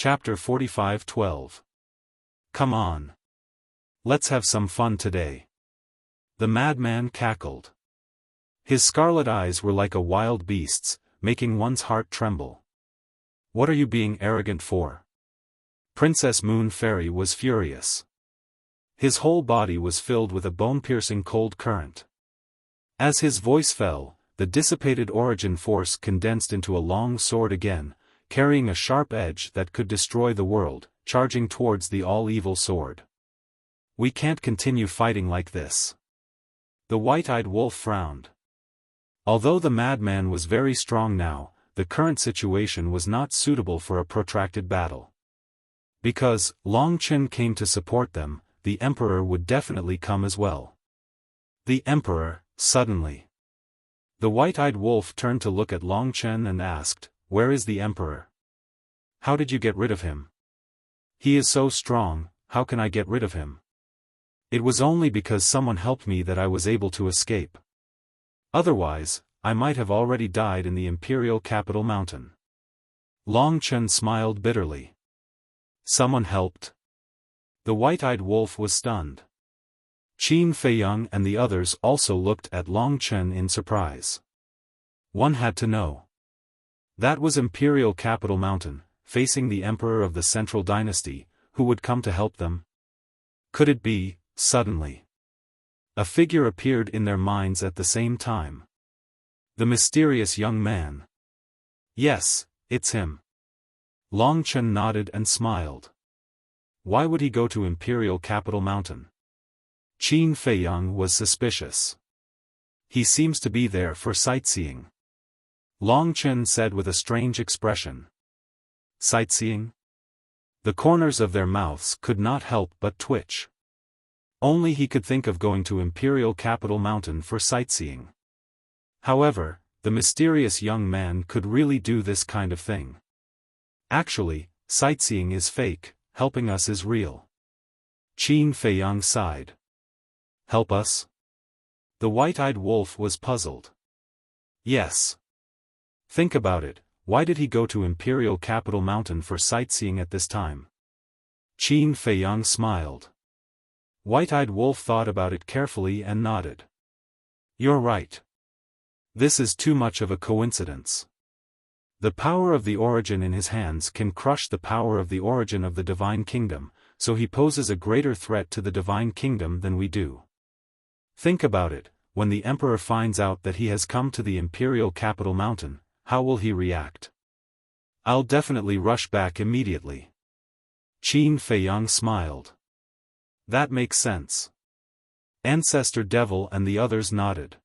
Chapter 45:12. Come on. Let's have some fun today. The madman cackled. His scarlet eyes were like a wild beast's, making one's heart tremble. What are you being arrogant for? Princess Moon Fairy was furious. His whole body was filled with a bone-piercing cold current. As his voice fell, the dissipated origin force condensed into a long sword again, carrying a sharp edge that could destroy the world, charging towards the all-evil sword. We can't continue fighting like this. The white-eyed wolf frowned. Although the madman was very strong now, the current situation was not suitable for a protracted battle. Because Long Chen came to support them, the emperor would definitely come as well. The emperor, suddenly. The white-eyed wolf turned to look at Long Chen and asked, "Where is the emperor? How did you get rid of him? He is so strong, how can I get rid of him? It was only because someone helped me that I was able to escape. Otherwise, I might have already died in the imperial capital mountain." Long Chen smiled bitterly. Someone helped? The white-eyed wolf was stunned. Qin Feiyang and the others also looked at Long Chen in surprise. One had to know. That was Imperial Capital Mountain, facing the Emperor of the Central Dynasty, who would come to help them. Could it be, suddenly? A figure appeared in their minds at the same time. The mysterious young man. Yes, it's him. Long Chen nodded and smiled. Why would he go to Imperial Capital Mountain? Qin Feiyang was suspicious. He seems to be there for sightseeing. Long Chen said with a strange expression. Sightseeing? The corners of their mouths could not help but twitch. Only he could think of going to Imperial Capital Mountain for sightseeing. However, the mysterious young man could really do this kind of thing. Actually, sightseeing is fake, helping us is real. Qin Feiyang sighed. Help us? The white-eyed wolf was puzzled. Yes. Think about it, why did he go to Imperial Capital Mountain for sightseeing at this time? Qin Feiyang smiled. White-eyed wolf thought about it carefully and nodded. You're right. This is too much of a coincidence. The power of the origin in his hands can crush the power of the origin of the Divine Kingdom, so he poses a greater threat to the Divine Kingdom than we do. Think about it, when the Emperor finds out that he has come to the Imperial Capital Mountain, how will he react? I'll definitely rush back immediately. Qin Feiyang smiled. That makes sense. Ancestor Devil and the others nodded.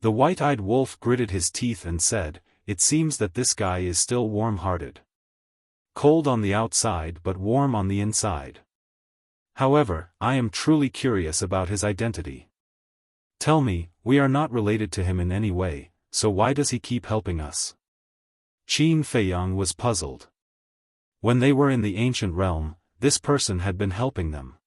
The white-eyed wolf gritted his teeth and said, "It seems that this guy is still warm-hearted. Cold on the outside but warm on the inside. However, I am truly curious about his identity. Tell me, we are not related to him in any way, so why does he keep helping us?" Qin Feiyang was puzzled. When they were in the ancient realm, this person had been helping them.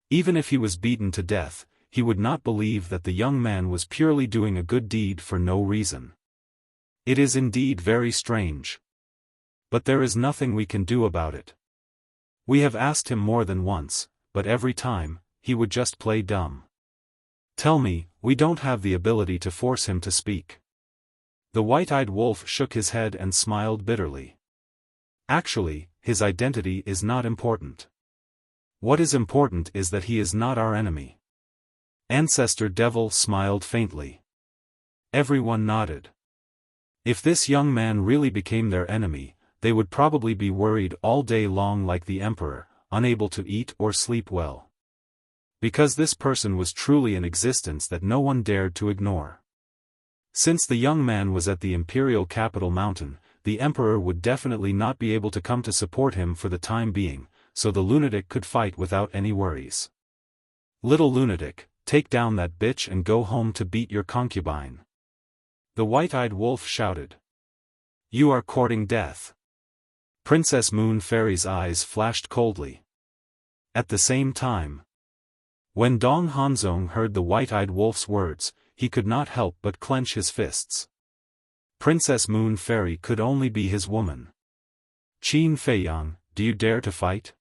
Even if he was beaten to death, he would not believe that the young man was purely doing a good deed for no reason. It is indeed very strange. But there is nothing we can do about it. We have asked him more than once, but every time, he would just play dumb. Tell me, we don't have the ability to force him to speak. The white-eyed wolf shook his head and smiled bitterly. Actually, his identity is not important. What is important is that he is not our enemy. Ancestor Devil smiled faintly. Everyone nodded. If this young man really became their enemy, they would probably be worried all day long like the Emperor, unable to eat or sleep well. Because this person was truly an existence that no one dared to ignore. Since the young man was at the Imperial Capital Mountain, the Emperor would definitely not be able to come to support him for the time being, so the lunatic could fight without any worries. Little lunatic, take down that bitch and go home to beat your concubine. The white-eyed wolf shouted. You are courting death. Princess Moon Fairy's eyes flashed coldly. At the same time, when Dong Hanzong heard the white-eyed wolf's words, he could not help but clench his fists. Princess Moon Fairy could only be his woman. Qin Feiyang, do you dare to fight?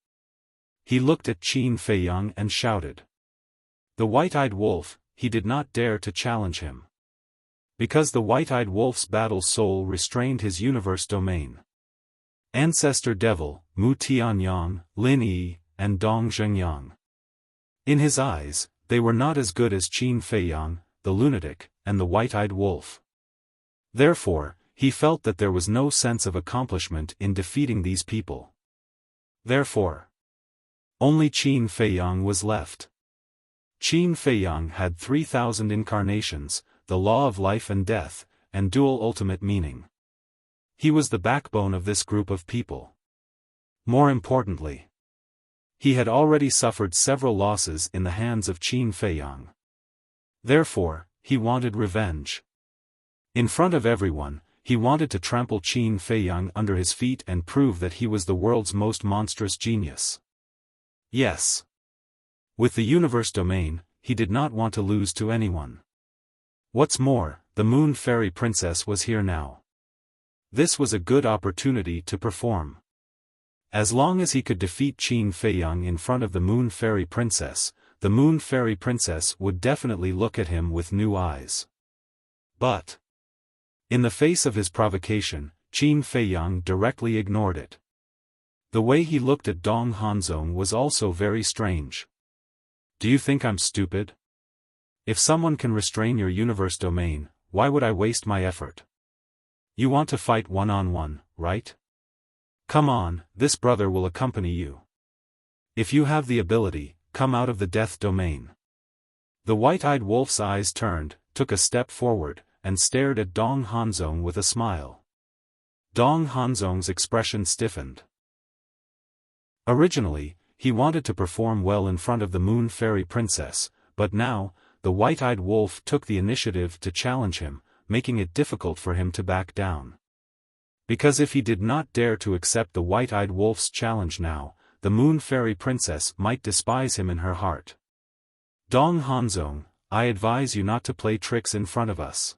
He looked at Qin Feiyang and shouted. The white-eyed wolf, he did not dare to challenge him. Because the white-eyed wolf's battle soul restrained his universe domain. Ancestor Devil, Mu Tianyang, Lin Yi, and Dong Zhengyang. In his eyes, they were not as good as Qin Feiyang, the lunatic, and the white-eyed wolf. Therefore, he felt that there was no sense of accomplishment in defeating these people. Therefore, only Qin Feiyang was left. Qin Feiyang had 3,000 incarnations, the law of life and death, and dual ultimate meaning. He was the backbone of this group of people. More importantly, he had already suffered several losses in the hands of Qin Feiyang. Therefore, he wanted revenge. In front of everyone, he wanted to trample Qin Feiyang under his feet and prove that he was the world's most monstrous genius. Yes. With the universe domain, he did not want to lose to anyone. What's more, the Moon Fairy Princess was here now. This was a good opportunity to perform. As long as he could defeat Qin Feiyang in front of the Moon Fairy Princess, the Moon Fairy Princess would definitely look at him with new eyes. But in the face of his provocation, Qin Feiyang directly ignored it. The way he looked at Dong Hanzong was also very strange. Do you think I'm stupid? If someone can restrain your universe domain, why would I waste my effort? You want to fight one-on-one, right? Come on, this brother will accompany you. If you have the ability, come out of the death domain. The white-eyed wolf's eyes turned, took a step forward, and stared at Dong Hanzong with a smile. Dong Hanzong's expression stiffened. Originally, he wanted to perform well in front of the Moon Fairy Princess, but now, the white-eyed wolf took the initiative to challenge him, making it difficult for him to back down. Because if he did not dare to accept the white-eyed wolf's challenge now, the Moon Fairy Princess might despise him in her heart. Dong Hanzong, I advise you not to play tricks in front of us.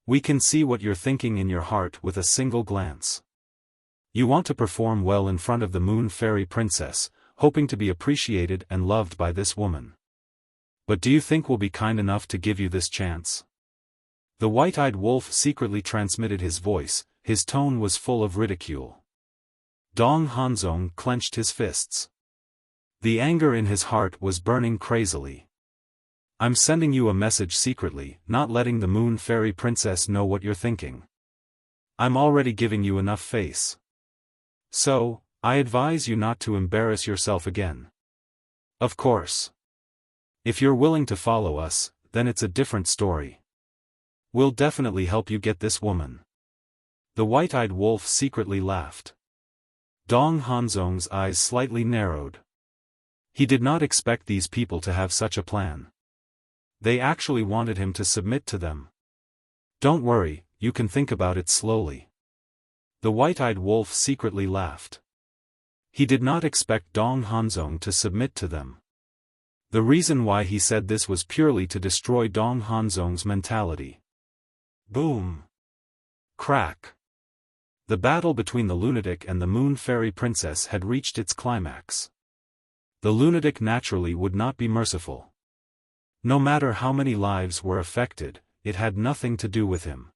We can see what you're thinking in your heart with a single glance. You want to perform well in front of the Moon Fairy Princess, hoping to be appreciated and loved by this woman. But do you think we'll be kind enough to give you this chance? The white-eyed wolf secretly transmitted his voice, his tone was full of ridicule. Dong Hanzong clenched his fists. The anger in his heart was burning crazily. I'm sending you a message secretly, not letting the Moon Fairy Princess know what you're thinking. I'm already giving you enough face. So, I advise you not to embarrass yourself again. Of course. If you're willing to follow us, then it's a different story. We'll definitely help you get this woman. The white-eyed wolf secretly laughed. Dong Hanzong's eyes slightly narrowed. He did not expect these people to have such a plan. They actually wanted him to submit to them. Don't worry, you can think about it slowly. The white-eyed wolf secretly laughed. He did not expect Dong Hanzong to submit to them. The reason why he said this was purely to destroy Dong Hanzong's mentality. Boom! Crack! The battle between the lunatic and the Moon Fairy Princess had reached its climax. The lunatic naturally would not be merciful. No matter how many lives were affected, it had nothing to do with him.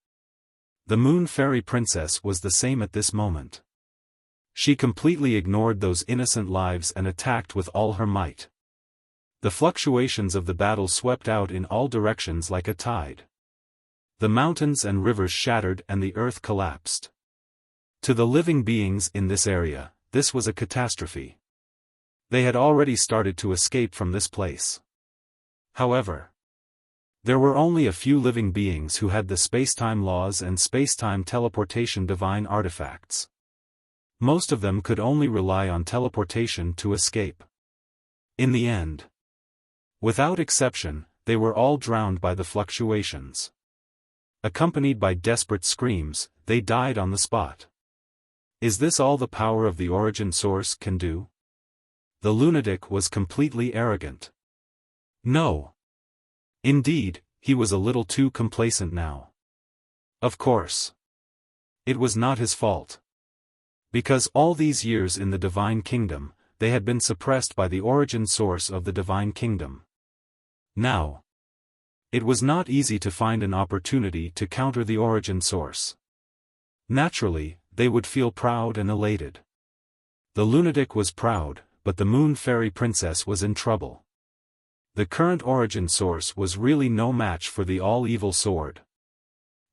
The Moon Fairy Princess was the same at this moment. She completely ignored those innocent lives and attacked with all her might. The fluctuations of the battle swept out in all directions like a tide. The mountains and rivers shattered and the earth collapsed. To the living beings in this area, this was a catastrophe. They had already started to escape from this place. However, there were only a few living beings who had the space-time laws and space-time teleportation divine artifacts. Most of them could only rely on teleportation to escape. In the end, without exception, they were all drowned by the fluctuations. Accompanied by desperate screams, they died on the spot. Is this all the power of the origin source can do? The lunatic was completely arrogant. No. Indeed, he was a little too complacent now. Of course. It was not his fault. Because all these years in the Divine Kingdom, they had been suppressed by the origin source of the Divine Kingdom. Now, it was not easy to find an opportunity to counter the origin source. Naturally, they would feel proud and elated. The lunatic was proud, but the Moon Fairy Princess was in trouble. The current origin source was really no match for the all-evil sword.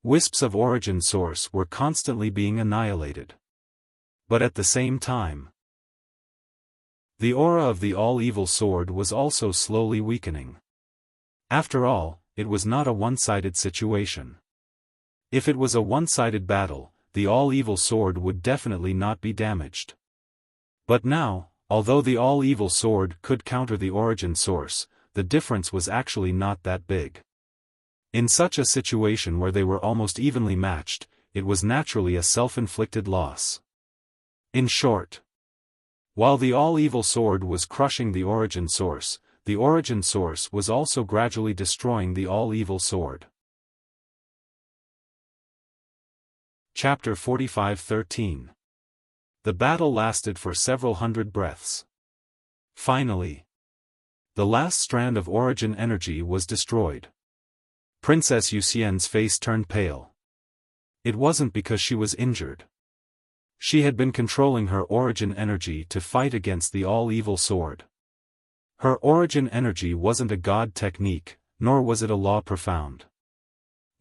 Wisps of origin source were constantly being annihilated. But at the same time, the aura of the all-evil sword was also slowly weakening. After all, it was not a one-sided situation. If it was a one-sided battle, the all-evil sword would definitely not be damaged. But now, although the all-evil sword could counter the origin source, the difference was actually not that big. In such a situation where they were almost evenly matched, it was naturally a self-inflicted loss. In short, while the all-evil sword was crushing the origin source was also gradually destroying the all-evil sword. Chapter 45:13. The battle lasted for several hundred breaths. Finally, the last strand of origin energy was destroyed. Princess Yuxian's face turned pale. It wasn't because she was injured. She had been controlling her origin energy to fight against the all-evil sword. Her origin energy wasn't a god technique, nor was it a law profound.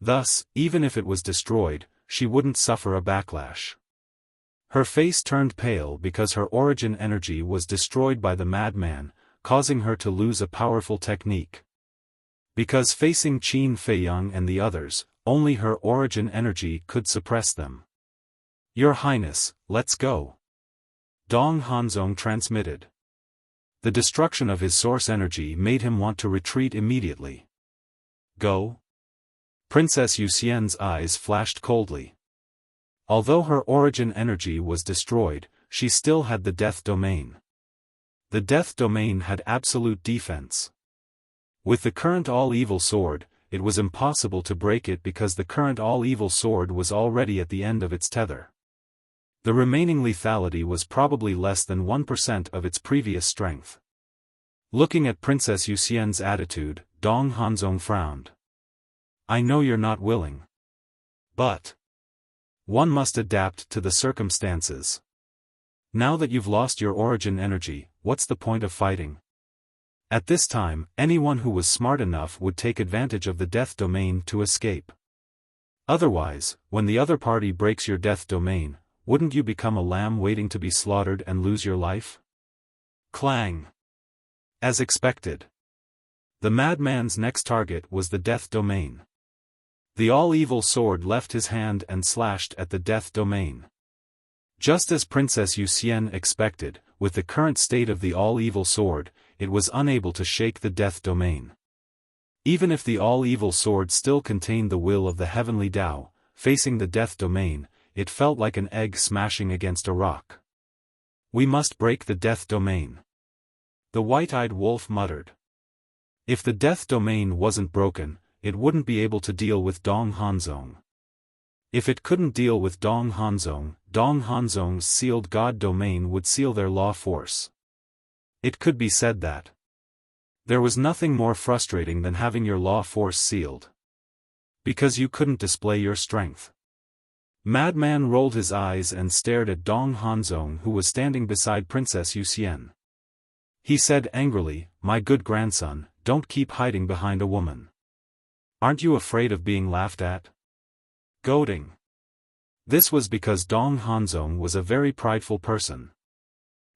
Thus, even if it was destroyed, she wouldn't suffer a backlash. Her face turned pale because her origin energy was destroyed by the madman, causing her to lose a powerful technique. Because facing Qin Feiyang and the others, only her origin energy could suppress them. Your Highness, let's go. Dong Hanzong transmitted. The destruction of his source energy made him want to retreat immediately. Go? Princess Yuxian's eyes flashed coldly. Although her origin energy was destroyed, she still had the death domain. The death domain had absolute defense. With the current all-evil sword, it was impossible to break it because the current all-evil sword was already at the end of its tether. The remaining lethality was probably less than 1% of its previous strength. Looking at Princess Yuxian's attitude, Dong Hanzong frowned. I know you're not willing. But one must adapt to the circumstances. Now that you've lost your origin energy, what's the point of fighting? At this time, anyone who was smart enough would take advantage of the death domain to escape. Otherwise, when the other party breaks your death domain, wouldn't you become a lamb waiting to be slaughtered and lose your life? Clang! As expected. The madman's next target was the death domain. The all-evil sword left his hand and slashed at the death domain. Just as Princess Yuxian expected, with the current state of the all-evil sword, it was unable to shake the death domain. Even if the all-evil sword still contained the will of the heavenly Tao, facing the death domain, it felt like an egg smashing against a rock. We must break the death domain. The white-eyed wolf muttered. If the death domain wasn't broken, it wouldn't be able to deal with Dong Hanzong. If it couldn't deal with Dong Hanzong's sealed god domain would seal their law force. It could be said that there was nothing more frustrating than having your law force sealed. Because you couldn't display your strength. Madman rolled his eyes and stared at Dong Hanzong, who was standing beside Princess Yuxian. He said angrily, "My good grandson, don't keep hiding behind a woman. Aren't you afraid of being laughed at?" Goading. This was because Dong Hanzong was a very prideful person.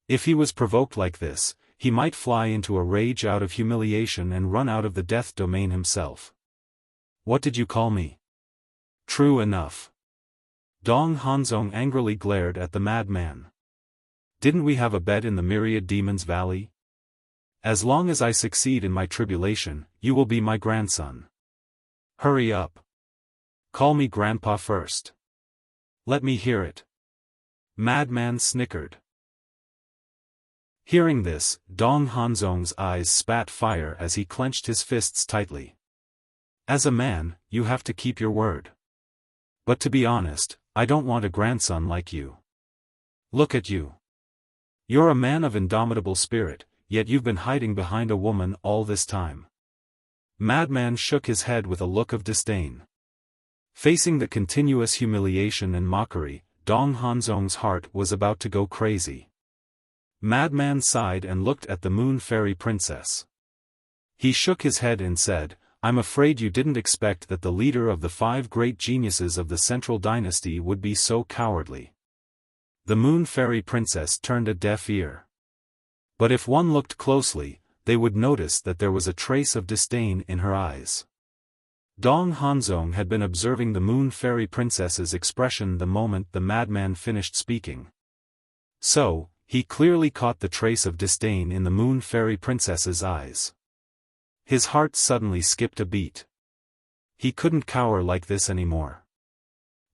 If he was provoked like this, he might fly into a rage out of humiliation and run out of the death domain himself. What did you call me? True enough. Dong Hanzong angrily glared at the madman. Didn't we have a bet in the Myriad Demons Valley? As long as I succeed in my tribulation, you will be my grandson. Hurry up. Call me grandpa first. Let me hear it. Madman snickered. Hearing this, Dong Hanzong's eyes spat fire as he clenched his fists tightly. As a man, you have to keep your word. But to be honest, I don't want a grandson like you. Look at you. You're a man of indomitable spirit, yet you've been hiding behind a woman all this time. Madman shook his head with a look of disdain. Facing the continuous humiliation and mockery, Dong Hanzong's heart was about to go crazy. Madman sighed and looked at the Moon Fairy Princess. He shook his head and said, I'm afraid you didn't expect that the leader of the 5 great geniuses of the Central Dynasty would be so cowardly. The Moon Fairy Princess turned a deaf ear. But if one looked closely, they would notice that there was a trace of disdain in her eyes. Dong Hanzong had been observing the Moon Fairy Princess's expression the moment the madman finished speaking. So, he clearly caught the trace of disdain in the Moon Fairy Princess's eyes. His heart suddenly skipped a beat. He couldn't cower like this anymore.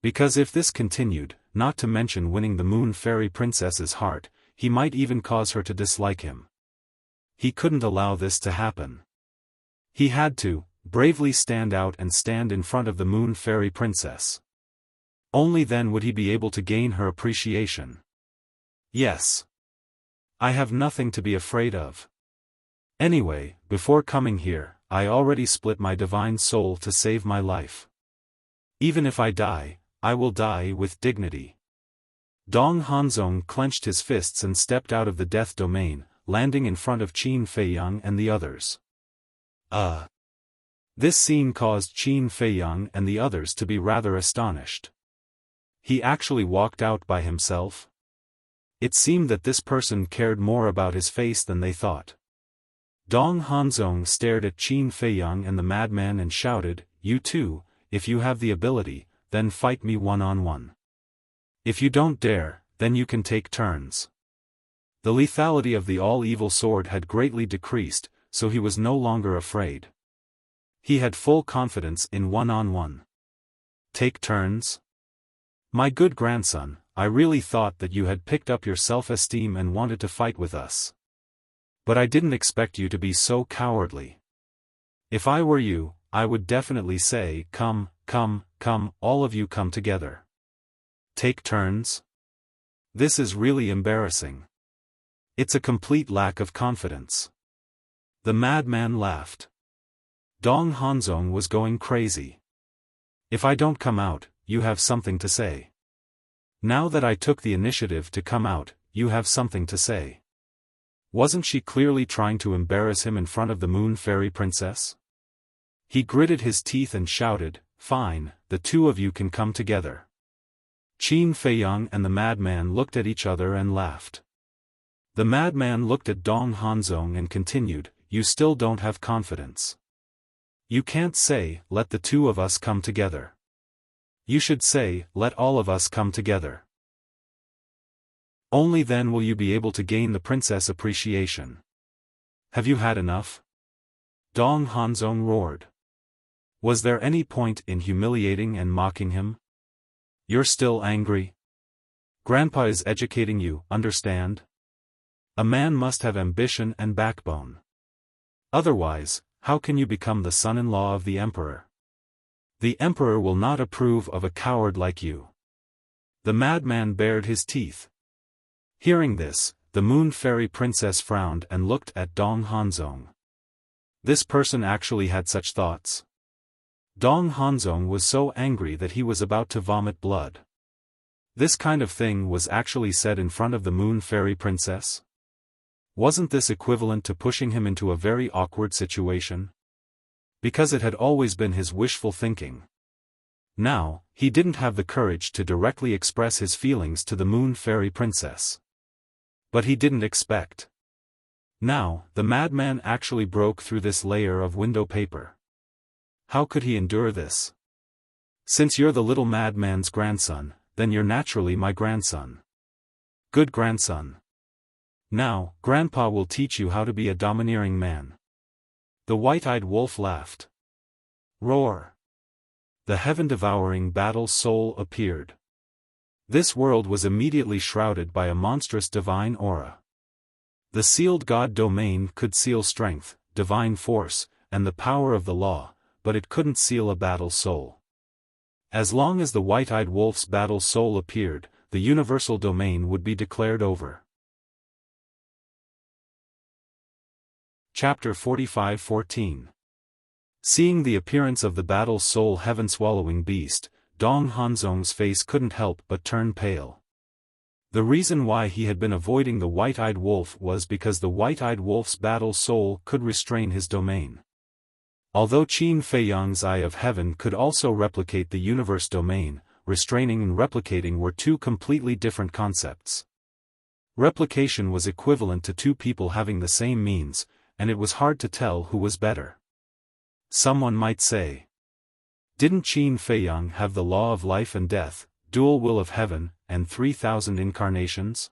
Because if this continued, not to mention winning the Moon Fairy Princess's heart, he might even cause her to dislike him. He couldn't allow this to happen. He had to bravely stand out and stand in front of the Moon Fairy Princess. Only then would he be able to gain her appreciation. Yes. I have nothing to be afraid of. Anyway, before coming here, I already split my divine soul to save my life. Even if I die, I will die with dignity. Dong Hanzong clenched his fists and stepped out of the death domain, landing in front of Qin Feiyang and the others. This scene caused Qin Feiyang and the others to be rather astonished. He actually walked out by himself? It seemed that this person cared more about his face than they thought. Dong Hanzong stared at Qin Feiyang and the madman and shouted, You too, if you have the ability, then fight me one-on-one. If you don't dare, then you can take turns. The lethality of the all-evil sword had greatly decreased, so he was no longer afraid. He had full confidence in one-on-one. Take turns? My good grandson, I really thought that you had picked up your self-esteem and wanted to fight with us. But I didn't expect you to be so cowardly. If I were you, I would definitely say, come, all of you come together. Take turns? This is really embarrassing. It's a complete lack of confidence. The madman laughed. Dong Hanzong was going crazy. If I don't come out, you have something to say. Now that I took the initiative to come out, you have something to say. Wasn't she clearly trying to embarrass him in front of the Moon Fairy Princess? He gritted his teeth and shouted, Fine, the two of you can come together. Qin Feiyang and the madman looked at each other and laughed. The madman looked at Dong Hanzong and continued, You still don't have confidence. You can't say, let the two of us come together. You should say, let all of us come together. Only then will you be able to gain the princess appreciation. Have you had enough? Dong Hanzong roared. Was there any point in humiliating and mocking him? You're still angry? Grandpa is educating you, understand? A man must have ambition and backbone. Otherwise, how can you become the son-in-law of the emperor? The emperor will not approve of a coward like you. The madman bared his teeth. Hearing this, the Moon Fairy Princess frowned and looked at Dong Hanzong. This person actually had such thoughts. Dong Hanzong was so angry that he was about to vomit blood. This kind of thing was actually said in front of the Moon Fairy Princess? Wasn't this equivalent to pushing him into a very awkward situation? Because it had always been his wishful thinking. Now, he didn't have the courage to directly express his feelings to the Moon Fairy Princess. But he didn't expect. Now, the madman actually broke through this layer of window paper. How could he endure this? Since you're the little madman's grandson, then you're naturally my grandson. Good grandson. Now, Grandpa will teach you how to be a domineering man. The white-eyed wolf laughed. Roar. The heaven-devouring battle soul appeared. This world was immediately shrouded by a monstrous divine aura. The sealed god domain could seal strength, divine force, and the power of the law, but it couldn't seal a battle soul. As long as the white-eyed wolf's battle soul appeared, the universal domain would be declared over. Chapter 45:14. Seeing the appearance of the battle soul heaven-swallowing beast, Dong Hanzong's face couldn't help but turn pale. The reason why he had been avoiding the white-eyed wolf was because the white-eyed wolf's battle soul could restrain his domain. Although Qin Feiyang's Eye of Heaven could also replicate the universe domain, restraining and replicating were two completely different concepts. Replication was equivalent to two people having the same means, and it was hard to tell who was better. Someone might say, didn't Qin Feiyang have the law of life and death, dual will of heaven, and 3,000 incarnations?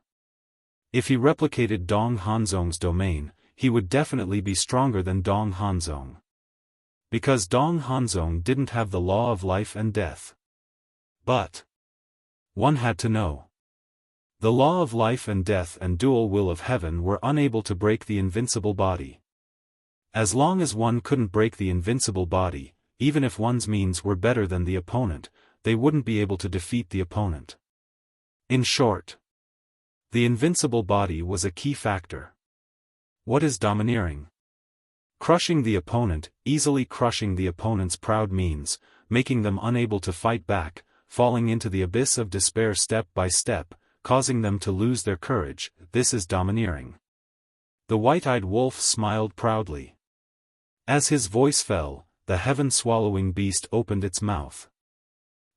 If he replicated Dong Hanzong's domain, he would definitely be stronger than Dong Hanzong. Because Dong Hanzong didn't have the law of life and death. But one had to know. The law of life and death and dual will of heaven were unable to break the invincible body. As long as one couldn't break the invincible body, even if one's means were better than the opponent, they wouldn't be able to defeat the opponent. In short, the invincible body was a key factor. What is domineering? Crushing the opponent, easily crushing the opponent's proud means, making them unable to fight back, falling into the abyss of despair step by step, causing them to lose their courage, this is domineering. The white-eyed wolf smiled proudly. As his voice fell, the heaven-swallowing beast opened its mouth.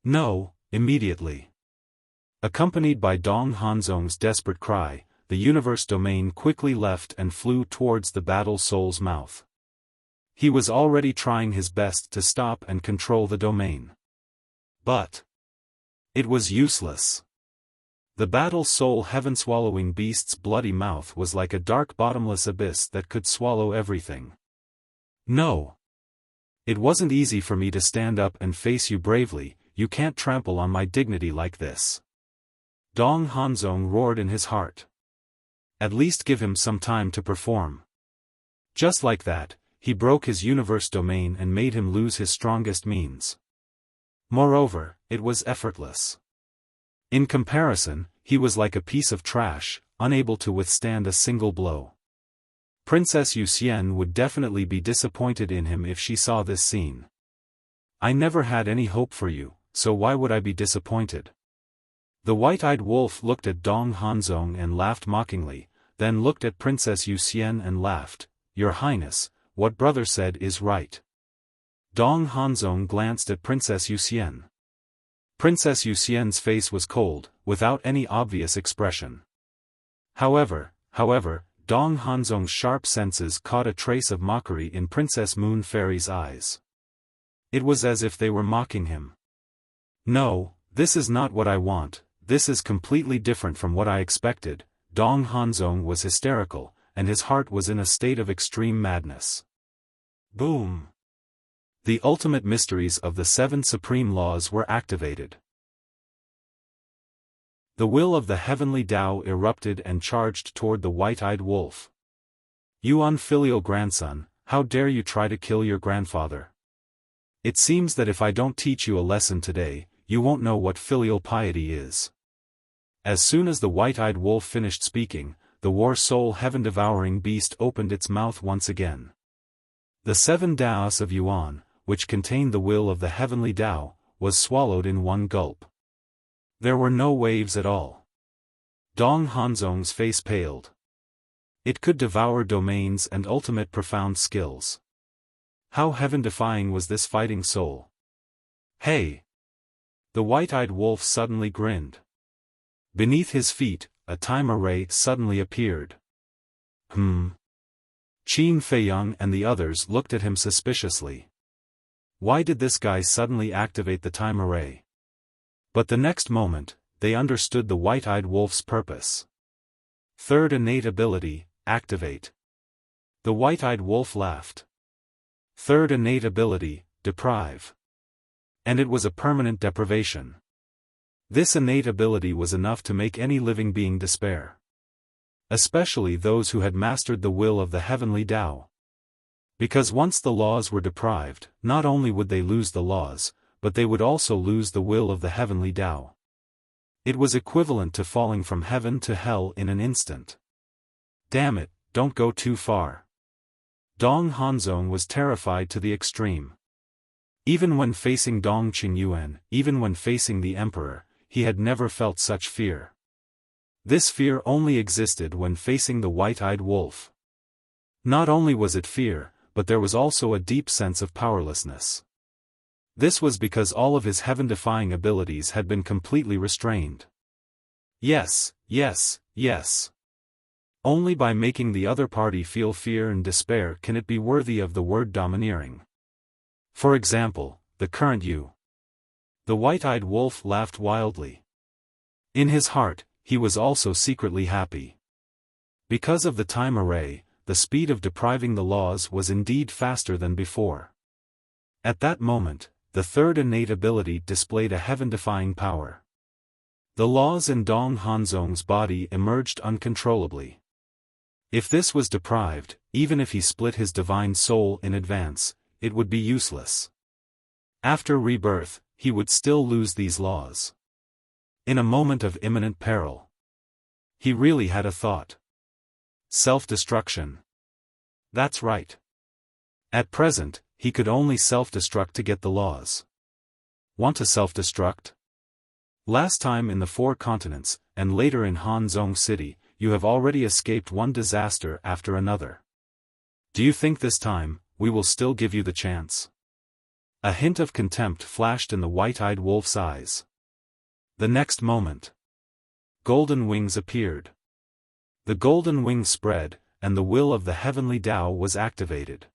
No, immediately. Accompanied by Dong Hanzong's desperate cry, the universe domain quickly left and flew towards the battle soul's mouth. He was already trying his best to stop and control the domain. But it was useless. The battle soul heaven-swallowing beast's bloody mouth was like a dark bottomless abyss that could swallow everything. No. It wasn't easy for me to stand up and face you bravely, you can't trample on my dignity like this. Dong Hanzong roared in his heart. At least give him some time to perform. Just like that, he broke his universe domain and made him lose his strongest means. Moreover, it was effortless. In comparison, he was like a piece of trash, unable to withstand a single blow. Princess Wuxia would definitely be disappointed in him if she saw this scene. I never had any hope for you, so why would I be disappointed? The white-eyed wolf looked at Dong Hanzong and laughed mockingly, then looked at Princess Wuxia and laughed, Your Highness, what brother said is right. Dong Hanzong glanced at Princess Wuxia. Princess Wuxia's face was cold, without any obvious expression. However, Dong Hanzong's sharp senses caught a trace of mockery in Princess Moon Fairy's eyes. It was as if they were mocking him. No, this is not what I want, this is completely different from what I expected. Dong Hanzong was hysterical, and his heart was in a state of extreme madness. Boom! The ultimate mysteries of the 7 supreme laws were activated. The will of the heavenly Tao erupted and charged toward the white-eyed wolf. You unfilial grandson, how dare you try to kill your grandfather? It seems that if I don't teach you a lesson today, you won't know what filial piety is. As soon as the white-eyed wolf finished speaking, the war soul heaven-devouring beast opened its mouth once again. The 7 Taos of Yuan, which contained the will of the heavenly Tao, was swallowed in one gulp. There were no waves at all. Dong Hanzong's face paled. It could devour domains and ultimate profound skills. How heaven-defying was this fighting soul? Hey! The white-eyed wolf suddenly grinned. Beneath his feet, a time array suddenly appeared. Qin Feiyang and the others looked at him suspiciously. Why did this guy suddenly activate the time array? But the next moment, they understood the white-eyed wolf's purpose. Third innate ability, activate. The white-eyed wolf laughed. Third innate ability, deprive. And it was a permanent deprivation. This innate ability was enough to make any living being despair. Especially those who had mastered the will of the heavenly Tao. Because once the laws were deprived, not only would they lose the laws, but they would also lose the will of the heavenly Tao. It was equivalent to falling from heaven to hell in an instant. Damn it, don't go too far. Dong Hanzong was terrified to the extreme. Even when facing Dong Qingyuan, even when facing the emperor, he had never felt such fear. This fear only existed when facing the white-eyed wolf. Not only was it fear, but there was also a deep sense of powerlessness. This was because all of his heaven-defying abilities had been completely restrained. Yes, yes, yes. Only by making the other party feel fear and despair can it be worthy of the word domineering. For example, the current you. The white-eyed wolf laughed wildly. In his heart, he was also secretly happy. Because of the time array, the speed of depriving the laws was indeed faster than before. At that moment, the third innate ability displayed a heaven-defying power. The laws in Dong Hanzong's body emerged uncontrollably. If this was deprived, even if he split his divine soul in advance, it would be useless. After rebirth, he would still lose these laws. In a moment of imminent peril. He really had a thought. Self-destruction. That's right. At present, he could only self-destruct to get the laws. Want to self-destruct? Last time in the 4 continents, and later in Hanzong City, you have already escaped one disaster after another. Do you think this time, we will still give you the chance? A hint of contempt flashed in the white-eyed wolf's eyes. The next moment, golden wings appeared. The golden wings spread, and the will of the heavenly Tao was activated.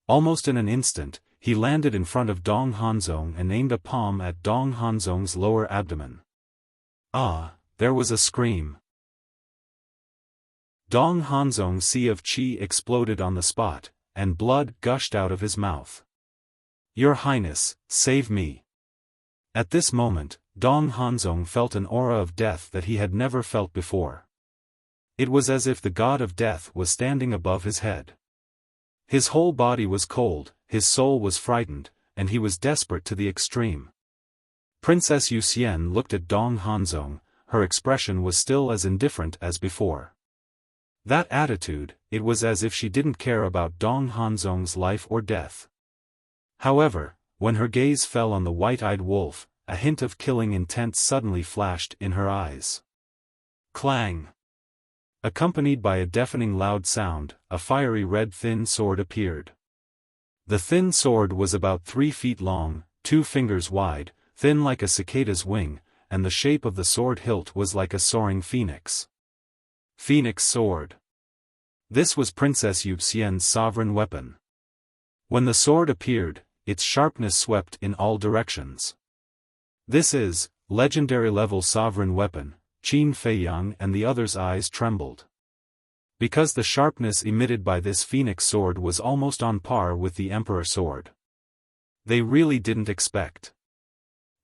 Almost in an instant, he landed in front of Dong Hanzong and aimed a palm at Dong Hanzong's lower abdomen. Ah, there was a scream. Dong Hanzong's sea of qi exploded on the spot, and blood gushed out of his mouth. Your Highness, save me. At this moment, Dong Hanzong felt an aura of death that he had never felt before. It was as if the god of death was standing above his head. His whole body was cold, his soul was frightened, and he was desperate to the extreme. Princess Yuxian looked at Dong Hanzong, her expression was still as indifferent as before. That attitude, it was as if she didn't care about Dong Hanzong's life or death. However, when her gaze fell on the white-eyed wolf, a hint of killing intent suddenly flashed in her eyes. Clang! Accompanied by a deafening loud sound, a fiery red thin sword appeared. The thin sword was about 3 feet long, 2 fingers wide, thin like a cicada's wing, and the shape of the sword hilt was like a soaring phoenix. Phoenix sword. This was Princess Yuxian's sovereign weapon. When the sword appeared, its sharpness swept in all directions. This is, legendary-level sovereign weapon. Qin Feiyang and the others' eyes trembled. Because the sharpness emitted by this phoenix sword was almost on par with the emperor sword. They really didn't expect.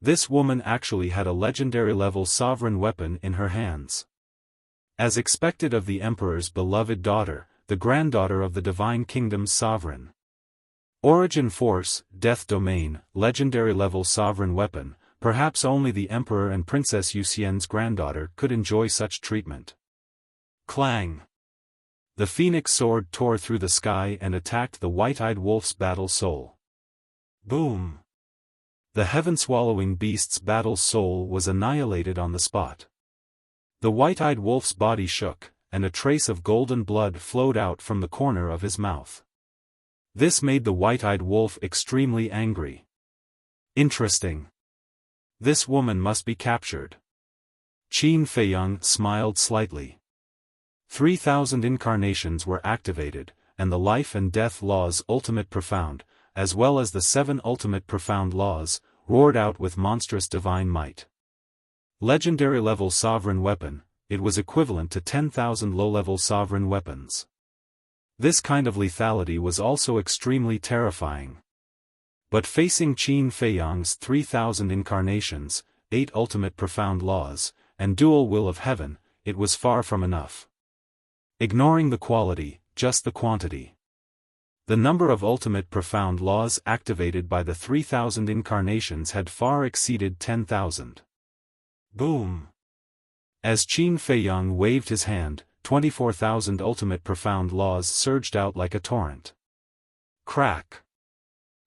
This woman actually had a legendary-level sovereign weapon in her hands. As expected of the emperor's beloved daughter, the granddaughter of the divine kingdom's sovereign. Origin Force, Death Domain, legendary-level sovereign weapon. Perhaps only the Emperor and Princess Yuxian's granddaughter could enjoy such treatment. Clang! The phoenix sword tore through the sky and attacked the white-eyed wolf's battle soul. Boom! The heaven-swallowing beast's battle soul was annihilated on the spot. The white-eyed wolf's body shook, and a trace of golden blood flowed out from the corner of his mouth. This made the white-eyed wolf extremely angry. Interesting. This woman must be captured. Qin Feiyang smiled slightly. 3,000 incarnations were activated, and the life and death laws ultimate profound, as well as the 7 ultimate profound laws, roared out with monstrous divine might. Legendary-level sovereign weapon, it was equivalent to 10,000 low-level sovereign weapons. This kind of lethality was also extremely terrifying. But facing Qin Feiyang's 3,000 incarnations, 8 ultimate profound laws, and dual will of heaven, it was far from enough. Ignoring the quality, just the quantity. The number of ultimate profound laws activated by the 3,000 incarnations had far exceeded 10,000. Boom! As Qin Feiyang waved his hand, 24,000 ultimate profound laws surged out like a torrent. Crack!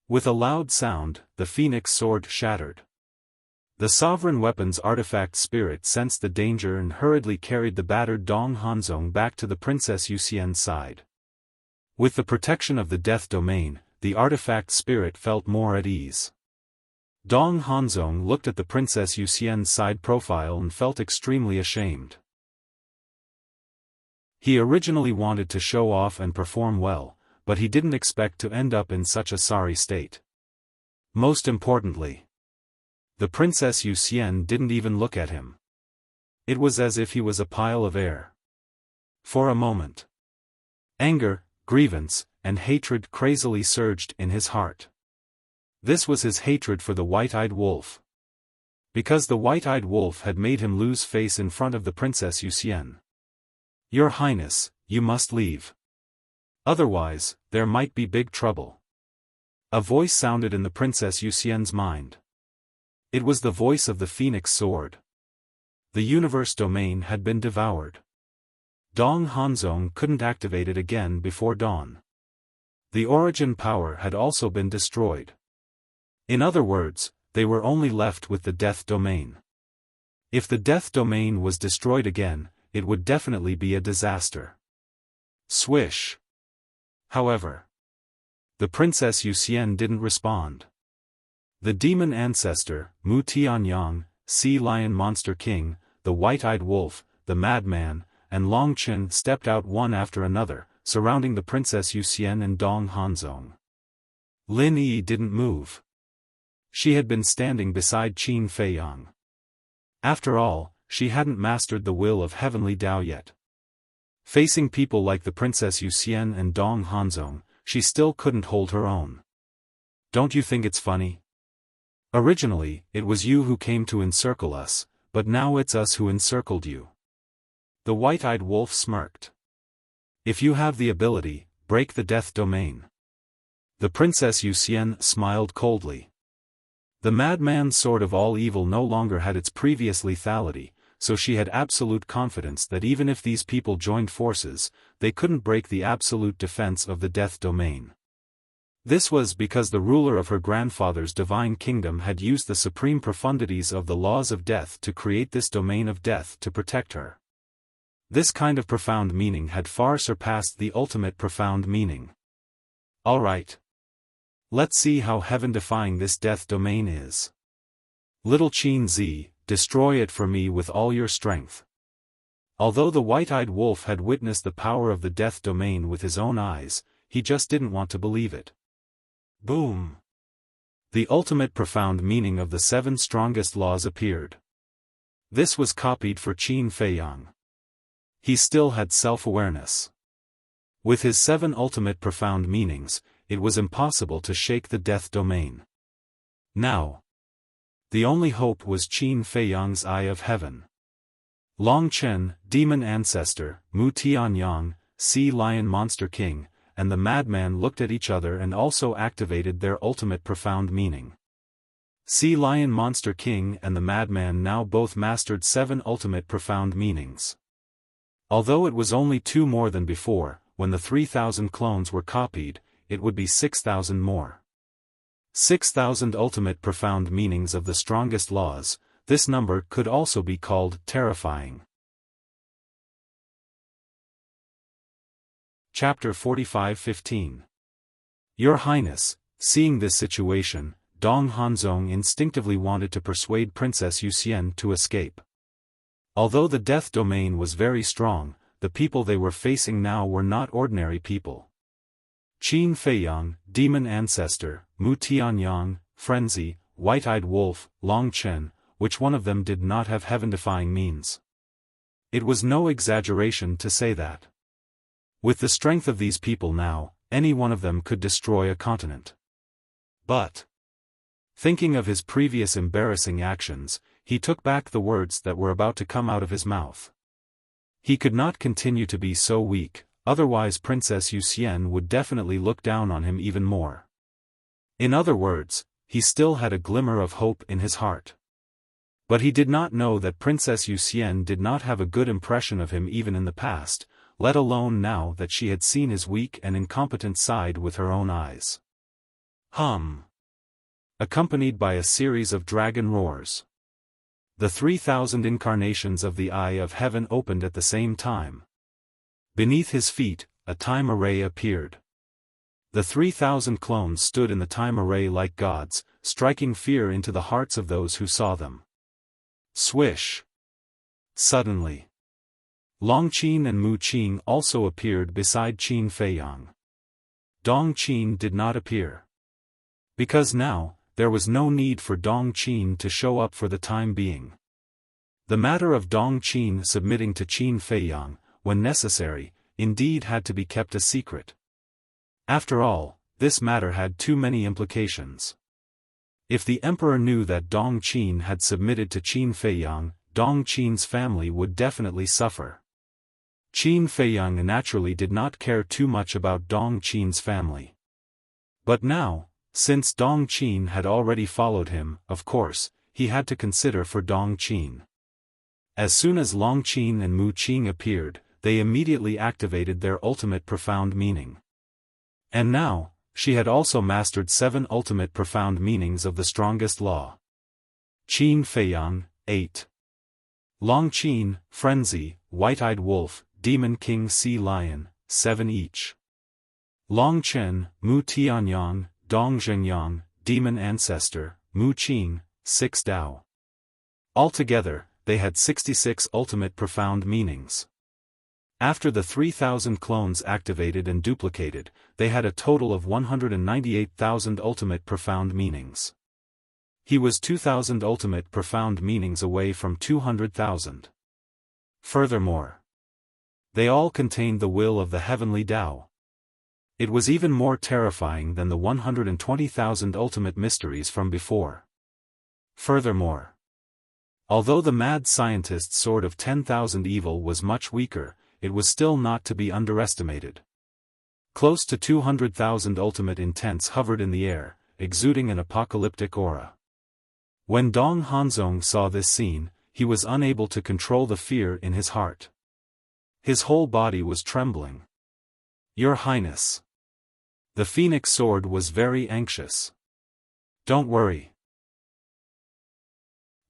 With a loud sound, the phoenix sword shattered. The sovereign weapon's artifact spirit sensed the danger and hurriedly carried the battered Dong Hanzong back to the Princess Yuxian's side. With the protection of the death domain, the artifact spirit felt more at ease. Dong Hanzong looked at the Princess Yuxian's side profile and felt extremely ashamed. He originally wanted to show off and perform well, but he didn't expect to end up in such a sorry state. Most importantly, the Princess Yuxian didn't even look at him. It was as if he was a pile of air. For a moment, anger, grievance, and hatred crazily surged in his heart. This was his hatred for the white-eyed wolf. Because the white-eyed wolf had made him lose face in front of the Princess Yuxian. "Your Highness, you must leave. Otherwise, there might be big trouble." A voice sounded in the Princess Yuxian's mind. It was the voice of the Phoenix Sword. The universe domain had been devoured. Dong Hanzong couldn't activate it again before dawn. The origin power had also been destroyed. In other words, they were only left with the death domain. If the death domain was destroyed again, it would definitely be a disaster. Swish! However, the Princess Yuxian didn't respond. The demon ancestor, Mu Tianyang, Sea Lion Monster King, the White-Eyed Wolf, the Madman, and Long Chen stepped out one after another, surrounding the Princess Yuxian and Dong Hanzong. Lin Yi didn't move. She had been standing beside Qin Feiyang. After all, she hadn't mastered the will of heavenly Tao yet. Facing people like the Princess Yuxian and Dong Hanzong, she still couldn't hold her own. "Don't you think it's funny? Originally, it was you who came to encircle us, but now it's us who encircled you." The white-eyed wolf smirked. "If you have the ability, break the death domain." The Princess Yuxian smiled coldly. The madman's sword of all evil no longer had its previous lethality, so she had absolute confidence that even if these people joined forces, they couldn't break the absolute defense of the death domain. This was because the ruler of her grandfather's divine kingdom had used the supreme profundities of the laws of death to create this domain of death to protect her. This kind of profound meaning had far surpassed the ultimate profound meaning. All right. Let's see how heaven-defying this death domain is. Little Qin Zi, destroy it for me with all your strength. Although the white-eyed wolf had witnessed the power of the death domain with his own eyes, he just didn't want to believe it. Boom! The ultimate profound meaning of the 7 strongest laws appeared. This was copied for Qin Feiyang. He still had self-awareness. With his 7 ultimate profound meanings, it was impossible to shake the death domain. Now, the only hope was Qin Feiyang's Eye of Heaven. Long Chen, Demon Ancestor, Mu Tianyang, Sea Lion Monster King, and the Madman looked at each other and also activated their ultimate profound meaning. Sea Lion Monster King and the Madman now both mastered 7 ultimate profound meanings. Although it was only 2 more than before, when the 3,000 clones were copied, it would be 6,000 more. 6,000 ultimate profound meanings of the strongest laws. This number could also be called terrifying. Chapter 45:15. Your Highness, seeing this situation, Dong Hanzong instinctively wanted to persuade Princess Yuxian to escape. Although the death domain was very strong, the people they were facing now were not ordinary people. Qin Feiyang, Demon Ancestor, Mu Tianyang, Frenzy, White-Eyed Wolf, Long Chen, which one of them did not have heaven-defying means? It was no exaggeration to say that. With the strength of these people now, any one of them could destroy a continent. But, thinking of his previous embarrassing actions, he took back the words that were about to come out of his mouth. He could not continue to be so weak, otherwise Princess Yuxian would definitely look down on him even more. In other words, he still had a glimmer of hope in his heart. But he did not know that Princess Yuxian did not have a good impression of him even in the past, let alone now that she had seen his weak and incompetent side with her own eyes. Hum. Accompanied by a series of dragon roars. The 3,000 incarnations of the Eye of Heaven opened at the same time. Beneath his feet, a time array appeared. The 3,000 clones stood in the time array like gods, striking fear into the hearts of those who saw them. Swish! Suddenly, Long Qin and Mu Qin also appeared beside Qin Feiyang. Dong Qin did not appear. Because now, there was no need for Dong Qin to show up for the time being. The matter of Dong Qin submitting to Qin Feiyang, when necessary, indeed had to be kept a secret. After all, this matter had too many implications. If the emperor knew that Dong Qin had submitted to Qin Feiyang, Dong Qin's family would definitely suffer. Qin Feiyang naturally did not care too much about Dong Qin's family. But now, since Dong Qin had already followed him, of course, he had to consider for Dong Qin. As soon as Long Qin and Mu Qin appeared, they immediately activated their ultimate profound meaning. And now, she had also mastered 7 ultimate profound meanings of the strongest law. Qin Feiyang, 8. Long Qin, Frenzy, White-Eyed Wolf, Demon King Sea Lion, 7 each. Long Chen, Mu Tianyang, Dong Zhengyang, Demon Ancestor, Mu Qin, 6 Dao. Altogether, they had 66 ultimate profound meanings. After the 3,000 clones activated and duplicated, they had a total of 198,000 ultimate profound meanings. He was 2,000 ultimate profound meanings away from 200,000. Furthermore, they all contained the will of the heavenly Tao. It was even more terrifying than the 120,000 ultimate mysteries from before. Furthermore, although the mad scientist's sword of 10,000 evil was much weaker, it was still not to be underestimated. Close to 200,000 ultimate intents hovered in the air, exuding an apocalyptic aura. When Dong Hanzong saw this scene, he was unable to control the fear in his heart. His whole body was trembling. Your Highness. The Phoenix Sword was very anxious. Don't worry.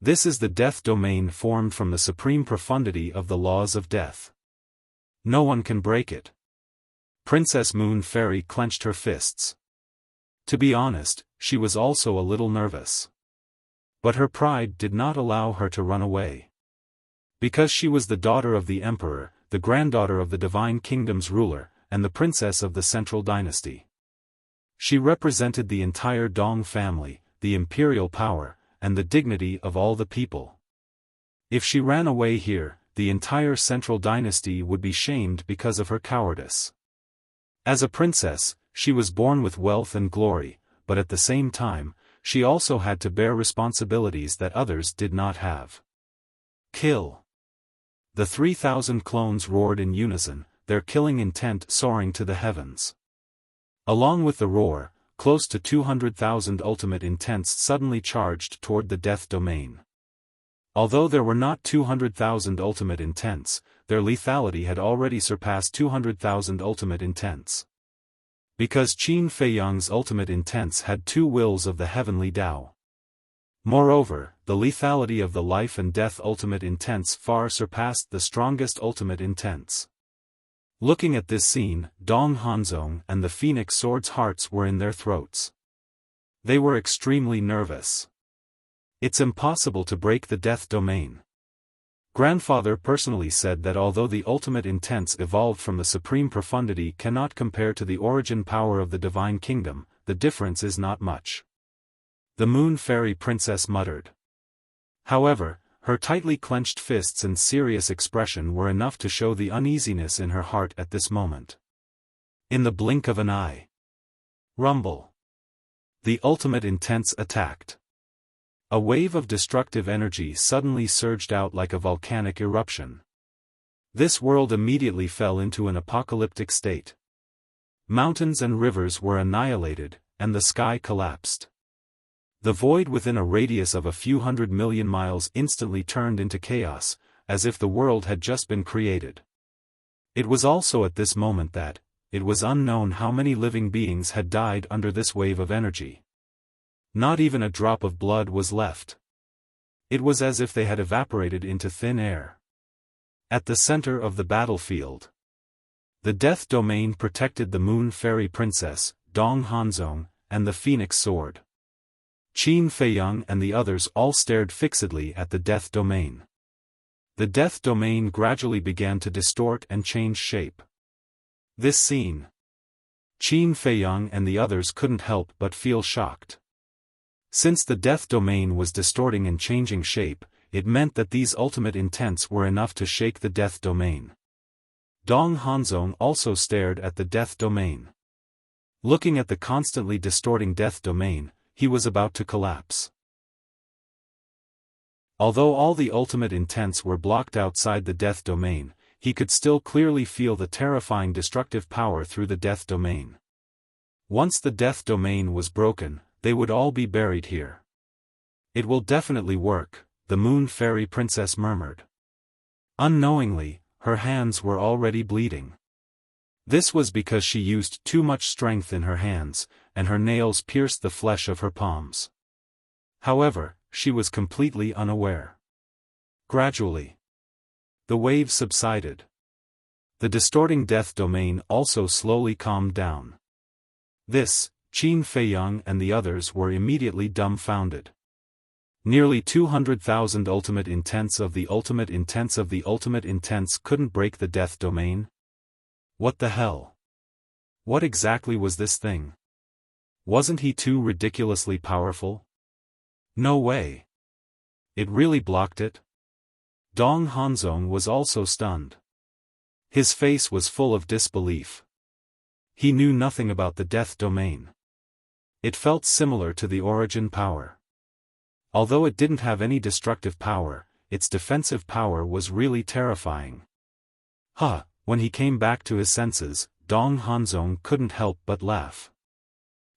This is the death domain formed from the supreme profundity of the laws of death. No one can break it. Princess Moon Fairy clenched her fists. To be honest, she was also a little nervous. But her pride did not allow her to run away. Because she was the daughter of the emperor, the granddaughter of the divine kingdom's ruler, and the princess of the central dynasty. She represented the entire Dong family, the imperial power, and the dignity of all the people. If she ran away here, the entire central dynasty would be shamed because of her cowardice. As a princess, she was born with wealth and glory, but at the same time, she also had to bear responsibilities that others did not have. Kill. The 3,000 clones roared in unison, their killing intent soaring to the heavens. Along with the roar, close to 200,000 ultimate intents suddenly charged toward the death domain. Although there were not 200,000 ultimate intents, their lethality had already surpassed 200,000 ultimate intents. Because Qin Feiyang's ultimate intents had 2 wills of the heavenly Tao. Moreover, the lethality of the life and death ultimate intents far surpassed the strongest ultimate intents. Looking at this scene, Dong Hanzong and the Phoenix Sword's hearts were in their throats. They were extremely nervous. It's impossible to break the death domain. Grandfather personally said that although the ultimate intents evolved from the supreme profundity cannot compare to the origin power of the divine kingdom, the difference is not much. The Moon Fairy Princess muttered. However, her tightly clenched fists and serious expression were enough to show the uneasiness in her heart at this moment. In the blink of an eye. Rumble. The ultimate intents attacked. A wave of destructive energy suddenly surged out like a volcanic eruption. This world immediately fell into an apocalyptic state. Mountains and rivers were annihilated, and the sky collapsed. The void within a radius of a few 100 million miles instantly turned into chaos, as if the world had just been created. It was also at this moment that, it was unknown how many living beings had died under this wave of energy. Not even a drop of blood was left. It was as if they had evaporated into thin air. At the center of the battlefield, the Death Domain protected the Moon Fairy Princess, Dong Hanzong, and the Phoenix Sword. Qin Feiyang and the others all stared fixedly at the Death Domain. The Death Domain gradually began to distort and change shape. This scene, Qin Feiyang and the others couldn't help but feel shocked. Since the Death Domain was distorting and changing shape, it meant that these ultimate intents were enough to shake the Death Domain. Dong Hanzong also stared at the Death Domain. Looking at the constantly distorting Death Domain, he was about to collapse. Although all the ultimate intents were blocked outside the Death Domain, he could still clearly feel the terrifying destructive power through the Death Domain. Once the Death Domain was broken, they would all be buried here. It will definitely work, the Moon Fairy Princess murmured. Unknowingly, her hands were already bleeding. This was because she used too much strength in her hands, and her nails pierced the flesh of her palms. However, she was completely unaware. Gradually, the wave subsided. The distorting Death Domain also slowly calmed down. This, Qin Feiyang and the others were immediately dumbfounded. Nearly 200,000 ultimate intents of the ultimate intents of the ultimate intents couldn't break the Death Domain? What the hell? What exactly was this thing? Wasn't he too ridiculously powerful? No way. It really blocked it? Dong Hanzong was also stunned. His face was full of disbelief. He knew nothing about the Death Domain. It felt similar to the Origin Power. Although it didn't have any destructive power, its defensive power was really terrifying. When he came back to his senses, Dong Hanzong couldn't help but laugh.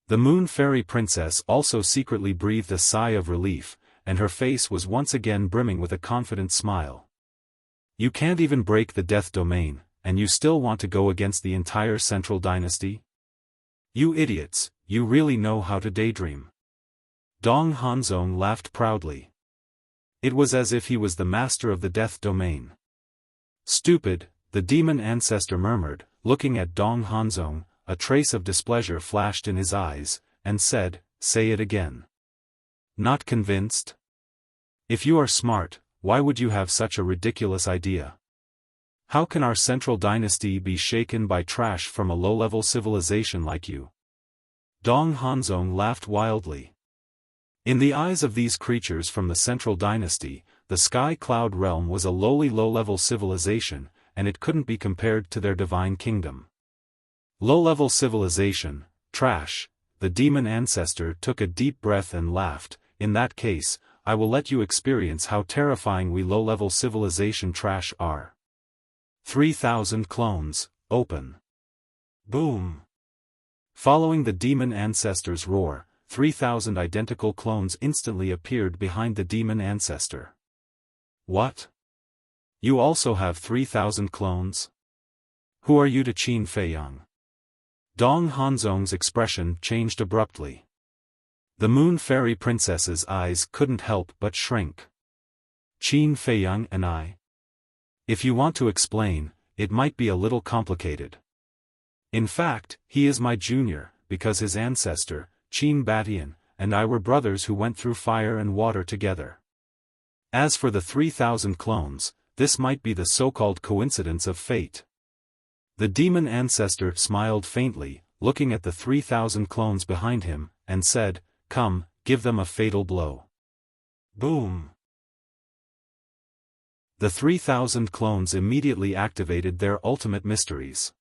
The Moon Fairy Princess also secretly breathed a sigh of relief, and her face was once again brimming with a confident smile. You can't even break the Death Domain, and you still want to go against the entire Central Dynasty? You idiots, you really know how to daydream. Dong Hanzong laughed proudly. It was as if he was the master of the Death Domain. Stupid, the demon ancestor murmured, looking at Dong Hanzong. A trace of displeasure flashed in his eyes, and said, "Say it again." Not convinced? If you are smart, why would you have such a ridiculous idea? How can our Central Dynasty be shaken by trash from a low-level civilization like you? Dong Hanzong laughed wildly. In the eyes of these creatures from the Central Dynasty, the Sky Cloud Realm was a lowly low-level civilization, and it couldn't be compared to their divine kingdom. Low-level civilization, trash. The demon ancestor took a deep breath and laughed. In that case, I will let you experience how terrifying we low-level civilization trash are. 3,000 clones, open. Boom. Following the demon ancestor's roar, 3,000 identical clones instantly appeared behind the demon ancestor. What? You also have 3,000 clones? Who are you to Qin Feiyang? Dong Hanzong's expression changed abruptly. The Moon Fairy Princess's eyes couldn't help but shrink. Qin Feiyang and I? If you want to explain, it might be a little complicated. In fact, he is my junior, because his ancestor, Qin Batian, and I were brothers who went through fire and water together. As for the 3,000 clones, this might be the so-called coincidence of fate. The demon ancestor smiled faintly, looking at the 3,000 clones behind him, and said, "Come, give them a fatal blow." Boom! The 3,000 clones immediately activated their ultimate mysteries.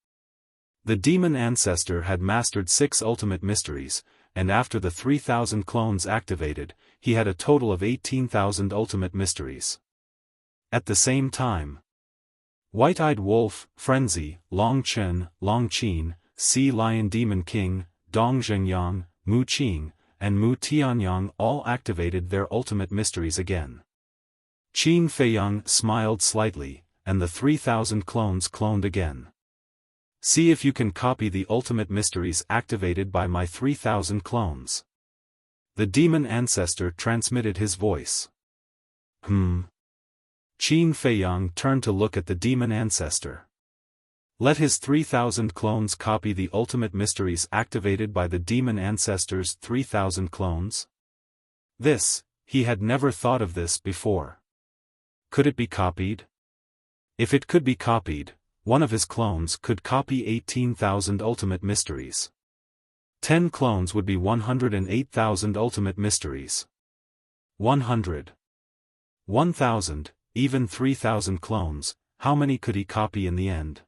The demon ancestor had mastered 6 ultimate mysteries, and after the 3,000 clones activated, he had a total of 18,000 ultimate mysteries. At the same time, White-Eyed Wolf, Frenzy, Long Chen, Long Qin, Sea Lion Demon King, Dong Zhengyang, Mu Qing, and Mu Tianyang all activated their ultimate mysteries again. Qin Feiyang smiled slightly, and the 3,000 clones cloned again. See if you can copy the ultimate mysteries activated by my 3,000 clones. The demon ancestor transmitted his voice. Qin Feiyang turned to look at the demon ancestor. Let his 3,000 clones copy the ultimate mysteries activated by the demon ancestor's 3,000 clones? He had never thought of this before. Could it be copied? If it could be copied, one of his clones could copy 18,000 ultimate mysteries. 10 clones would be 108,000 ultimate mysteries. 100. 1,000, even 3,000 clones, how many could he copy in the end?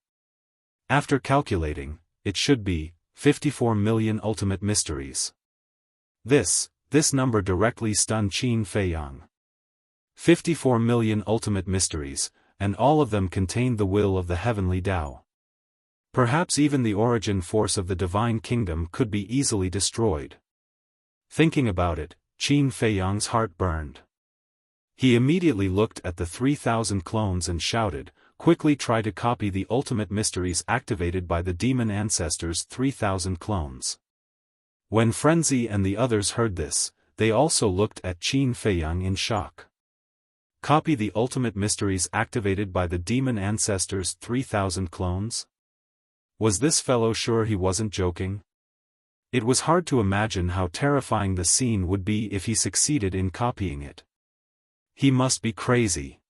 After calculating, it should be 54 million ultimate mysteries. This number directly stunned Qin Feiyang. 54 million ultimate mysteries, and all of them contained the will of the heavenly Tao. Perhaps even the origin force of the divine kingdom could be easily destroyed. Thinking about it, Qin Feiyang's heart burned. He immediately looked at the 3,000 clones and shouted, "Quickly try to copy the ultimate mysteries activated by the demon ancestors' 3,000 clones." When Frenzy and the others heard this, they also looked at Qin Feiyang in shock. Copy the ultimate mysteries activated by the demon ancestors' 3,000 clones? Was this fellow sure he wasn't joking? It was hard to imagine how terrifying the scene would be if he succeeded in copying it. He must be crazy.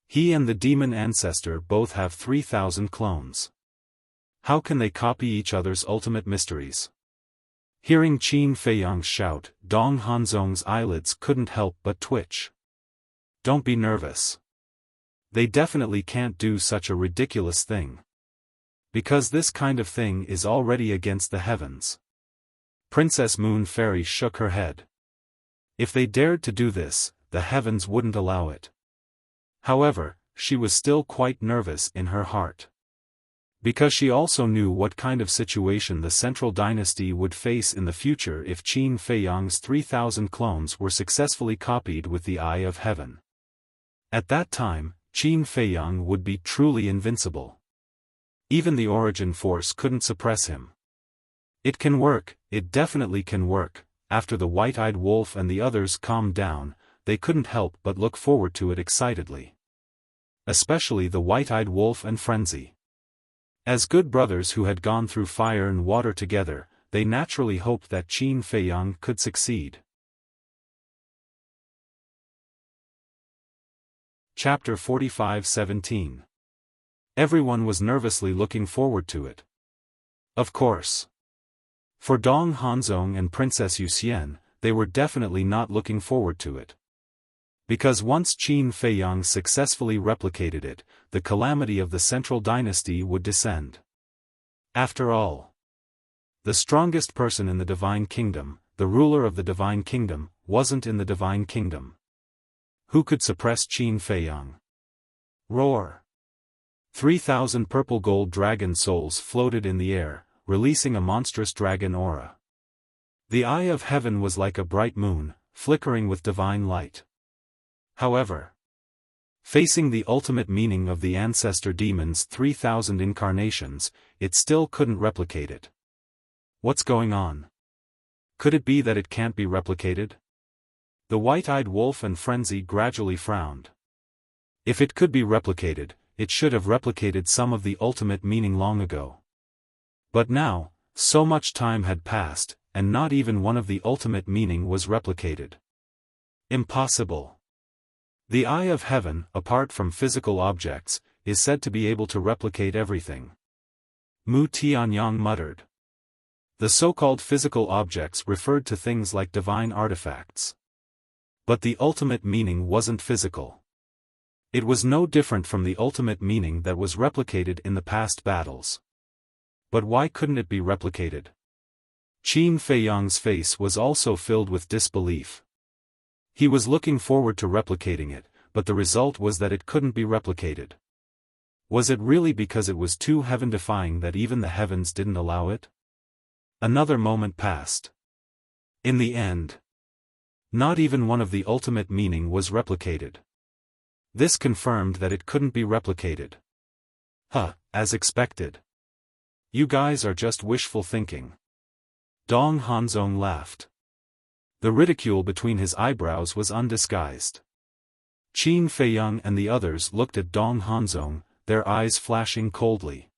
He and the demon ancestor both have 3,000 clones. How can they copy each other's ultimate mysteries? Hearing Qin Feiyang's shout, Dong Hanzong's eyelids couldn't help but twitch. Don't be nervous. They definitely can't do such a ridiculous thing. Because this kind of thing is already against the heavens. Princess Moon Fairy shook her head. If they dared to do this, the heavens wouldn't allow it. However, she was still quite nervous in her heart. Because she also knew what kind of situation the Central Dynasty would face in the future if Qin Feiyang's 3,000 clones were successfully copied with the Eye of Heaven. At that time, Qin Feiyang would be truly invincible. Even the origin force couldn't suppress him. It can work, it definitely can work. After the white-eyed wolf and the others calmed down, they couldn't help but look forward to it excitedly. Especially the white-eyed wolf and Frenzy. As good brothers who had gone through fire and water together, they naturally hoped that Qin Feiyang could succeed. Chapter 45:17. Everyone was nervously looking forward to it. Of course. For Dong Hanzong and Princess Yuxian, they were definitely not looking forward to it. Because once Qin Feiyang successfully replicated it, the calamity of the Central Dynasty would descend. After all, the strongest person in the Divine Kingdom, the ruler of the Divine Kingdom, wasn't in the Divine Kingdom. Who could suppress Qin Feiyang? Roar! 3,000 purple gold dragon souls floated in the air, releasing a monstrous dragon aura. The Eye of Heaven was like a bright moon, flickering with divine light. However, facing the ultimate meaning of the ancestor demon's 3,000 incarnations, it still couldn't replicate it. What's going on? Could it be that it can't be replicated? The white-eyed wolf and Frenzy gradually frowned. If it could be replicated, it should have replicated some of the ultimate meaning long ago. But now, so much time had passed, and not even one of the ultimate meaning was replicated. Impossible. The Eye of Heaven, apart from physical objects, is said to be able to replicate everything. Mu Tianyang muttered. The so-called physical objects referred to things like divine artifacts. But the ultimate meaning wasn't physical. It was no different from the ultimate meaning that was replicated in the past battles. But why couldn't it be replicated? Qin Feiyang's face was also filled with disbelief. He was looking forward to replicating it, but the result was that it couldn't be replicated. Was it really because it was too heaven-defying that even the heavens didn't allow it? Another moment passed. In the end, not even one of the ultimate meaning was replicated. This confirmed that it couldn't be replicated. As expected. You guys are just wishful thinking. Dong Hanzong laughed. The ridicule between his eyebrows was undisguised. Qin Feiyang and the others looked at Dong Hanzong, their eyes flashing coldly.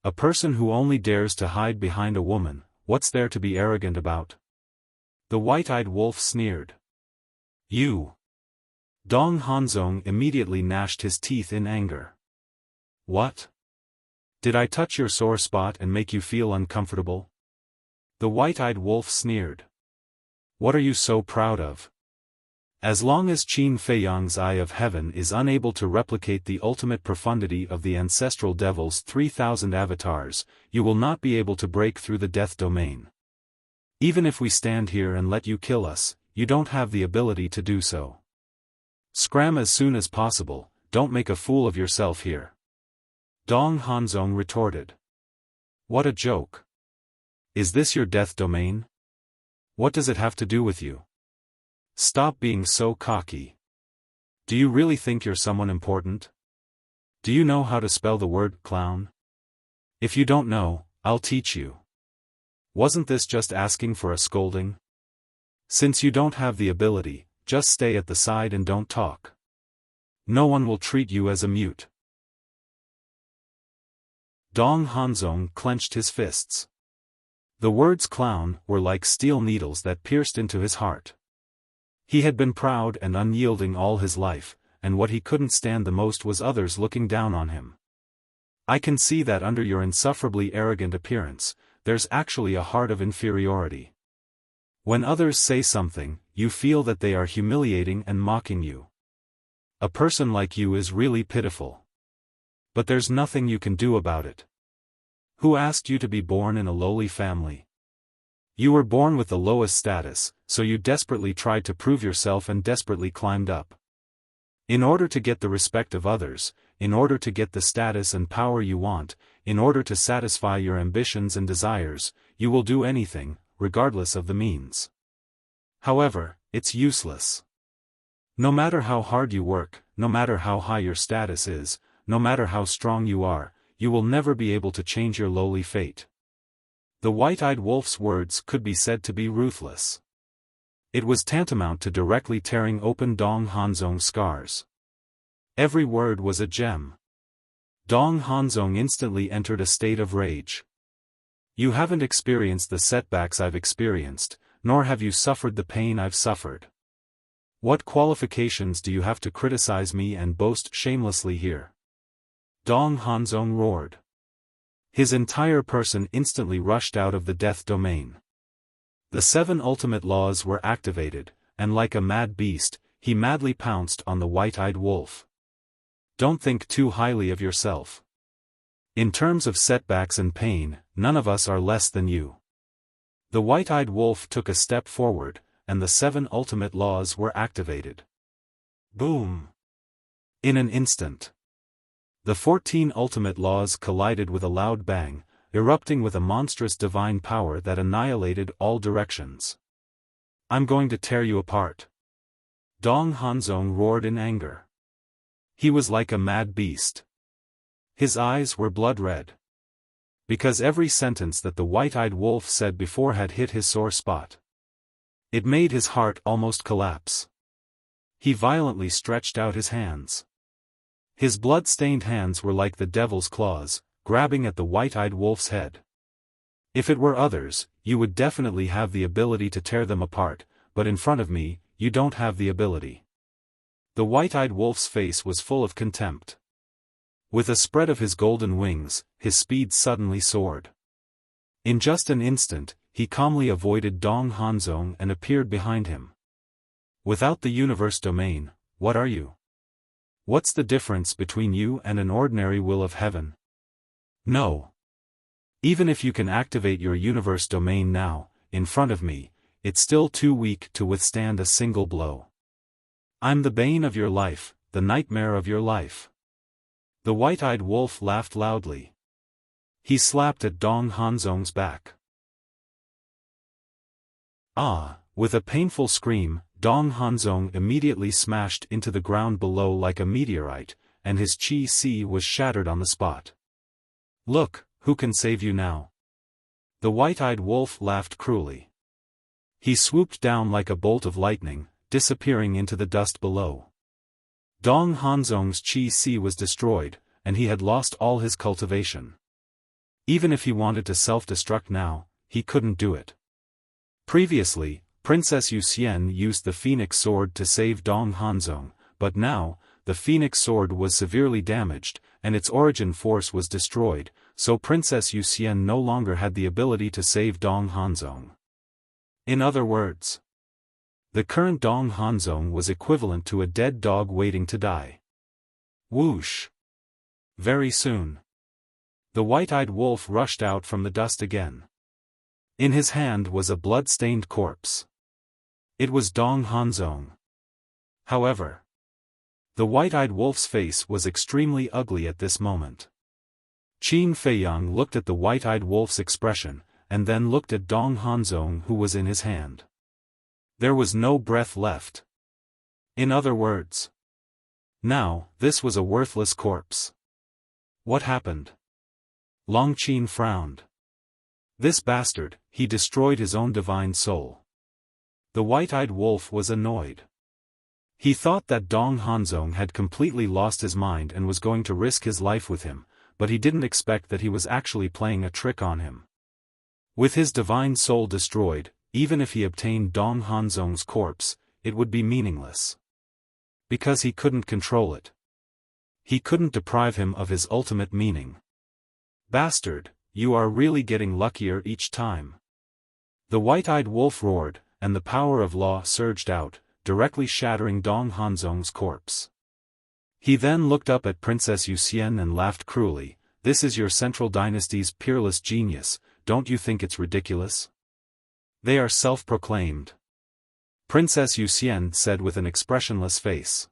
A person who only dares to hide behind a woman, what's there to be arrogant about? The white-eyed wolf sneered. You. Dong Hanzong immediately gnashed his teeth in anger. What? Did I touch your sore spot and make you feel uncomfortable? The white-eyed wolf sneered. What are you so proud of? As long as Qin Feiyang's Eye of Heaven is unable to replicate the ultimate profundity of the ancestral devil's 3,000 avatars, you will not be able to break through the death domain. Even if we stand here and let you kill us, you don't have the ability to do so. Scram as soon as possible, don't make a fool of yourself here. Dong Hanzong retorted. What a joke. Is this your death domain? What does it have to do with you? Stop being so cocky. Do you really think you're someone important? Do you know how to spell the word clown? If you don't know, I'll teach you. Wasn't this just asking for a scolding? Since you don't have the ability, just stay at the side and don't talk. No one will treat you as a mute. Dong Hanzong clenched his fists. The words clown were like steel needles that pierced into his heart. He had been proud and unyielding all his life, and what he couldn't stand the most was others looking down on him. I can see that under your insufferably arrogant appearance, there's actually a heart of inferiority. When others say something, you feel that they are humiliating and mocking you. A person like you is really pitiful. But there's nothing you can do about it. Who asked you to be born in a lowly family? You were born with the lowest status, so you desperately tried to prove yourself and desperately climbed up. In order to get the respect of others, in order to get the status and power you want, in order to satisfy your ambitions and desires, you will do anything, regardless of the means. However, it's useless. No matter how hard you work, no matter how high your status is, no matter how strong you are, you will never be able to change your lowly fate. The white-eyed wolf's words could be said to be ruthless. It was tantamount to directly tearing open Dong Hanzong's scars. Every word was a gem. Dong Hanzong instantly entered a state of rage. You haven't experienced the setbacks I've experienced, nor have you suffered the pain I've suffered. What qualifications do you have to criticize me and boast shamelessly here? Dong Hanzong roared. His entire person instantly rushed out of the death domain. The 7 ultimate laws were activated, and like a mad beast, he madly pounced on the white-eyed wolf. Don't think too highly of yourself. In terms of setbacks and pain, none of us are less than you. The white-eyed wolf took a step forward, and the 7 ultimate laws were activated. Boom! In an instant. The 14 ultimate laws collided with a loud bang, erupting with a monstrous divine power that annihilated all directions. I'm going to tear you apart. Dong Hanzong roared in anger. He was like a mad beast. His eyes were blood red. Because every sentence that the white-eyed wolf said before had hit his sore spot. It made his heart almost collapse. He violently stretched out his hands. His blood-stained hands were like the devil's claws, grabbing at the white-eyed wolf's head. If it were others, you would definitely have the ability to tear them apart, but in front of me, you don't have the ability. The white-eyed wolf's face was full of contempt. With a spread of his golden wings, his speed suddenly soared. In just an instant, he calmly avoided Dong Hanzong and appeared behind him. Without the universe domain, what are you? What's the difference between you and an ordinary will of heaven? No. Even if you can activate your universe domain now, in front of me, it's still too weak to withstand a single blow. I'm the bane of your life, the nightmare of your life. The white-eyed wolf laughed loudly. He slapped at Dong Hanzong's back. Ah! With a painful scream, Dong Hanzong immediately smashed into the ground below like a meteorite, and his Qi was shattered on the spot. Look, who can save you now? The white-eyed wolf laughed cruelly. He swooped down like a bolt of lightning, disappearing into the dust below. Dong Hanzong's Qi was destroyed, and he had lost all his cultivation. Even if he wanted to self-destruct now, he couldn't do it. Previously, Princess Wuxia used the phoenix sword to save Dong Hanzong, but now, the phoenix sword was severely damaged, and its origin force was destroyed, so Princess Wuxia no longer had the ability to save Dong Hanzong. In other words, the current Dong Hanzong was equivalent to a dead dog waiting to die. Whoosh! Very soon, the white-eyed wolf rushed out from the dust again. In his hand was a blood-stained corpse. It was Dong Hanzong. However, the white-eyed wolf's face was extremely ugly at this moment. Qin Feiyang looked at the white-eyed wolf's expression, and then looked at Dong Hanzong who was in his hand. There was no breath left. In other words, now, this was a worthless corpse. What happened? Long Qin frowned. This bastard, he destroyed his own divine soul. The white-eyed wolf was annoyed. He thought that Dong Hanzong had completely lost his mind and was going to risk his life with him, but he didn't expect that he was actually playing a trick on him. With his divine soul destroyed, even if he obtained Dong Hanzong's corpse, it would be meaningless. Because he couldn't control it. He couldn't deprive him of his ultimate meaning. Bastard, you are really getting luckier each time. The white-eyed wolf roared, and the power of law surged out, directly shattering Dong Hanzong's corpse. He then looked up at Princess Wuxia and laughed cruelly. This is your Central Dynasty's peerless genius, don't you think it's ridiculous? They are self-proclaimed. Princess Wuxia said with an expressionless face.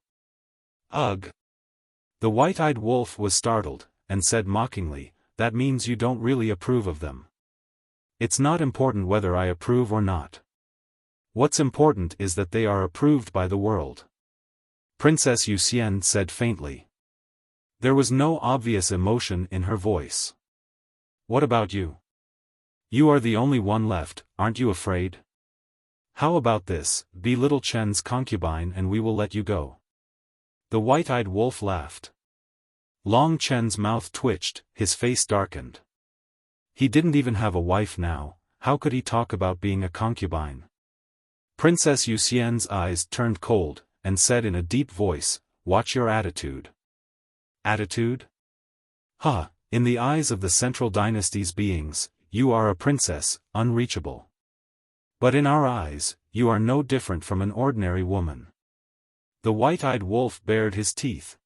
Ugh! The white-eyed wolf was startled, and said mockingly, that means you don't really approve of them. It's not important whether I approve or not. What's important is that they are approved by the world. Princess Wuxia said faintly. There was no obvious emotion in her voice. What about you? You are the only one left, aren't you afraid? How about this, be little Chen's concubine and we will let you go. The white-eyed wolf laughed. Long Chen's mouth twitched, his face darkened. He didn't even have a wife now, how could he talk about being a concubine? Princess Wuxia's eyes turned cold, and said in a deep voice, watch your attitude. Attitude? Huh, in the eyes of the Central Dynasty's beings, you are a princess, unreachable. But in our eyes, you are no different from an ordinary woman. The white-eyed wolf bared his teeth.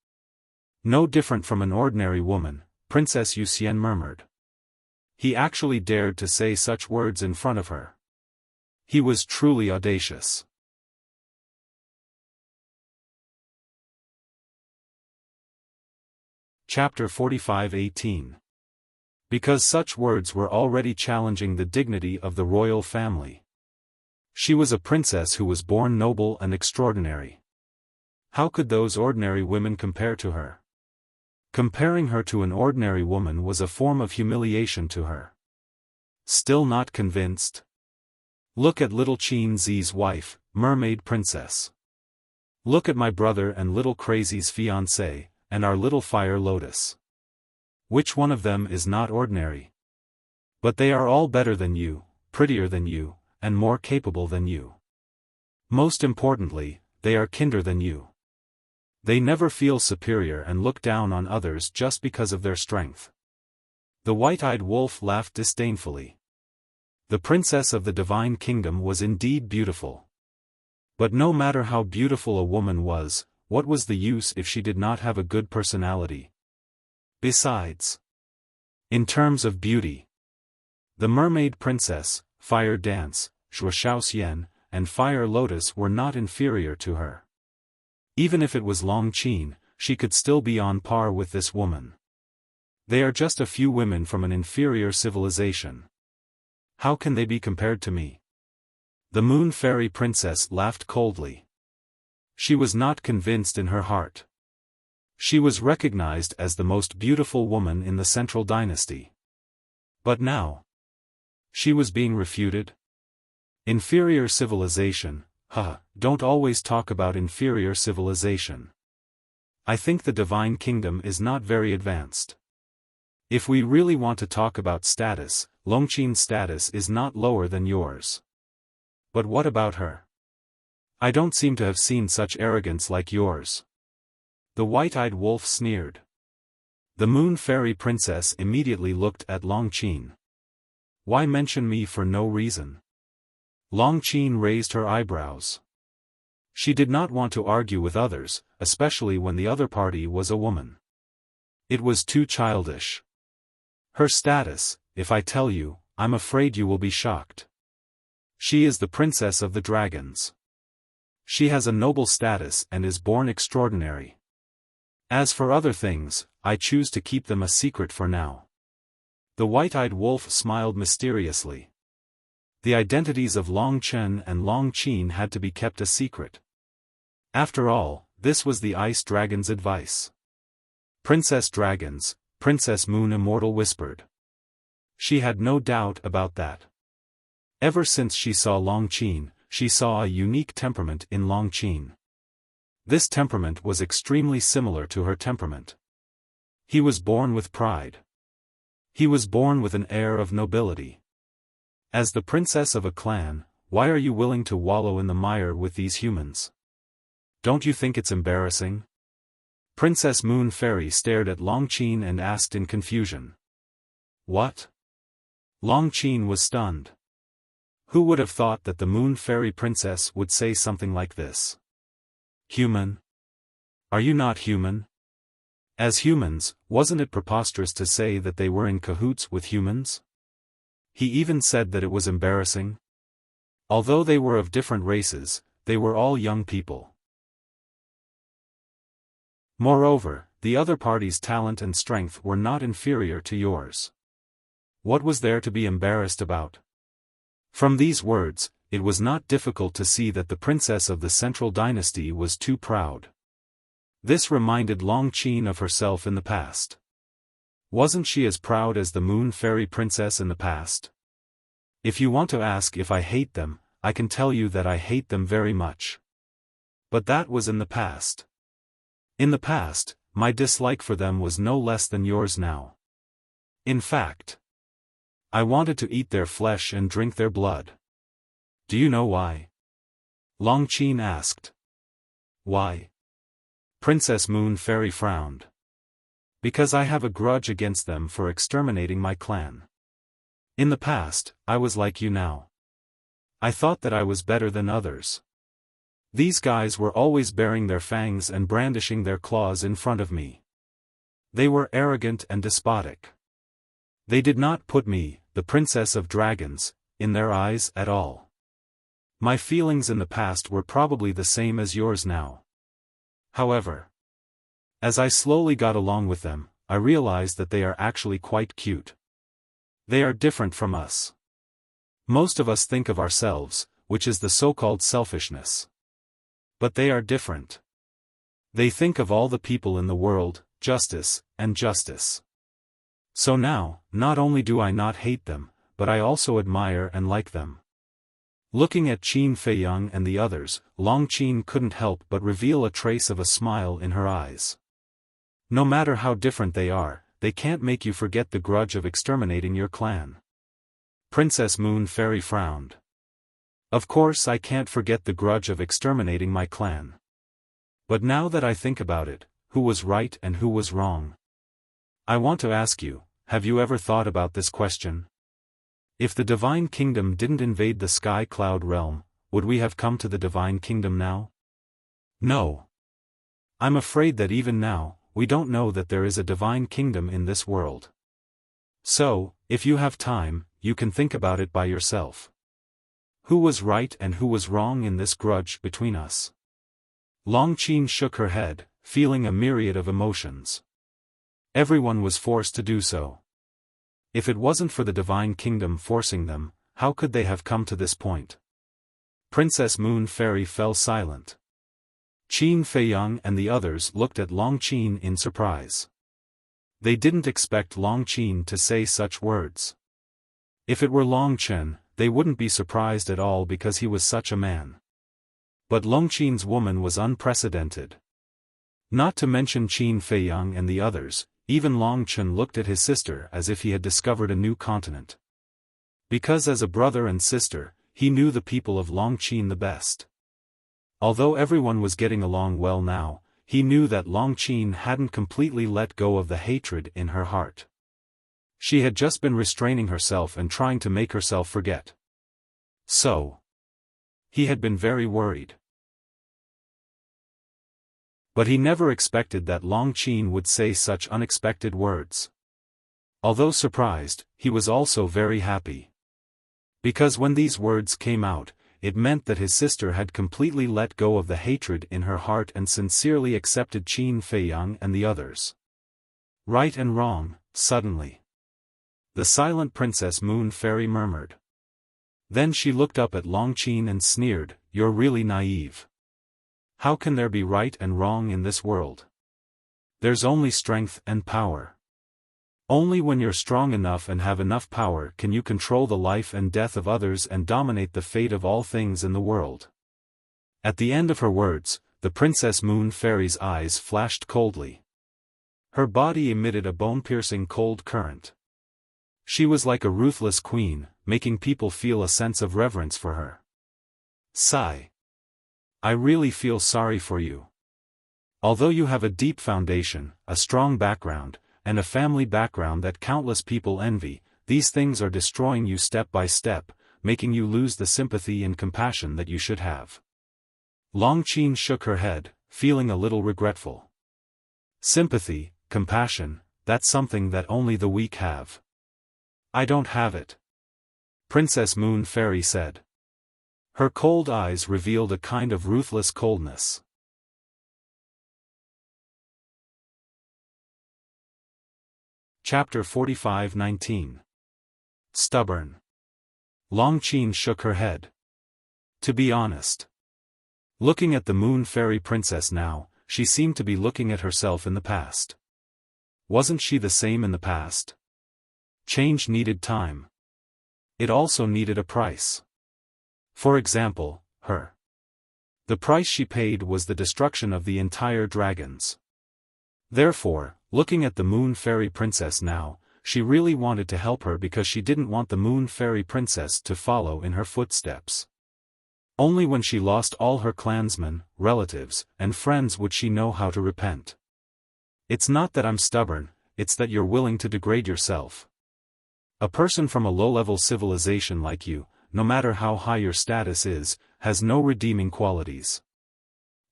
No different from an ordinary woman, Princess Wuxia murmured. He actually dared to say such words in front of her. He was truly audacious. Chapter 45:18. Because such words were already challenging the dignity of the royal family. She was a princess who was born noble and extraordinary. How could those ordinary women compare to her? Comparing her to an ordinary woman was a form of humiliation to her. Still not convinced? Look at little Qin Zi's wife, mermaid princess. Look at my brother and little Crazy's fiancé, and our little fire lotus. Which one of them is not ordinary? But they are all better than you, prettier than you, and more capable than you. Most importantly, they are kinder than you. They never feel superior and look down on others just because of their strength. The white-eyed wolf laughed disdainfully. The princess of the divine kingdom was indeed beautiful. But no matter how beautiful a woman was, what was the use if she did not have a good personality? Besides, in terms of beauty, the mermaid princess, fire dance, Xiaofan, and fire lotus were not inferior to her. Even if it was Long Qin, she could still be on par with this woman. They are just a few women from an inferior civilization. How can they be compared to me? The Moon Fairy Princess laughed coldly. She was not convinced in her heart. She was recognized as the most beautiful woman in the Central Dynasty. But now, she was being refuted? Inferior civilization, don't always talk about inferior civilization. I think the Divine Kingdom is not very advanced. If we really want to talk about status, Longqin's status is not lower than yours. But what about her? I don't seem to have seen such arrogance like yours. The white-eyed wolf sneered. The Moon Fairy Princess immediately looked at Longqin. Why mention me for no reason? Longqin raised her eyebrows. She did not want to argue with others, especially when the other party was a woman. It was too childish. Her status, if I tell you, I'm afraid you will be shocked. She is the Princess of the Dragons. She has a noble status and is born extraordinary. As for other things, I choose to keep them a secret for now. The white-eyed wolf smiled mysteriously. The identities of Longchen and Longqin had to be kept a secret. After all, this was the Ice Dragon's advice. Princess Dragons, Princess Moon Immortal whispered. She had no doubt about that. Ever since she saw Longqin, she saw a unique temperament in Longqin. This temperament was extremely similar to her temperament. He was born with pride. He was born with an air of nobility. As the princess of a clan, why are you willing to wallow in the mire with these humans? Don't you think it's embarrassing? Princess Moon Fairy stared at Longqin and asked in confusion. What? Longqin was stunned. Who would have thought that the Moon Fairy Princess would say something like this? Human? Are you not human? As humans, wasn't it preposterous to say that they were in cahoots with humans? He even said that it was embarrassing. Although they were of different races, they were all young people. Moreover, the other party's talent and strength were not inferior to yours. What was there to be embarrassed about? From these words, it was not difficult to see that the princess of the Central Dynasty was too proud. This reminded Longqin of herself in the past. Wasn't she as proud as the Moon Fairy Princess in the past? If you want to ask if I hate them, I can tell you that I hate them very much. But that was in the past. In the past, my dislike for them was no less than yours now. In fact, I wanted to eat their flesh and drink their blood. Do you know why? Longqin asked. Why? Princess Moon Fairy frowned. Because I have a grudge against them for exterminating my clan. In the past, I was like you now. I thought that I was better than others. These guys were always baring their fangs and brandishing their claws in front of me. They were arrogant and despotic. They did not put me, the Princess of Dragons, in their eyes at all. My feelings in the past were probably the same as yours now. However, as I slowly got along with them, I realized that they are actually quite cute. They are different from us. Most of us think of ourselves, which is the so-called selfishness. But they are different. They think of all the people in the world, justice, and justice. So now, not only do I not hate them, but I also admire and like them. Looking at Qin Feiyang and the others, Longqin couldn't help but reveal a trace of a smile in her eyes. No matter how different they are, they can't make you forget the grudge of exterminating your clan. Princess Moon Fairy frowned. Of course I can't forget the grudge of exterminating my clan. But now that I think about it, who was right and who was wrong? I want to ask you, have you ever thought about this question? If the Divine Kingdom didn't invade the Sky Cloud realm, would we have come to the Divine Kingdom now? No. I'm afraid that even now, we don't know that there is a Divine Kingdom in this world. So, if you have time, you can think about it by yourself. Who was right and who was wrong in this grudge between us? Longqin shook her head, feeling a myriad of emotions. Everyone was forced to do so. If it wasn't for the Divine Kingdom forcing them, how could they have come to this point? Princess Moon Fairy fell silent. Qin Feiyang and the others looked at Long Qin in surprise. They didn't expect Long Qin to say such words. If it were Long Chen, they wouldn't be surprised at all because he was such a man. But Long Qin's woman was unprecedented. Not to mention Qin Feiyang and the others, even Long Chen looked at his sister as if he had discovered a new continent. Because as a brother and sister, he knew the people of Long Qin the best. Although everyone was getting along well now, he knew that Long Qin hadn't completely let go of the hatred in her heart. She had just been restraining herself and trying to make herself forget. So, he had been very worried. But he never expected that Long Qin would say such unexpected words. Although surprised, he was also very happy. Because when these words came out, it meant that his sister had completely let go of the hatred in her heart and sincerely accepted Qin Feiyang and the others. Right and wrong, suddenly. The silent Princess Moon Fairy murmured. Then she looked up at Long Qin and sneered, "You're really naive. How can there be right and wrong in this world? There's only strength and power. Only when you're strong enough and have enough power can you control the life and death of others and dominate the fate of all things in the world." At the end of her words, the Princess Moon Fairy's eyes flashed coldly. Her body emitted a bone-piercing cold current. She was like a ruthless queen, making people feel a sense of reverence for her. Sigh. I really feel sorry for you. Although you have a deep foundation, a strong background, and a family background that countless people envy, these things are destroying you step by step, making you lose the sympathy and compassion that you should have. Long Qin shook her head, feeling a little regretful. Sympathy, compassion, that's something that only the weak have. I don't have it. Princess Moon Fairy said. Her cold eyes revealed a kind of ruthless coldness. Chapter 45:19. Stubborn. Long Qin shook her head. To be honest. Looking at the Moon Fairy Princess now, she seemed to be looking at herself in the past. Wasn't she the same in the past? Change needed time. It also needed a price. For example, her. The price she paid was the destruction of the entire dragons. Therefore, looking at the Moon Fairy Princess now, she really wanted to help her because she didn't want the Moon Fairy Princess to follow in her footsteps. Only when she lost all her clansmen, relatives, and friends would she know how to repent. It's not that I'm stubborn, it's that you're willing to degrade yourself. A person from a low-level civilization like you, no matter how high your status is, has no redeeming qualities.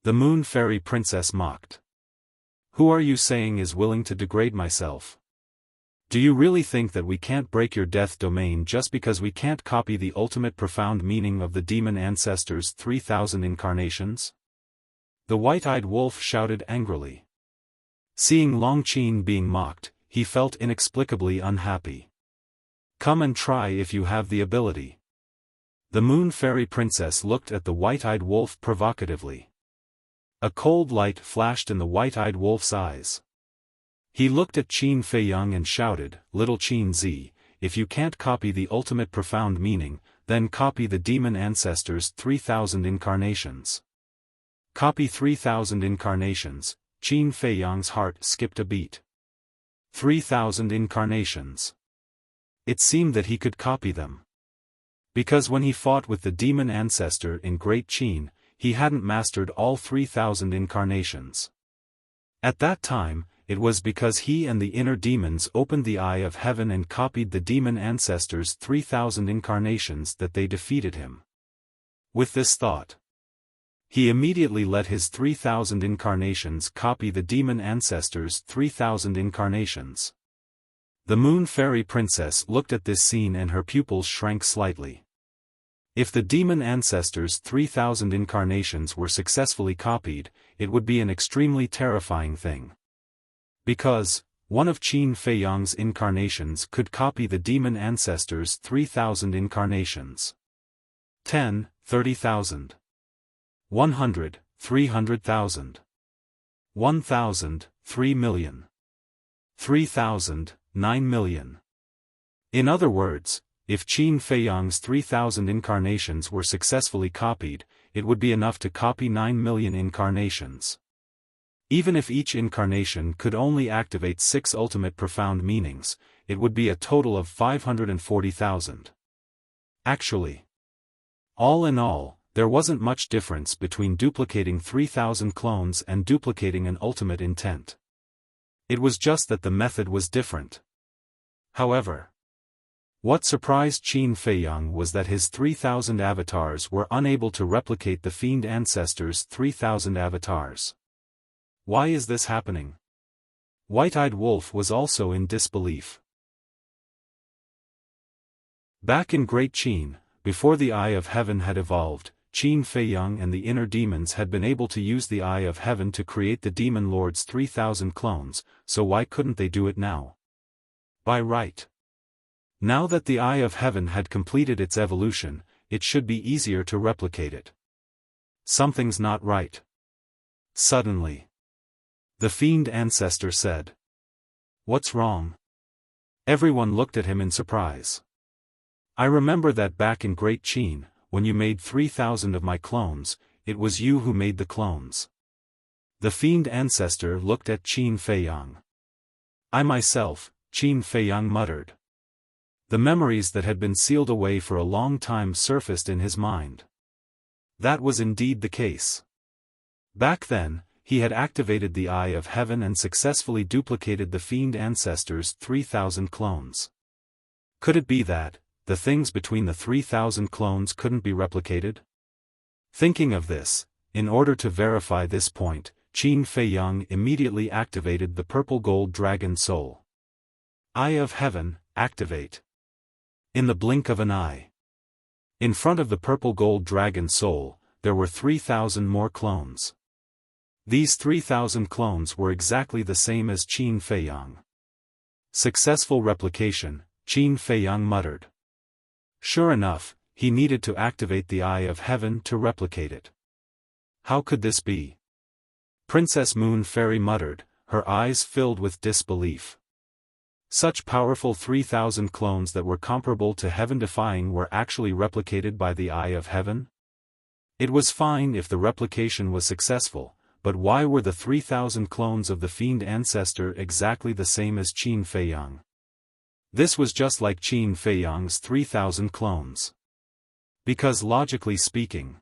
The Moon Fairy Princess mocked. Who are you saying is willing to degrade myself? Do you really think that we can't break your death domain just because we can't copy the ultimate profound meaning of the demon ancestors' 3,000 incarnations? The white-eyed wolf shouted angrily. Seeing Long Qin being mocked, he felt inexplicably unhappy. Come and try if you have the ability. The Moon Fairy Princess looked at the white-eyed wolf provocatively. A cold light flashed in the white-eyed wolf's eyes. He looked at Qin Feiyang and shouted, "Little Qin Zi, if you can't copy the ultimate profound meaning, then copy the demon ancestors' 3,000 incarnations." Copy 3,000 incarnations, Qin Feiyang's heart skipped a beat. 3,000 incarnations. It seemed that he could copy them. Because when he fought with the demon ancestor in Great Qin, he hadn't mastered all 3,000 incarnations. At that time, it was because he and the inner demons opened the eye of heaven and copied the demon ancestors' 3,000 incarnations that they defeated him. With this thought, he immediately let his 3,000 incarnations copy the demon ancestors' 3,000 incarnations. The Moon Fairy Princess looked at this scene and her pupils shrank slightly. If the demon ancestors' 3,000 incarnations were successfully copied, it would be an extremely terrifying thing. Because, one of Qin Feiyang's incarnations could copy the demon ancestors' 3,000 incarnations. 10, 30,000. 100, 300,000. 1,000, 3 million. 3,000, 9 million. In other words, if Qin Feiyang's 3,000 incarnations were successfully copied, it would be enough to copy 9 million incarnations. Even if each incarnation could only activate 6 ultimate profound meanings, it would be a total of 540,000. Actually, all in all, there wasn't much difference between duplicating 3,000 clones and duplicating an ultimate intent. It was just that the method was different. However, what surprised Qin Feiyang was that his 3,000 avatars were unable to replicate the fiend ancestor's 3,000 avatars. Why is this happening? White-Eyed Wolf was also in disbelief. Back in Great Qin, before the Eye of Heaven had evolved, Qin Feiyang and the inner demons had been able to use the Eye of Heaven to create the Demon Lord's 3,000 clones, so why couldn't they do it now? By right. Now that the Eye of Heaven had completed its evolution, it should be easier to replicate it. Something's not right. Suddenly, the fiend ancestor said, "What's wrong?" Everyone looked at him in surprise. "I remember that back in Great Qin, when you made 3,000 of my clones, it was you who made the clones." The fiend ancestor looked at Qin Feiyang. "I myself," Qin Feiyang muttered. The memories that had been sealed away for a long time surfaced in his mind. That was indeed the case. Back then, he had activated the Eye of Heaven and successfully duplicated the fiend ancestor's 3,000 clones. Could it be that the things between the 3,000 clones couldn't be replicated? Thinking of this, in order to verify this point, Qin Feiyang immediately activated the purple gold dragon soul. Eye of Heaven, activate. In the blink of an eye. In front of the purple gold dragon soul, there were 3,000 more clones. These 3,000 clones were exactly the same as Qin Feiyang. Successful replication, Qin Feiyang muttered. Sure enough, he needed to activate the Eye of Heaven to replicate it. How could this be? Princess Moon Fairy muttered, her eyes filled with disbelief. Such powerful 3,000 clones that were comparable to heaven-defying were actually replicated by the Eye of Heaven? It was fine if the replication was successful, but why were the 3,000 clones of the fiend ancestor exactly the same as Qin Feiyang? This was just like Qin Feiyang's 3,000 clones. Because logically speaking,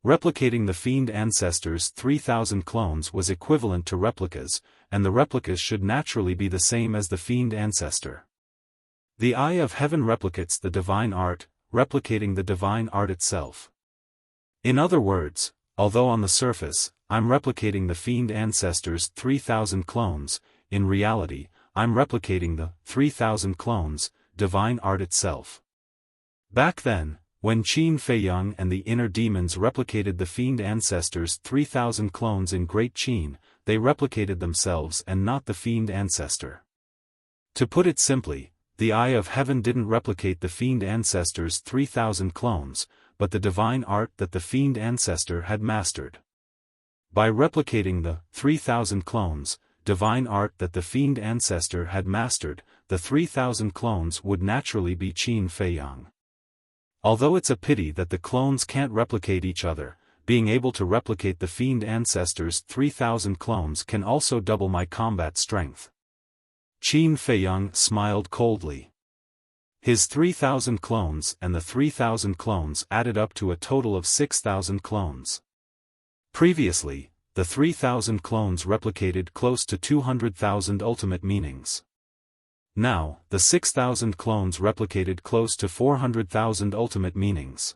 replicating the fiend ancestor's 3,000 clones was equivalent to replicas, and the replicas should naturally be the same as the fiend ancestor. The Eye of Heaven replicates the divine art, replicating the divine art itself. In other words, although on the surface, I'm replicating the fiend ancestor's 3,000 clones, in reality, I'm replicating the 3,000 clones, divine art itself. Back then, when Qin Feiyang and the inner demons replicated the fiend ancestor's 3,000 clones in Great Qin, they replicated themselves and not the fiend ancestor. To put it simply, the Eye of Heaven didn't replicate the fiend ancestor's 3,000 clones, but the divine art that the fiend ancestor had mastered. By replicating the 3,000 clones, divine art that the fiend ancestor had mastered, the 3,000 clones would naturally be Qin Feiyang. Although it's a pity that the clones can't replicate each other, being able to replicate the fiend ancestor's 3,000 clones can also double my combat strength. Qin Feiyang smiled coldly. His 3,000 clones and the 3,000 clones added up to a total of 6,000 clones. Previously, the 3,000 clones replicated close to 200,000 ultimate meanings. Now, the 6,000 clones replicated close to 400,000 ultimate meanings.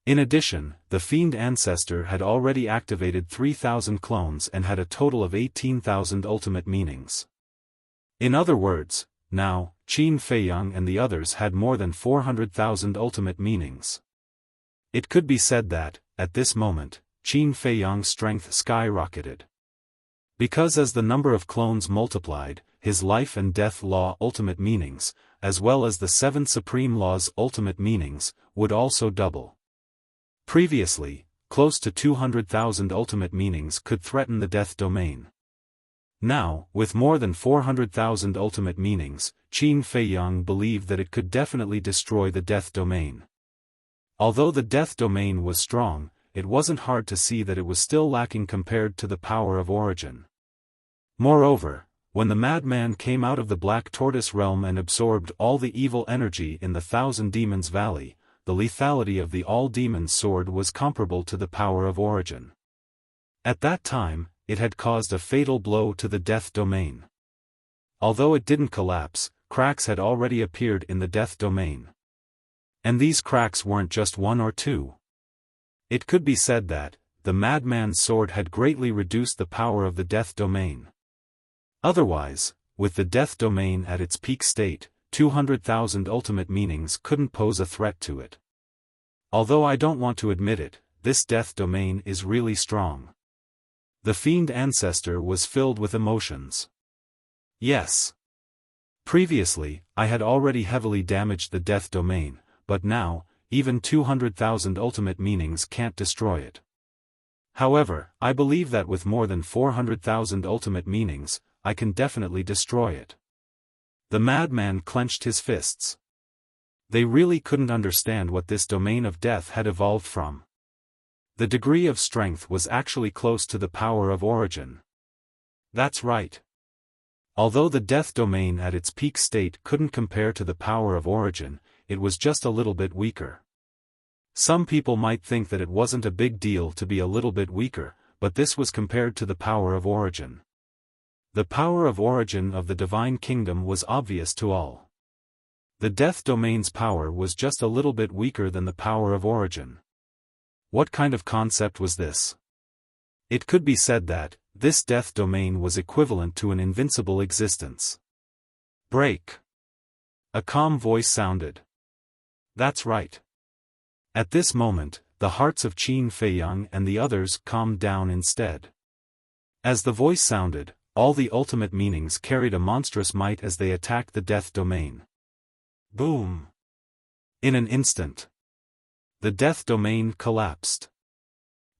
In addition, the fiend ancestor had already activated 3,000 clones and had a total of 18,000 ultimate meanings. In other words, now, Qin Feiyang and the others had more than 400,000 ultimate meanings. It could be said that, at this moment, Qin Feiyang's strength skyrocketed. Because as the number of clones multiplied, his life and death law ultimate meanings, as well as the 7 supreme laws ultimate meanings, would also double. Previously, close to 200,000 ultimate meanings could threaten the death domain. Now, with more than 400,000 ultimate meanings, Qin Feiyang believed that it could definitely destroy the death domain. Although the death domain was strong, it wasn't hard to see that it was still lacking compared to the power of origin. Moreover, when the madman came out of the Black Tortoise realm and absorbed all the evil energy in the Thousand Demons Valley, the lethality of the All-Demons sword was comparable to the power of origin. At that time, it had caused a fatal blow to the death domain. Although it didn't collapse, cracks had already appeared in the death domain. And these cracks weren't just 1 or 2. It could be said that, the madman's sword had greatly reduced the power of the death domain. Otherwise, with the death domain at its peak state, 200,000 ultimate meanings couldn't pose a threat to it. Although I don't want to admit it, this death domain is really strong. The fiend ancestor was filled with emotions. Yes. Previously, I had already heavily damaged the death domain, but now, even 200,000 ultimate meanings can't destroy it. However, I believe that with more than 400,000 ultimate meanings, I can definitely destroy it. The madman clenched his fists. They really couldn't understand what this domain of death had evolved from. The degree of strength was actually close to the power of origin. That's right. Although the death domain at its peak state couldn't compare to the power of origin, it was just a little bit weaker. Some people might think that it wasn't a big deal to be a little bit weaker, but this was compared to the power of origin. The power of origin of the Divine Kingdom was obvious to all. The death domain's power was just a little bit weaker than the power of origin. What kind of concept was this? It could be said that, this death domain was equivalent to an invincible existence. Break. A calm voice sounded. That's right. At this moment, the hearts of Qin Feiyang and the others calmed down instead. As the voice sounded, all the ultimate meanings carried a monstrous might as they attacked the death domain. Boom! In an instant, the death domain collapsed.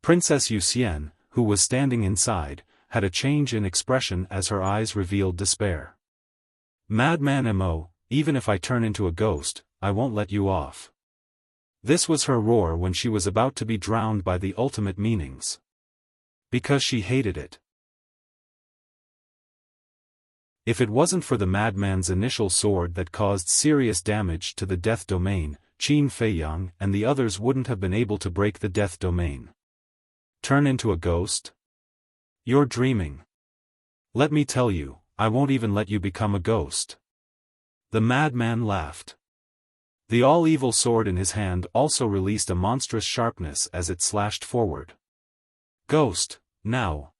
Princess Wuxia, who was standing inside, had a change in expression as her eyes revealed despair. Madman Mo, even if I turn into a ghost, I won't let you off. This was her roar when she was about to be drowned by the ultimate meanings. Because she hated it. If it wasn't for the madman's initial sword that caused serious damage to the death domain, Qin Feiyang and the others wouldn't have been able to break the death domain. Turn into a ghost? You're dreaming. Let me tell you, I won't even let you become a ghost. The madman laughed. The all-evil sword in his hand also released a monstrous sharpness as it slashed forward. Ghost, now.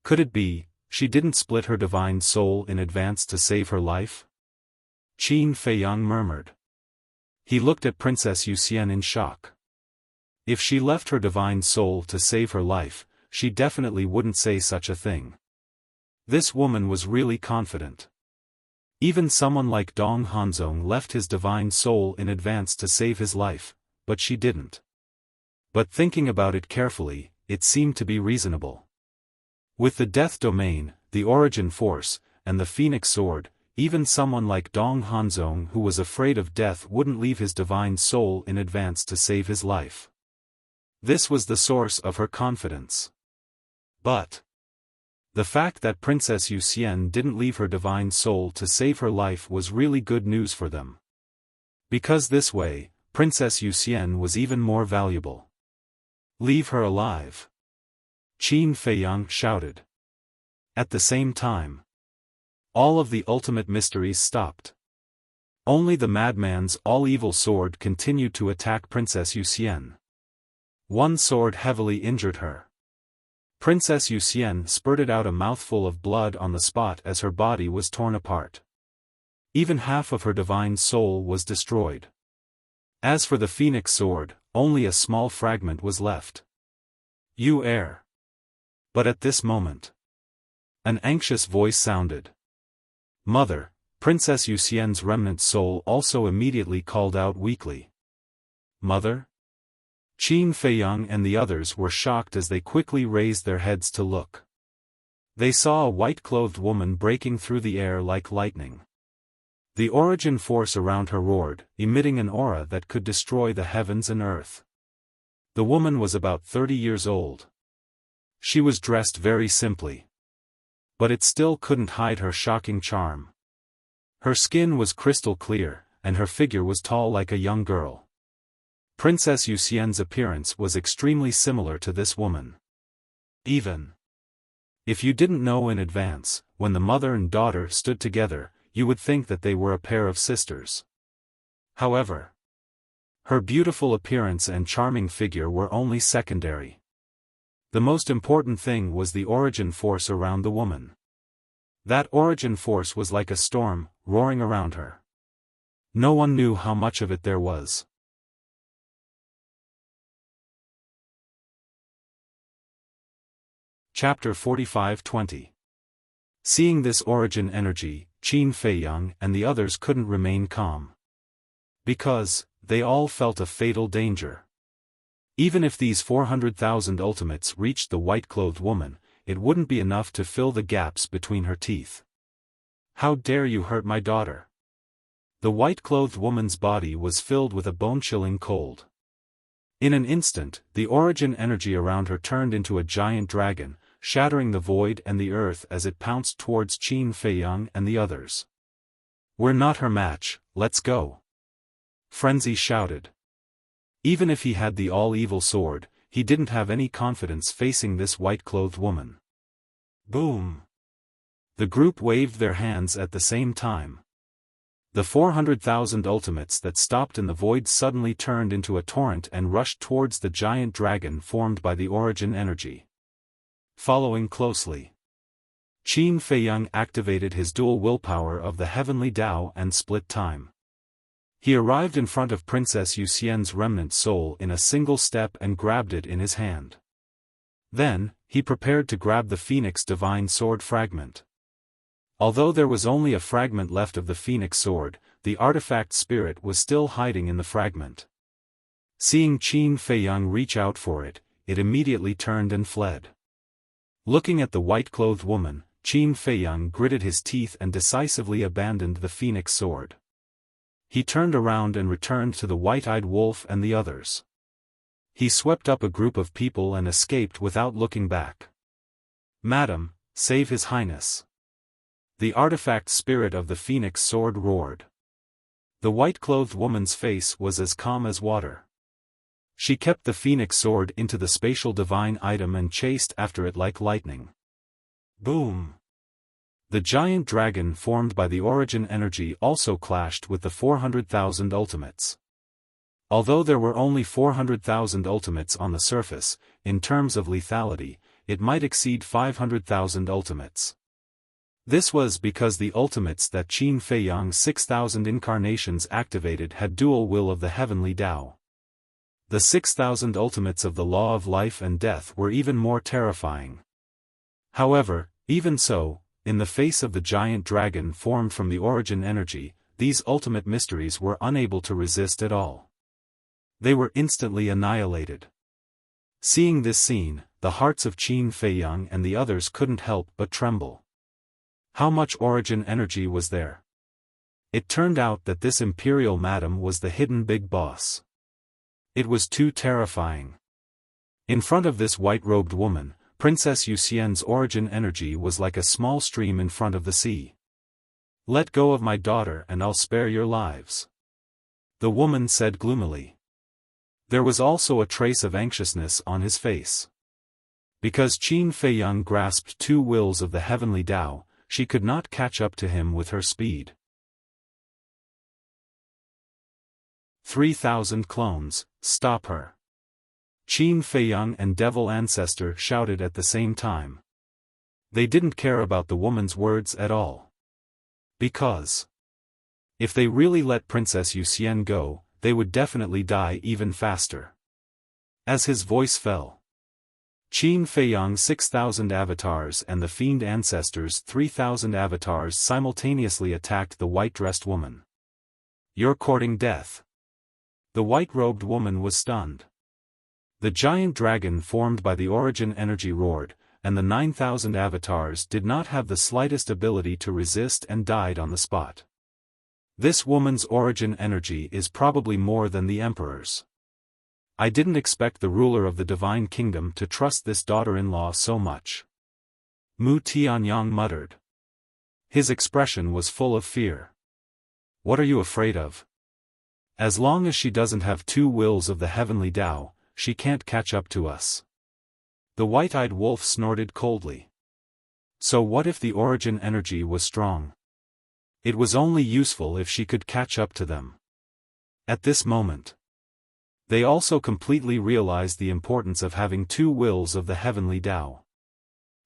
Could it be, she didn't split her divine soul in advance to save her life? Qin Feiyang murmured. He looked at Princess Wuxia in shock. If she left her divine soul to save her life, she definitely wouldn't say such a thing. This woman was really confident. Even someone like Dong Hanzong left his divine soul in advance to save his life, but she didn't. But thinking about it carefully, it seemed to be reasonable. With the death domain, the origin force, and the phoenix sword, even someone like Dong Hanzong who was afraid of death wouldn't leave his divine soul in advance to save his life. This was the source of her confidence. But the fact that Princess Wuxia didn't leave her divine soul to save her life was really good news for them. Because this way, Princess Wuxia was even more valuable. Leave her alive. Qin Feiyang shouted. At the same time, all of the ultimate mysteries stopped. Only the madman's all-evil sword continued to attack Princess Wuxia. One sword heavily injured her. Princess Wuxia spurted out a mouthful of blood on the spot as her body was torn apart. Even half of her divine soul was destroyed. As for the phoenix sword, only a small fragment was left. You err. But at this moment, an anxious voice sounded. Mother, Princess Yuxian's remnant soul also immediately called out weakly. Mother? Qin Feiyang and the others were shocked as they quickly raised their heads to look. They saw a white-clothed woman breaking through the air like lightning. The origin force around her roared, emitting an aura that could destroy the heavens and earth. The woman was about 30 years old. She was dressed very simply. But it still couldn't hide her shocking charm. Her skin was crystal clear, and her figure was tall like a young girl. Princess Yuxian's appearance was extremely similar to this woman. Even if you didn't know in advance, when the mother and daughter stood together, you would think that they were a pair of sisters. However, her beautiful appearance and charming figure were only secondary. The most important thing was the origin force around the woman. That origin force was like a storm, roaring around her. No one knew how much of it there was. Chapter 45-20. Seeing this origin energy, Qin Feiyang and the others couldn't remain calm. Because, they all felt a fatal danger. Even if these 400,000 ultimates reached the white-clothed woman, it wouldn't be enough to fill the gaps between her teeth. How dare you hurt my daughter? The white-clothed woman's body was filled with a bone-chilling cold. In an instant, the origin energy around her turned into a giant dragon, shattering the void and the earth as it pounced towards Qin Feiyang and the others. We're not her match, let's go. Frenzy shouted. Even if he had the all-evil sword, he didn't have any confidence facing this white-clothed woman. Boom! The group waved their hands at the same time. The 400,000 ultimates that stopped in the void suddenly turned into a torrent and rushed towards the giant dragon formed by the origin energy. Following closely, Qin Feiyang activated his dual willpower of the heavenly Tao and split time. He arrived in front of Princess Yuxian's remnant soul in a single step and grabbed it in his hand. Then, he prepared to grab the Phoenix Divine Sword fragment. Although there was only a fragment left of the Phoenix Sword, the artifact spirit was still hiding in the fragment. Seeing Qin Feiyang reach out for it, it immediately turned and fled. Looking at the white-clothed woman, Qin Feiyang gritted his teeth and decisively abandoned the Phoenix Sword. He turned around and returned to the white-eyed wolf and the others. He swept up a group of people and escaped without looking back. Madam, save His Highness. The artifact spirit of the Phoenix Sword roared. The white-clothed woman's face was as calm as water. She kept the Phoenix Sword into the spatial divine item and chased after it like lightning. Boom! The giant dragon formed by the origin energy also clashed with the 400,000 ultimates. Although there were only 400,000 ultimates on the surface, in terms of lethality, it might exceed 500,000 ultimates. This was because the ultimates that Qin Feiyang's 6,000 incarnations activated had dual will of the heavenly Tao. The 6,000 ultimates of the law of life and death were even more terrifying. However, even so, in the face of the giant dragon formed from the origin energy, these ultimate mysteries were unable to resist at all. They were instantly annihilated. Seeing this scene, the hearts of Qin Feiyang and the others couldn't help but tremble. How much origin energy was there? It turned out that this imperial madam was the hidden big boss. It was too terrifying. In front of this white-robed woman, Princess Yuxian's origin energy was like a small stream in front of the sea. Let go of my daughter and I'll spare your lives. The woman said gloomily. There was also a trace of anxiousness on his face. Because Qin Feiyang grasped two wills of the heavenly Tao, she could not catch up to him with her speed. 3,000 clones, stop her. Qin Feiyang and Devil Ancestor shouted at the same time. They didn't care about the woman's words at all. Because if they really let Princess Yuxian go, they would definitely die even faster. As his voice fell, Qin Feiyang 6,000 avatars and the fiend ancestors 3,000 avatars simultaneously attacked the white-dressed woman. You're courting death. The white-robed woman was stunned. The giant dragon formed by the origin energy roared, and the 9,000 avatars did not have the slightest ability to resist and died on the spot. This woman's origin energy is probably more than the emperor's. I didn't expect the ruler of the divine kingdom to trust this daughter-in-law so much. Mu Tianyang muttered. His expression was full of fear. What are you afraid of? As long as she doesn't have two wills of the heavenly Tao, she can't catch up to us. The white-eyed wolf snorted coldly. So what if the origin energy was strong? It was only useful if she could catch up to them. At this moment, they also completely realized the importance of having two wills of the heavenly Tao.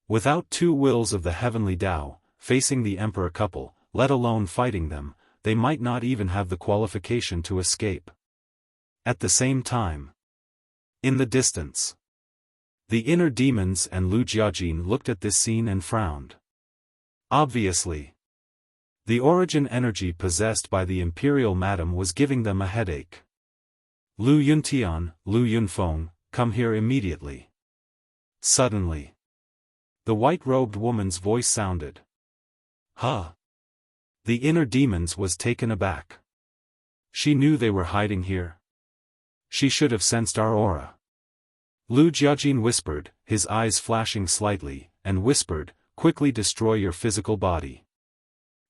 Without two wills of the heavenly Tao, facing the emperor couple, let alone fighting them, they might not even have the qualification to escape. At the same time, in the distance, the inner demons and Lu Jiajin looked at this scene and frowned. Obviously, the origin energy possessed by the imperial madam was giving them a headache. Lu Yuntian, Lu Yunfeng, come here immediately. Suddenly, the white-robed woman's voice sounded. Huh? The inner demons was taken aback. She knew they were hiding here. She should have sensed our aura. Lu Jiajin whispered, his eyes flashing slightly, and whispered, quickly destroy your physical body.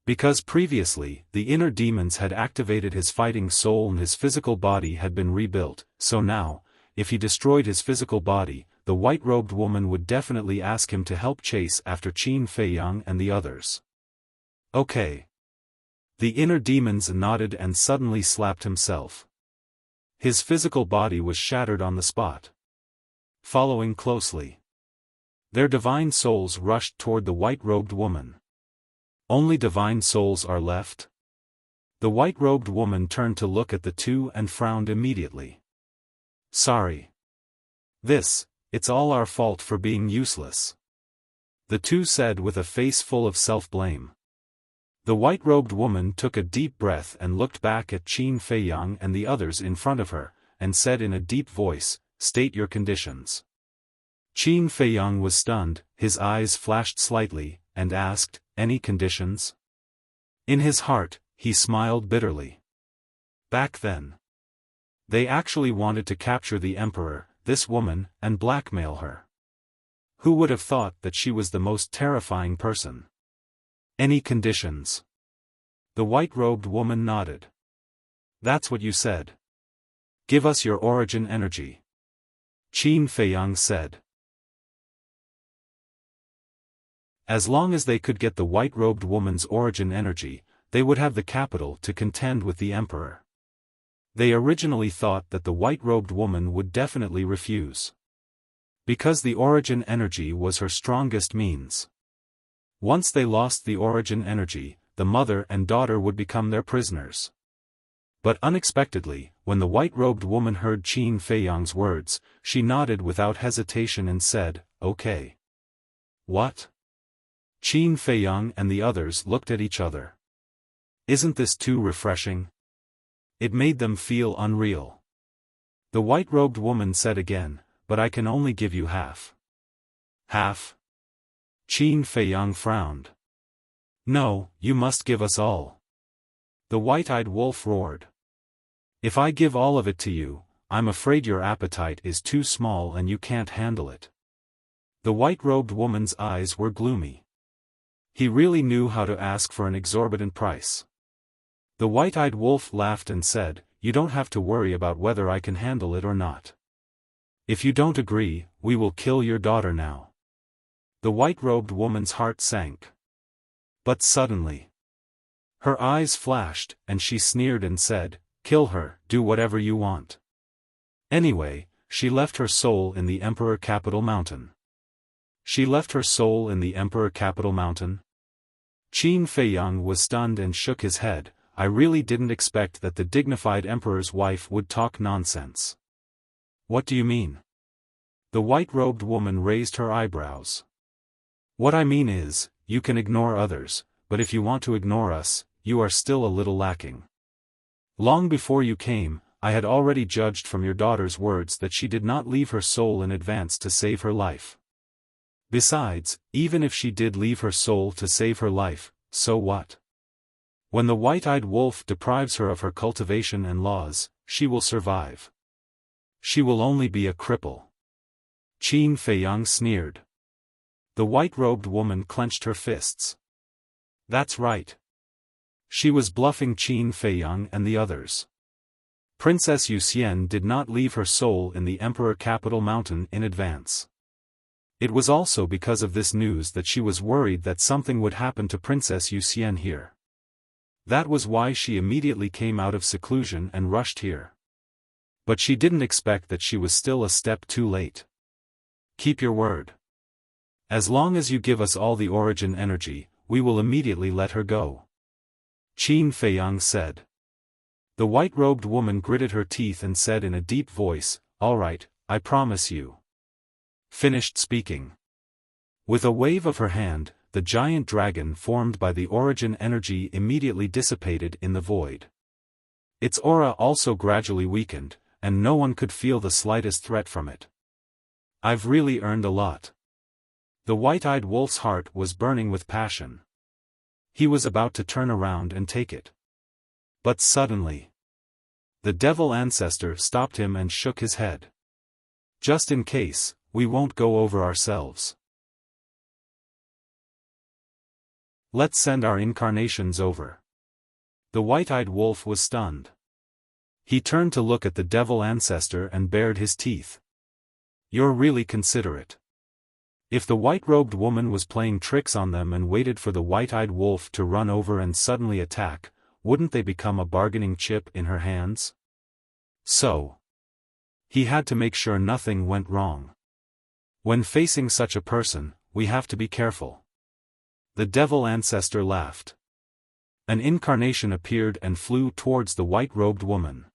Because previously, the inner demons had activated his fighting soul and his physical body had been rebuilt, so now, if he destroyed his physical body, the white-robed woman would definitely ask him to help chase after Qin Feiyang and the others. Okay. The inner demons nodded and suddenly slapped himself. His physical body was shattered on the spot. Following closely, their divine souls rushed toward the white-robed woman. Only divine souls are left? The white-robed woman turned to look at the two and frowned immediately. Sorry. It's all our fault for being useless. The two said with a face full of self-blame. The white-robed woman took a deep breath and looked back at Qin Feiyang and the others in front of her, and said in a deep voice, state your conditions. Qin Feiyang was stunned, his eyes flashed slightly, and asked, any conditions? In his heart, he smiled bitterly. Back then, they actually wanted to capture the emperor, this woman, and blackmail her. Who would have thought that she was the most terrifying person? Any conditions? The white-robed woman nodded. That's what you said. Give us your origin energy. Qin Feiyang said. As long as they could get the white-robed woman's origin energy, they would have the capital to contend with the emperor. They originally thought that the white-robed woman would definitely refuse. Because the origin energy was her strongest means. Once they lost the origin energy, the mother and daughter would become their prisoners. But unexpectedly, when the white-robed woman heard Qin Feiyang's words, she nodded without hesitation and said, okay. What? Qin Feiyang and the others looked at each other. Isn't this too refreshing? It made them feel unreal. The white-robed woman said again, but I can only give you half. Half? Qin Feiyang frowned. No, you must give us all. The white-eyed wolf roared. If I give all of it to you, I'm afraid your appetite is too small and you can't handle it. The white-robed woman's eyes were gloomy. He really knew how to ask for an exorbitant price. The white-eyed wolf laughed and said, you don't have to worry about whether I can handle it or not. If you don't agree, we will kill your daughter now. The white-robed woman's heart sank. But suddenly, her eyes flashed, and she sneered and said, kill her, do whatever you want. Anyway, she left her soul in the Emperor Capital Mountain. She left her soul in the Emperor Capital Mountain? Qin Feiyang was stunned and shook his head. I really didn't expect that the dignified emperor's wife would talk nonsense. What do you mean? The white-robed woman raised her eyebrows. What I mean is, you can ignore others, but if you want to ignore us, you are still a little lacking. Long before you came, I had already judged from your daughter's words that she did not leave her soul in advance to save her life. Besides, even if she did leave her soul to save her life, so what? When the white-eyed wolf deprives her of her cultivation and laws, she will survive. She will only be a cripple. Qin Feiyang sneered. The white-robed woman clenched her fists. That's right. She was bluffing Qin Feiyang and the others. Princess Yuxian did not leave her soul in the Emperor Capital Mountain in advance. It was also because of this news that she was worried that something would happen to Princess Yuxian here. That was why she immediately came out of seclusion and rushed here. But she didn't expect that she was still a step too late. Keep your word. As long as you give us all the origin energy, we will immediately let her go. Qin Feiyang said. The white-robed woman gritted her teeth and said in a deep voice, "All right, I promise you." Finished speaking. With a wave of her hand, the giant dragon formed by the origin energy immediately dissipated in the void. Its aura also gradually weakened, and no one could feel the slightest threat from it. I've really earned a lot. The white-eyed wolf's heart was burning with passion. He was about to turn around and take it. But suddenly, the devil ancestor stopped him and shook his head. Just in case, we won't go over ourselves. Let's send our incarnations over. The white-eyed wolf was stunned. He turned to look at the devil ancestor and bared his teeth. You're really considerate. If the white-robed woman was playing tricks on them and waited for the white-eyed wolf to run over and suddenly attack, wouldn't they become a bargaining chip in her hands? So, he had to make sure nothing went wrong. When facing such a person, we have to be careful. The devil ancestor laughed. An incarnation appeared and flew towards the white-robed woman.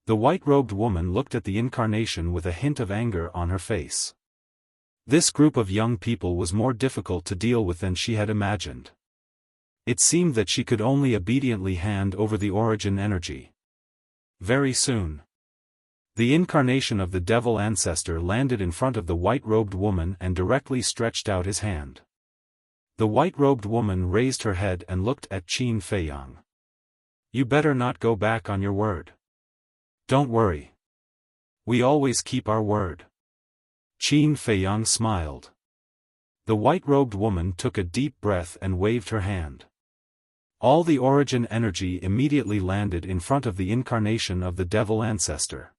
The white-robed woman looked at the incarnation with a hint of anger on her face. This group of young people was more difficult to deal with than she had imagined. It seemed that she could only obediently hand over the origin energy. Very soon, the incarnation of the devil ancestor landed in front of the white-robed woman and directly stretched out his hand. The white-robed woman raised her head and looked at Qin Feiyang. You better not go back on your word. Don't worry. We always keep our word. Qin Feiyang smiled. The white-robed woman took a deep breath and waved her hand. All the origin energy immediately landed in front of the incarnation of the devil ancestor.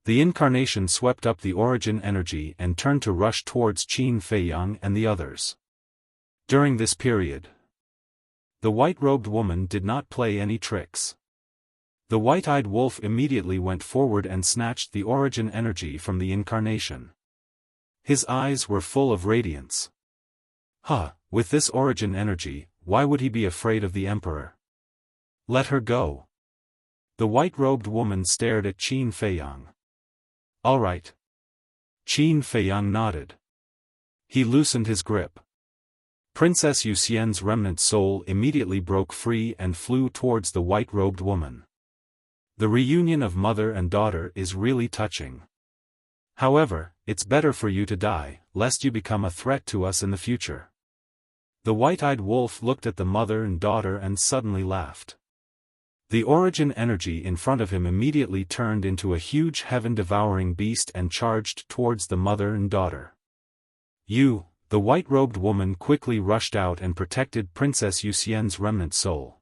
The incarnation swept up the origin energy and turned to rush towards Qin Feiyang and the others. During this period, the white-robed woman did not play any tricks. The white-eyed wolf immediately went forward and snatched the origin energy from the incarnation. His eyes were full of radiance. With this origin energy, why would he be afraid of the emperor? Let her go. The white-robed woman stared at Qin Feiyang. All right. Qin Feiyang nodded. He loosened his grip. Princess Yuxian's remnant soul immediately broke free and flew towards the white-robed woman. The reunion of mother and daughter is really touching. However, it's better for you to die, lest you become a threat to us in the future. The white-eyed wolf looked at the mother and daughter and suddenly laughed. The origin energy in front of him immediately turned into a huge heaven-devouring beast and charged towards the mother and daughter. The white-robed woman quickly rushed out and protected Princess Yuxian's remnant soul.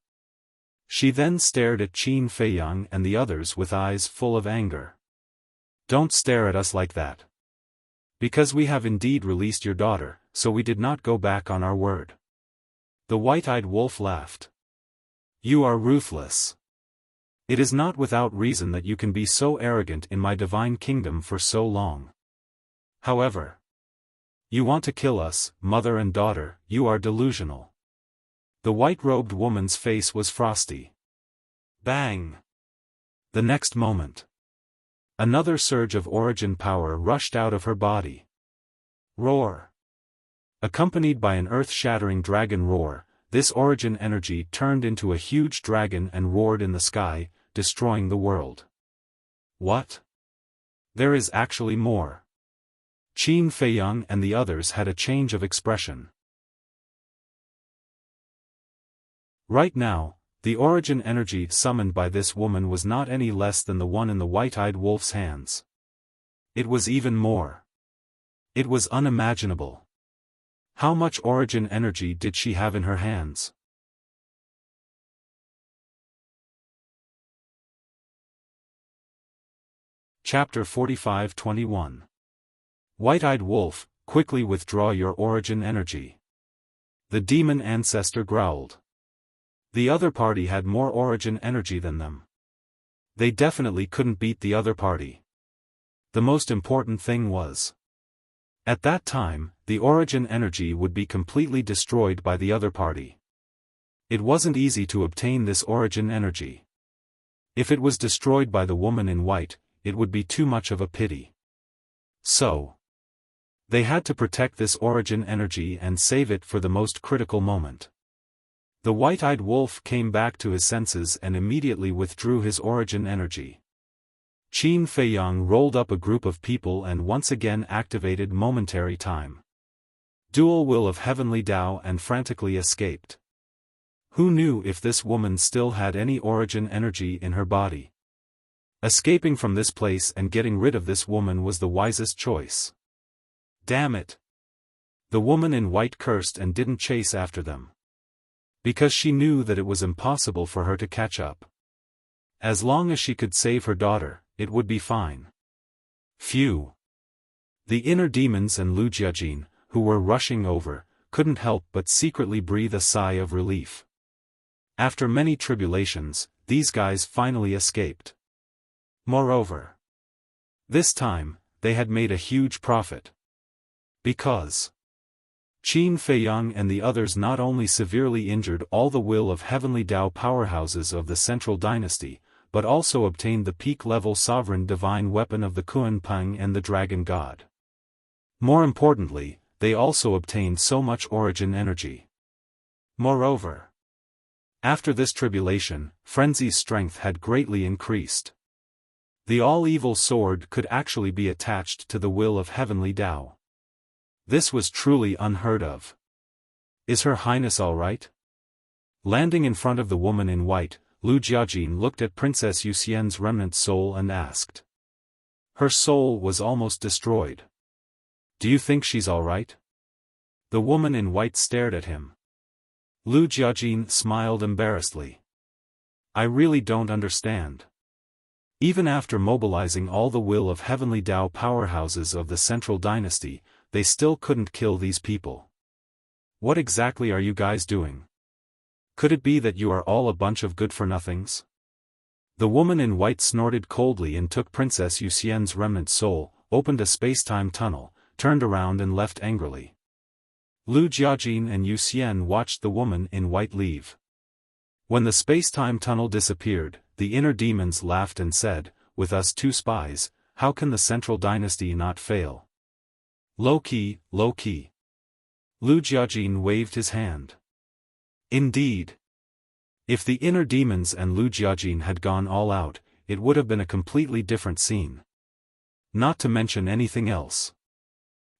She then stared at Qin Feiyang and the others with eyes full of anger. Don't stare at us like that. Because we have indeed released your daughter, so we did not go back on our word. The white-eyed wolf laughed. You are ruthless. It is not without reason that you can be so arrogant in my divine kingdom for so long. However, you want to kill us, mother and daughter, you are delusional. The white-robed woman's face was frosty. Bang! The next moment, Another surge of origin power rushed out of her body. Roar! Accompanied by an earth-shattering dragon roar, this origin energy turned into a huge dragon and roared in the sky, destroying the world. What? There is actually more. Qin Feiyang and the others had a change of expression. Right now, the origin energy summoned by this woman was not any less than the one in the white-eyed wolf's hands. It was even more. It was unimaginable. How much origin energy did she have in her hands? Chapter 45-21. White-eyed wolf, quickly withdraw your origin energy. The demon ancestor growled. The other party had more origin energy than them. They definitely couldn't beat the other party. The most important thing was, at that time, the origin energy would be completely destroyed by the other party. It wasn't easy to obtain this origin energy. If it was destroyed by the woman in white, it would be too much of a pity. So, they had to protect this origin energy and save it for the most critical moment. The white-eyed wolf came back to his senses and immediately withdrew his origin energy. Qin Feiyang rolled up a group of people and once again activated momentary time. Dual will of heavenly Tao and frantically escaped. Who knew if this woman still had any origin energy in her body? Escaping from this place and getting rid of this woman was the wisest choice. Damn it! The woman in white cursed and didn't chase after them. Because she knew that it was impossible for her to catch up. As long as she could save her daughter, it would be fine. Phew! The inner demons and Lu Jiajin, who were rushing over, couldn't help but secretly breathe a sigh of relief. After many tribulations, these guys finally escaped. Moreover, this time, they had made a huge profit. Because Qin Feiyang and the others not only severely injured all the will of heavenly Tao powerhouses of the Central Dynasty, but also obtained the peak-level sovereign divine weapon of the Kuan Peng and the Dragon God. More importantly, they also obtained so much origin energy. Moreover, after this tribulation, Frenzy's strength had greatly increased. The all-evil sword could actually be attached to the will of heavenly Tao. This was truly unheard of. Is Her Highness all right? Landing in front of the woman in white, Lu Jiajin looked at Princess Yuxian's remnant soul and asked. Her soul was almost destroyed. Do you think she's all right? The woman in white stared at him. Lu Jiajin smiled embarrassedly. I really don't understand. Even after mobilizing all the will of heavenly Tao powerhouses of the Central Dynasty, they still couldn't kill these people. What exactly are you guys doing? Could it be that you are all a bunch of good-for-nothings? The woman in white snorted coldly and took Princess Yuxian's remnant soul, opened a space-time tunnel, turned around and left angrily. Lu Jiajin and Yuxian watched the woman in white leave. When the space-time tunnel disappeared, the inner demons laughed and said, with us two spies, how can the Central Dynasty not fail? Low-key, low-key. Lu Jiajin waved his hand. Indeed. If the inner demons and Lu Jiajin had gone all out, it would have been a completely different scene. Not to mention anything else.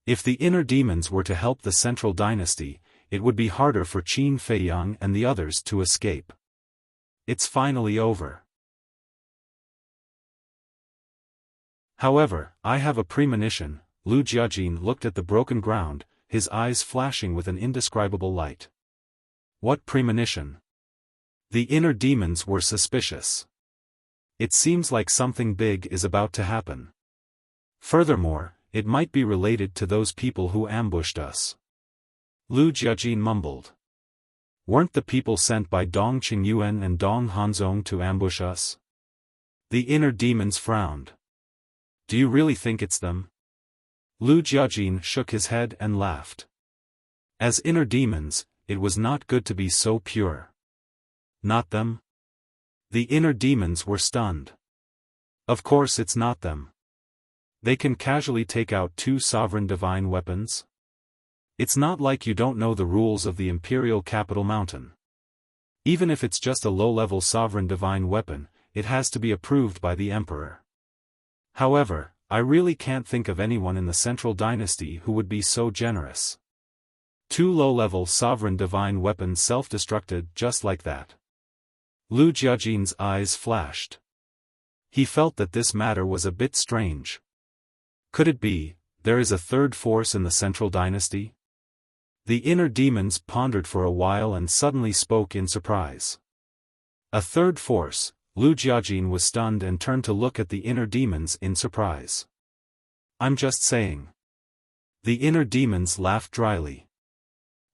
If the inner demons were to help the Central Dynasty, it would be harder for Qin Feiyang and the others to escape. It's finally over. However, I have a premonition. Lu Jiajin looked at the broken ground, his eyes flashing with an indescribable light. What premonition? The inner demons were suspicious. It seems like something big is about to happen. Furthermore, it might be related to those people who ambushed us. Lu Jiajin mumbled. Weren't the people sent by Dong Qingyuan and Dong Hanzong to ambush us? The inner demons frowned. Do you really think it's them? Lu Jiajin shook his head and laughed. As inner demons, it was not good to be so pure. Not them? The inner demons were stunned. Of course it's not them. They can casually take out 2 sovereign divine weapons? It's not like you don't know the rules of the Imperial Capital Mountain. Even if it's just a low-level sovereign divine weapon, it has to be approved by the Emperor. However, I really can't think of anyone in the Central Dynasty who would be so generous. 2 low-level sovereign divine weapons self-destructed just like that. Lu Jiajin's eyes flashed. He felt that this matter was a bit strange. Could it be, there is a third force in the Central Dynasty? The inner demons pondered for a while and suddenly spoke in surprise. A third force? Lu Jiajin was stunned and turned to look at the inner demons in surprise. I'm just saying. The inner demons laughed dryly.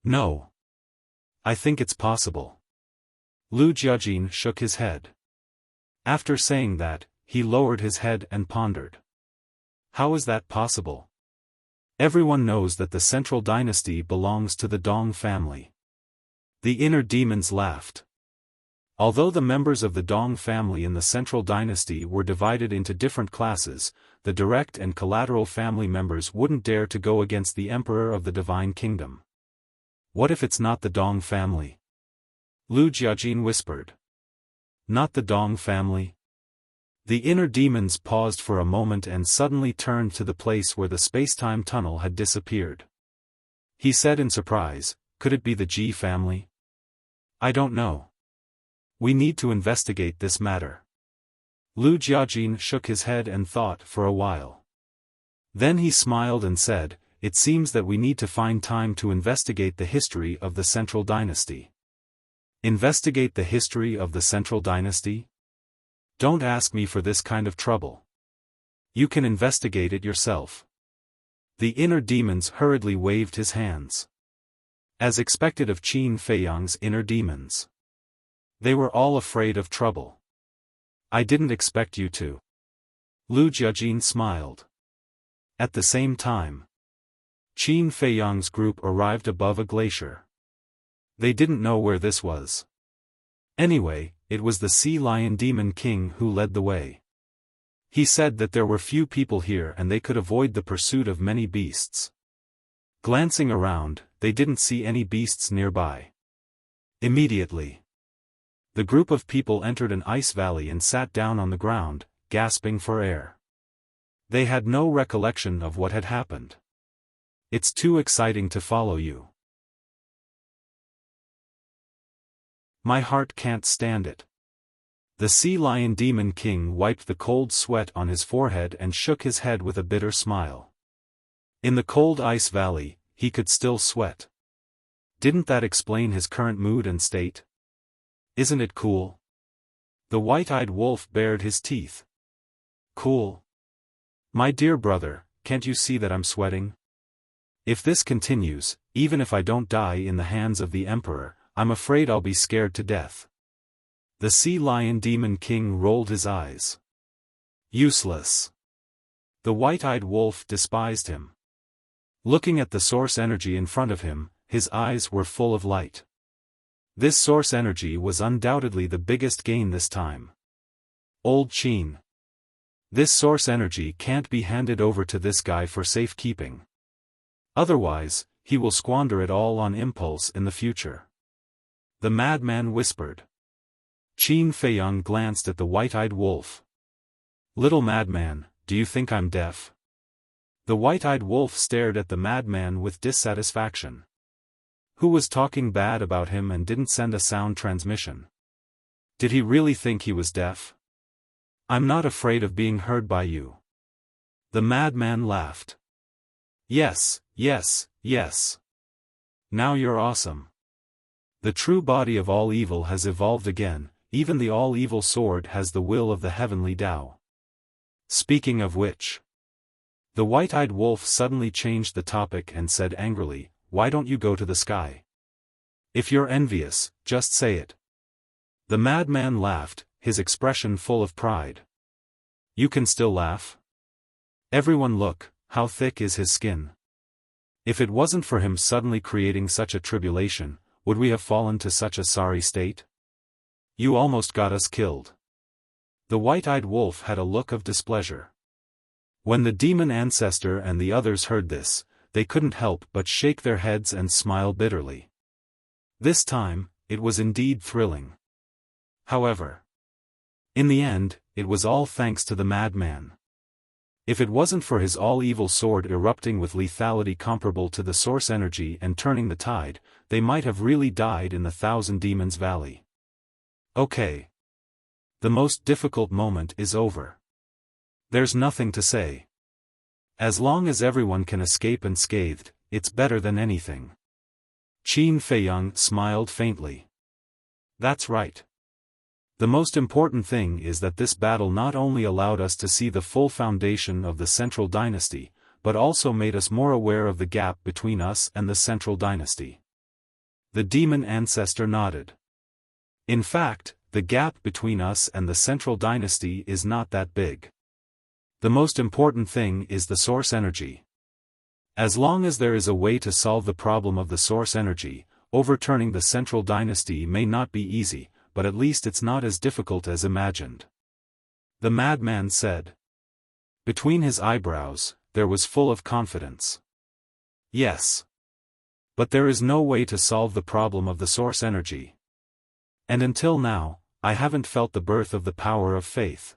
No. I think it's possible. Lu Jiajin shook his head. After saying that, he lowered his head and pondered. How is that possible? Everyone knows that the Central Dynasty belongs to the Dong family. The inner demons laughed. Although the members of the Dong family in the Central Dynasty were divided into different classes, the direct and collateral family members wouldn't dare to go against the Emperor of the Divine Kingdom. What if it's not the Dong family? Lu Jiajin whispered. Not the Dong family? The inner demons paused for a moment and suddenly turned to the place where the space-time tunnel had disappeared. He said in surprise, could it be the Ji family? I don't know. We need to investigate this matter. Lu Jiajin shook his head and thought for a while. Then he smiled and said, it seems that we need to find time to investigate the history of the Central Dynasty. Investigate the history of the Central Dynasty? Don't ask me for this kind of trouble. You can investigate it yourself. The inner demons hurriedly waved his hands. As expected of Qin Feiyang's inner demons. They were all afraid of trouble. I didn't expect you to. Lu Jiajin smiled. At the same time, Qin Feiyang's group arrived above a glacier. They didn't know where this was. Anyway, it was the Sea Lion Demon King who led the way. He said that there were few people here and they could avoid the pursuit of many beasts. Glancing around, they didn't see any beasts nearby. Immediately, the group of people entered an ice valley and sat down on the ground, gasping for air. They had no recollection of what had happened. It's too exciting to follow you. My heart can't stand it. The Sea Lion Demon King wiped the cold sweat on his forehead and shook his head with a bitter smile. In the cold ice valley, he could still sweat. Didn't that explain his current mood and state? Isn't it cool? The white-eyed wolf bared his teeth. Cool. My dear brother, can't you see that I'm sweating? If this continues, even if I don't die in the hands of the Emperor, I'm afraid I'll be scared to death. The Sea Lion Demon King rolled his eyes. Useless. The white-eyed wolf despised him. Looking at the source energy in front of him, his eyes were full of light. This source energy was undoubtedly the biggest gain this time. Old Qin. This source energy can't be handed over to this guy for safekeeping. Otherwise, he will squander it all on impulse in the future. The madman whispered. Qin Feiyang glanced at the white-eyed wolf. Little madman, do you think I'm deaf? The white-eyed wolf stared at the madman with dissatisfaction. Who was talking bad about him and didn't send a sound transmission? Did he really think he was deaf? I'm not afraid of being heard by you. The madman laughed. Yes, yes, yes. Now you're awesome. The true body of all evil has evolved again, even the all-evil sword has the will of the heavenly Tao. Speaking of which, the white-eyed wolf suddenly changed the topic and said angrily, why don't you go to the sky? If you're envious, just say it. The madman laughed, his expression full of pride. You can still laugh? Everyone look, how thick is his skin. If it wasn't for him suddenly creating such a tribulation, would we have fallen to such a sorry state? You almost got us killed. The white-eyed wolf had a look of displeasure. When the demon ancestor and the others heard this, they couldn't help but shake their heads and smile bitterly. This time, it was indeed thrilling. However, in the end, it was all thanks to the madman. If it wasn't for his all-evil sword erupting with lethality comparable to the source energy and turning the tide, they might have really died in the Thousand Demons Valley. Okay. The most difficult moment is over. There's nothing to say. As long as everyone can escape unscathed, it's better than anything. Qin Feiyang smiled faintly. That's right. The most important thing is that this battle not only allowed us to see the full foundation of the Central Dynasty, but also made us more aware of the gap between us and the Central Dynasty. The demon ancestor nodded. In fact, the gap between us and the Central Dynasty is not that big. The most important thing is the source energy. As long as there is a way to solve the problem of the source energy, overturning the Central Dynasty may not be easy, but at least it's not as difficult as imagined. The madman said. Between his eyebrows, there was full of confidence. Yes. But there is no way to solve the problem of the source energy. And until now, I haven't felt the birth of the power of faith.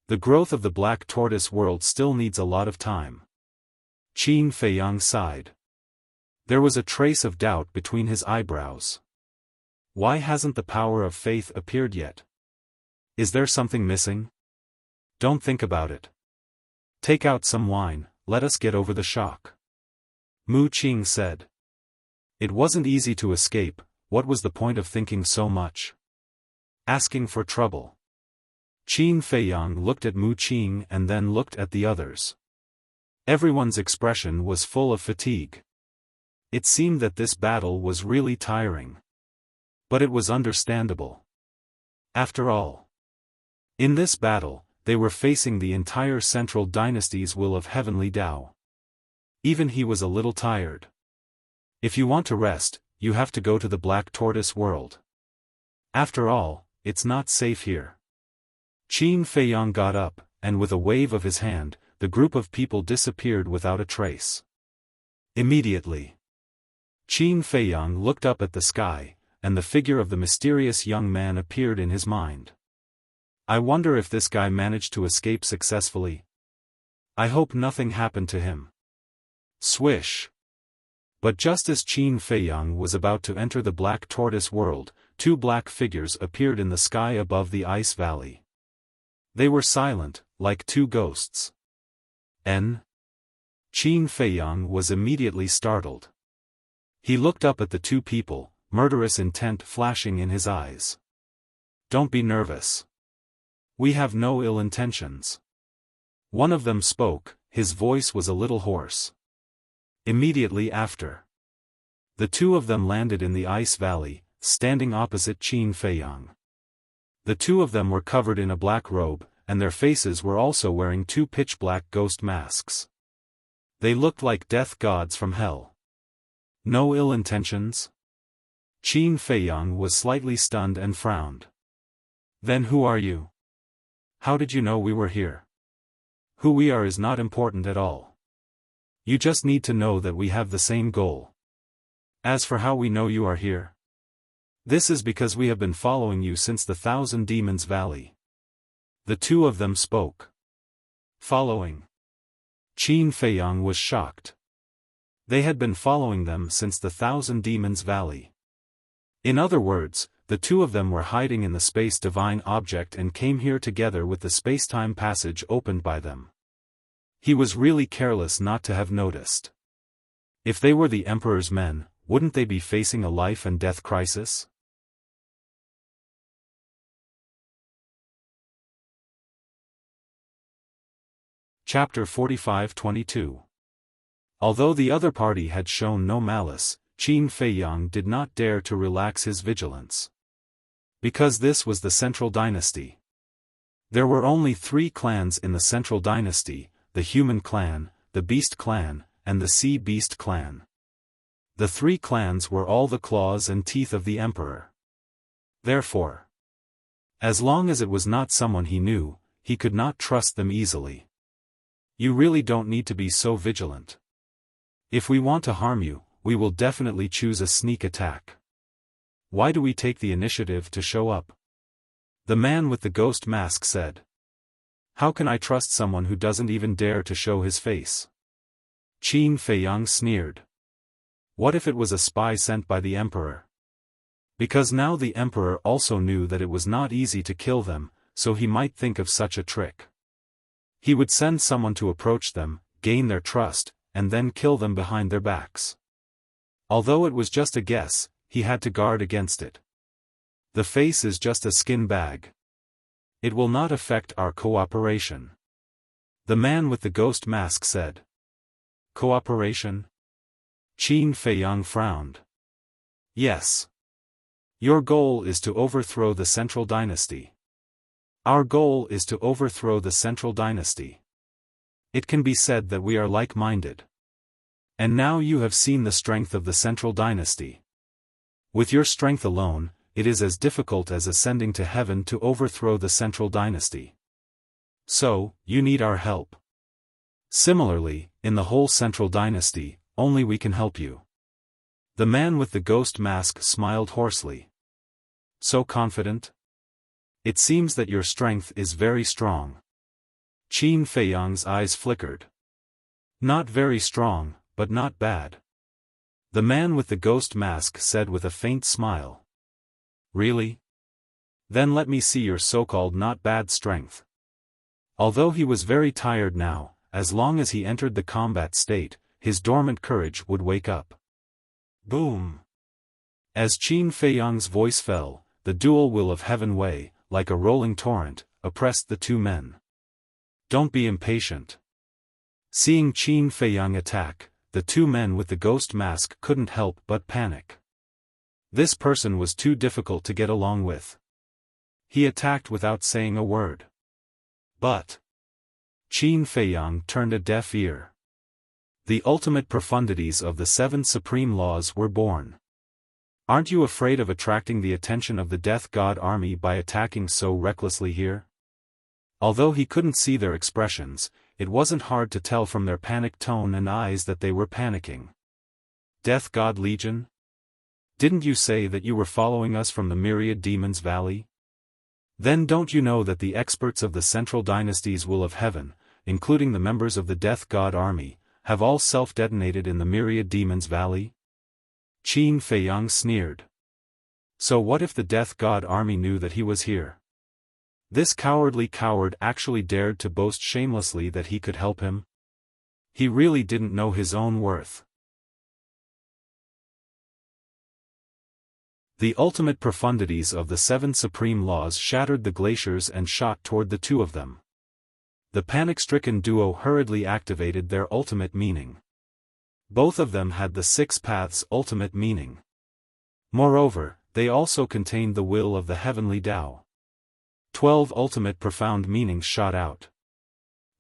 The growth of the black tortoise world still needs a lot of time. Qin Feiyang sighed. There was a trace of doubt between his eyebrows. Why hasn't the power of faith appeared yet? Is there something missing? Don't think about it. Take out some wine, let us get over the shock. Mu Qing said. It wasn't easy to escape, what was the point of thinking so much? Asking for trouble. Qin Feiyang looked at Mu Qing and then looked at the others. Everyone's expression was full of fatigue. It seemed that this battle was really tiring. But it was understandable. After all, in this battle, they were facing the entire Central Dynasty's will of heavenly Tao. Even he was a little tired. If you want to rest, you have to go to the Black Tortoise world. After all, it's not safe here. Qin Feiyang got up, and with a wave of his hand, the group of people disappeared without a trace. Immediately, Qin Feiyang looked up at the sky, and the figure of the mysterious young man appeared in his mind. I wonder if this guy managed to escape successfully. I hope nothing happened to him. Swish. But just as Qin Feiyang was about to enter the Black Tortoise world, two black figures appeared in the sky above the ice valley. They were silent, like two ghosts. Qin Feiyang was immediately startled. He looked up at the two people, murderous intent flashing in his eyes. Don't be nervous. We have no ill intentions. One of them spoke, his voice was a little hoarse. Immediately after, the two of them landed in the ice valley, standing opposite Qin Feiyang. The two of them were covered in a black robe, and their faces were also wearing two pitch-black ghost masks. They looked like death gods from hell. No ill intentions? Qin Feiyang was slightly stunned and frowned. Then who are you? How did you know we were here? Who we are is not important at all. You just need to know that we have the same goal. As for how we know you are here, this is because we have been following you since the Thousand Demons Valley. The two of them spoke. Following. Qin Feiyang was shocked. They had been following them since the Thousand Demons Valley. In other words, the two of them were hiding in the space divine object and came here together with the space-time passage opened by them. He was really careless not to have noticed. If they were the Emperor's men, wouldn't they be facing a life and death crisis? Chapter 45-22. Although the other party had shown no malice, Qin Feiyang did not dare to relax his vigilance. Because this was the Central Dynasty. There were only 3 clans in the Central Dynasty, the Human Clan, the Beast Clan, and the Sea Beast Clan. The 3 clans were all the claws and teeth of the Emperor. Therefore, as long as it was not someone he knew, he could not trust them easily. You really don't need to be so vigilant. If we want to harm you, we will definitely choose a sneak attack. Why do we take the initiative to show up? The man with the ghost mask said. How can I trust someone who doesn't even dare to show his face? Qin Feiyang sneered. What if it was a spy sent by the emperor? Because now the emperor also knew that it was not easy to kill them, so he might think of such a trick. He would send someone to approach them, gain their trust, and then kill them behind their backs. Although it was just a guess, he had to guard against it. The face is just a skin bag. It will not affect our cooperation. The man with the ghost mask said. Cooperation? Qin Feiyang frowned. Yes. Your goal is to overthrow the central dynasty. Our goal is to overthrow the central dynasty. It can be said that we are like-minded. And now you have seen the strength of the central dynasty. With your strength alone, it is as difficult as ascending to heaven to overthrow the central dynasty. So, you need our help. Similarly, in the whole central dynasty, only we can help you. The man with the ghost mask smiled hoarsely. So confident? It seems that your strength is very strong. Qin Feiyang's eyes flickered. Not very strong, but not bad. The man with the ghost mask said with a faint smile. Really? Then let me see your so-called not bad strength. Although he was very tired now, as long as he entered the combat state, his dormant courage would wake up. Boom! As Qin Feiyang's voice fell, the dual will of heaven way, like a rolling torrent, oppressed the two men. Don't be impatient. Seeing Qin Feiyang attack, the two men with the ghost mask couldn't help but panic. This person was too difficult to get along with. He attacked without saying a word. But Qin Feiyang turned a deaf ear. The ultimate profundities of the 7 supreme laws were born. Aren't you afraid of attracting the attention of the Death God army by attacking so recklessly here? Although he couldn't see their expressions, it wasn't hard to tell from their panicked tone and eyes that they were panicking. Death God Legion? Didn't you say that you were following us from the Myriad Demons Valley? Then don't you know that the experts of the Central Dynasty's Will of Heaven, including the members of the Death God army, have all self-detonated in the Myriad Demons Valley? Qin Feiyang sneered. So what if the Death God army knew that he was here? This cowardly coward actually dared to boast shamelessly that he could help him? He really didn't know his own worth. The ultimate profundities of the 7 supreme laws shattered the glaciers and shot toward the two of them. The panic-stricken duo hurriedly activated their ultimate meaning. Both of them had the 6 paths' ultimate meaning. Moreover, they also contained the will of the heavenly Tao. 12 ultimate profound meanings shot out.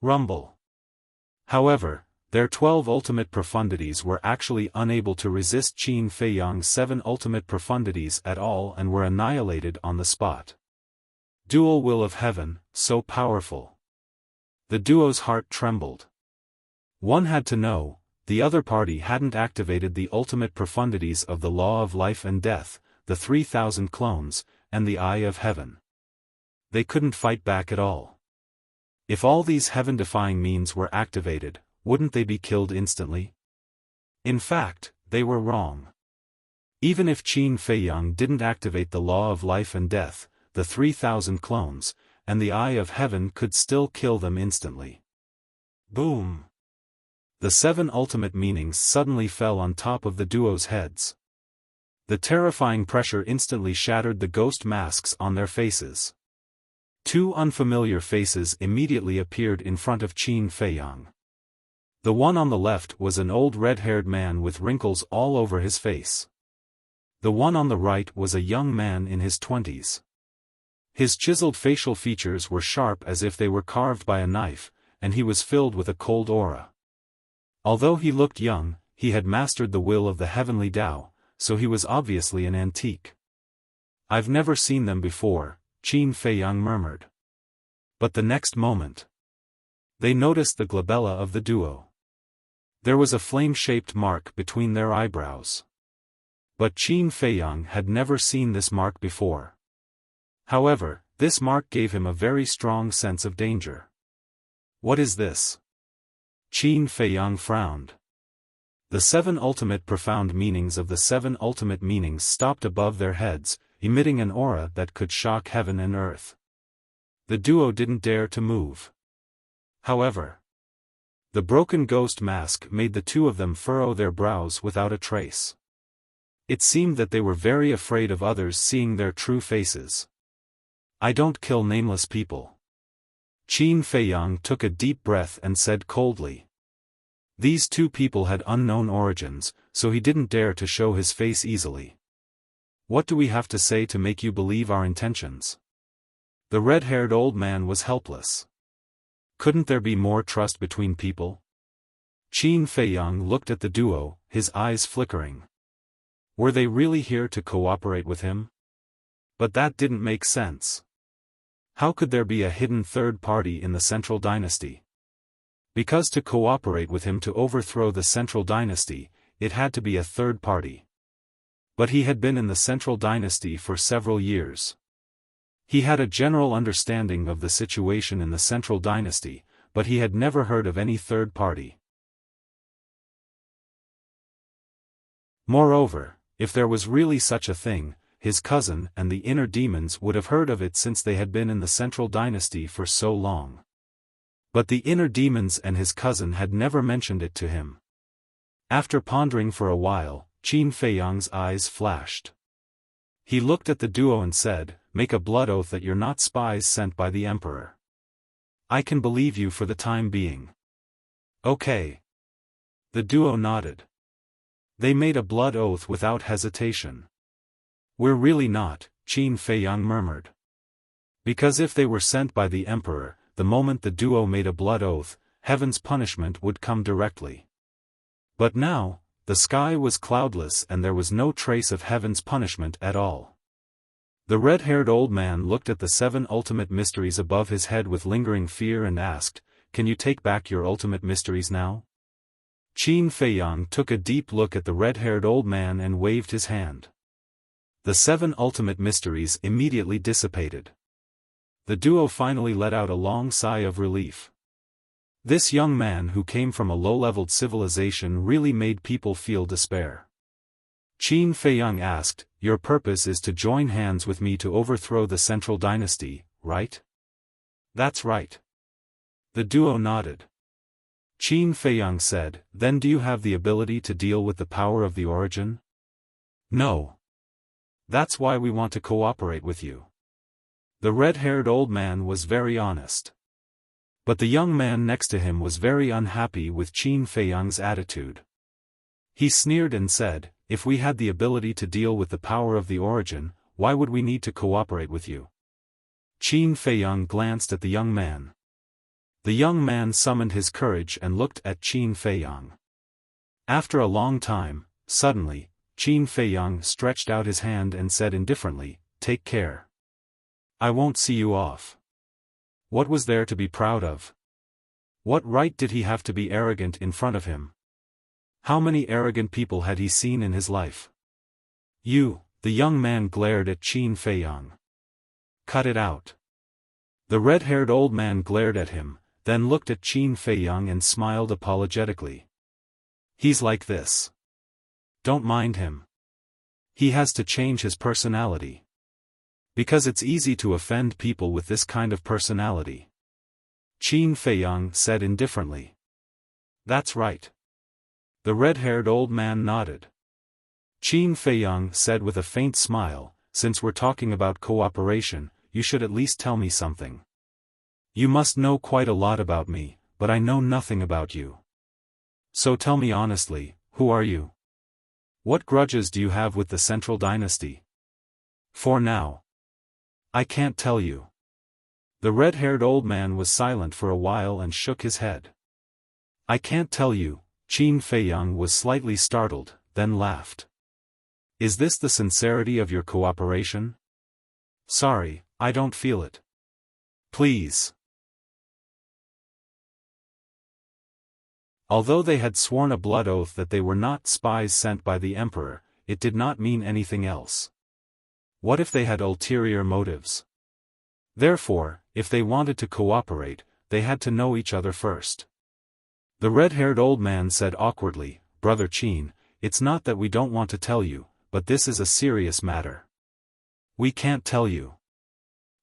Rumble. However, their 12 ultimate profundities were actually unable to resist Qin Feiyang's 7 ultimate profundities at all and were annihilated on the spot. Dual will of heaven, so powerful. The duo's heart trembled. One had to know, the other party hadn't activated the ultimate profundities of the law of life and death, the 3,000 clones, and the eye of heaven. They couldn't fight back at all. If all these heaven-defying means were activated, wouldn't they be killed instantly? In fact, they were wrong. Even if Qin Feiyang didn't activate the law of life and death, the 3,000 clones, and the eye of heaven could still kill them instantly. Boom! The 7 ultimate meanings suddenly fell on top of the duo's heads. The terrifying pressure instantly shattered the ghost masks on their faces. 2 unfamiliar faces immediately appeared in front of Qin Feiyang. The one on the left was an old red-haired man with wrinkles all over his face. The one on the right was a young man in his 20s. His chiseled facial features were sharp as if they were carved by a knife, and he was filled with a cold aura. Although he looked young, he had mastered the will of the heavenly Tao, so he was obviously an antique. I've never seen them before, Qin Feiyang murmured. But the next moment, they noticed the glabella of the duo. There was a flame-shaped mark between their eyebrows. But Qin Feiyang had never seen this mark before. However, this mark gave him a very strong sense of danger. What is this? Qin Feiyang frowned. The 7 ultimate profound meanings of the 7 ultimate meanings stopped above their heads, emitting an aura that could shock heaven and earth. The duo didn't dare to move. However, the broken ghost mask made the two of them furrow their brows without a trace. It seemed that they were very afraid of others seeing their true faces. I don't kill nameless people. Qin Feiyang took a deep breath and said coldly. These two people had unknown origins, so he didn't dare to show his face easily. What do we have to say to make you believe our intentions? The red-haired old man was helpless. Couldn't there be more trust between people? Qin Feiyang looked at the duo, his eyes flickering. Were they really here to cooperate with him? But that didn't make sense. How could there be a hidden third party in the Central Dynasty? Because to cooperate with him to overthrow the Central Dynasty, it had to be a third party. But he had been in the Central Dynasty for several years. He had a general understanding of the situation in the Central Dynasty, but he had never heard of any third party. Moreover, if there was really such a thing, his cousin and the inner demons would have heard of it since they had been in the Central Dynasty for so long. But the inner demons and his cousin had never mentioned it to him. After pondering for a while, Qin Feiyang's eyes flashed. He looked at the duo and said, "Make a blood oath that you're not spies sent by the Emperor. I can believe you for the time being." Okay. The duo nodded. They made a blood oath without hesitation. We're really not, Qin Feiyang murmured. Because if they were sent by the Emperor, the moment the duo made a blood oath, heaven's punishment would come directly. But now, the sky was cloudless and there was no trace of heaven's punishment at all. The red-haired old man looked at the 7 ultimate mysteries above his head with lingering fear and asked, "Can you take back your ultimate mysteries now?" Qin Feiyang took a deep look at the red-haired old man and waved his hand. The 7 ultimate mysteries immediately dissipated. The duo finally let out a long sigh of relief. This young man who came from a low-leveled civilization really made people feel despair. Qin Feiyang asked, "Your purpose is to join hands with me to overthrow the Central Dynasty, right?" "That's right." The duo nodded. Qin Feiyang said, "Then do you have the ability to deal with the power of the origin?" "No. That's why we want to cooperate with you." The red-haired old man was very honest. But the young man next to him was very unhappy with Qin Feiyang's attitude. He sneered and said, "If we had the ability to deal with the power of the origin, why would we need to cooperate with you?" Qin Feiyang glanced at the young man. The young man summoned his courage and looked at Qin Feiyang. After a long time, suddenly, Qin Feiyang stretched out his hand and said indifferently, "Take care. I won't see you off." What was there to be proud of? What right did he have to be arrogant in front of him? How many arrogant people had he seen in his life? "You," the young man glared at Qin Feiyang. "Cut it out." The red-haired old man glared at him, then looked at Qin Feiyang and smiled apologetically. "He's like this. Don't mind him. He has to change his personality. Because it's easy to offend people with this kind of personality." Qin Feiyang said indifferently. "That's right." The red-haired old man nodded. Qin Feiyang said with a faint smile, "Since we're talking about cooperation, you should at least tell me something. You must know quite a lot about me, but I know nothing about you. So tell me honestly, who are you? What grudges do you have with the Central Dynasty?" "For now, I can't tell you." The red-haired old man was silent for a while and shook his head. "I can't tell you." Qin Feiyang was slightly startled, then laughed. "Is this the sincerity of your cooperation?" Sorry, I don't feel it. Please. Although they had sworn a blood oath that they were not spies sent by the emperor, it did not mean anything else. What if they had ulterior motives? Therefore, if they wanted to cooperate, they had to know each other first. The red-haired old man said awkwardly, "Brother Qin, it's not that we don't want to tell you, but this is a serious matter. We can't tell you.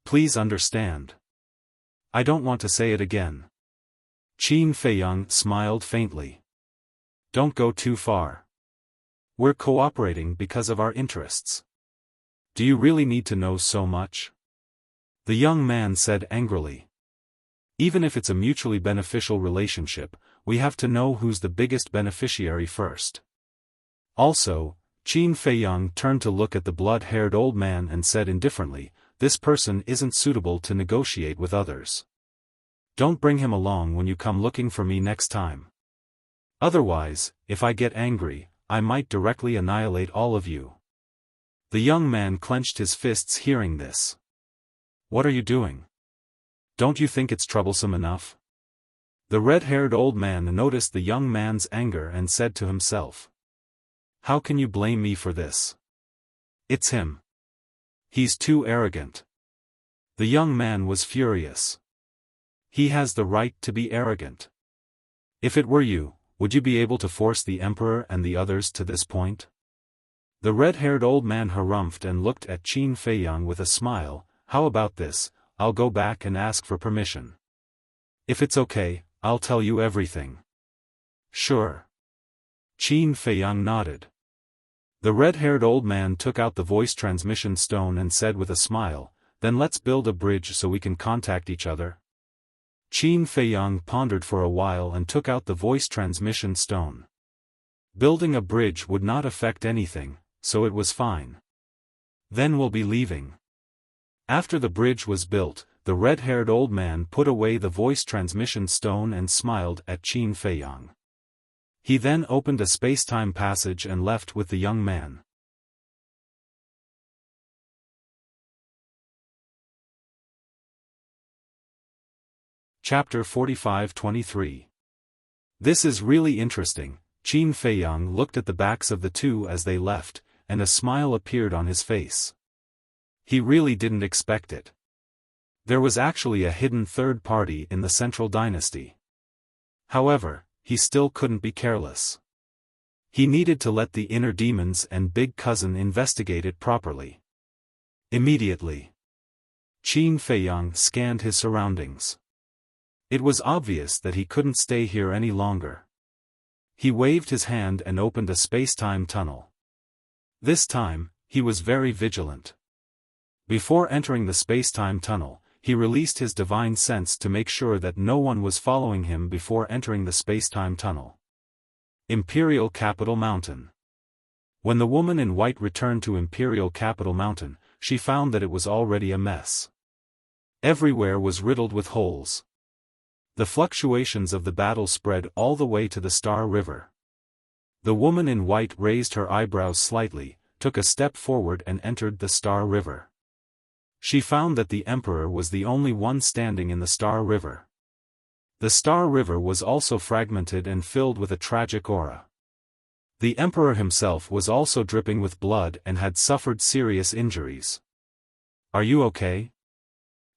Please understand. I don't want to say it again." Qin Feiyang smiled faintly. "Don't go too far. We're cooperating because of our interests. Do you really need to know so much?" The young man said angrily. "Even if it's a mutually beneficial relationship, we have to know who's the biggest beneficiary first." Also, Qin Feiyang turned to look at the blood-haired old man and said indifferently, "This person isn't suitable to negotiate with others. Don't bring him along when you come looking for me next time. Otherwise, if I get angry, I might directly annihilate all of you." The young man clenched his fists hearing this. "What are you doing? Don't you think it's troublesome enough?" The red-haired old man noticed the young man's anger and said to himself, "How can you blame me for this? It's him. He's too arrogant." The young man was furious. He has the right to be arrogant. If it were you, would you be able to force the emperor and the others to this point? The red-haired old man harumphed and looked at Qin Feiyang with a smile. "How about this? I'll go back and ask for permission. If it's okay, I'll tell you everything." "Sure." Qin Feiyang nodded. The red-haired old man took out the voice transmission stone and said with a smile, "Then let's build a bridge so we can contact each other." Qin Feiyang pondered for a while and took out the voice transmission stone. Building a bridge would not affect anything, so it was fine. "Then we'll be leaving." After the bridge was built, the red-haired old man put away the voice transmission stone and smiled at Qin Feiyang. He then opened a space-time passage and left with the young man. Chapter 45-23. This is really interesting. Qin Feiyang looked at the backs of the two as they left, and a smile appeared on his face. He really didn't expect it. There was actually a hidden third party in the central dynasty. However, he still couldn't be careless. He needed to let the inner demons and big cousin investigate it properly. Immediately, Qin Feiyang scanned his surroundings. It was obvious that he couldn't stay here any longer. He waved his hand and opened a space-time tunnel. This time, he was very vigilant. Before entering the space-time tunnel, he released his divine sense to make sure that no one was following him before entering the space-time tunnel. Imperial Capital Mountain. When the woman in white returned to Imperial Capital Mountain, she found that it was already a mess. Everywhere was riddled with holes. The fluctuations of the battle spread all the way to the Star River. The woman in white raised her eyebrows slightly, took a step forward and entered the Star River. She found that the emperor was the only one standing in the Star River. The Star River was also fragmented and filled with a tragic aura. The emperor himself was also dripping with blood and had suffered serious injuries. "Are you okay?"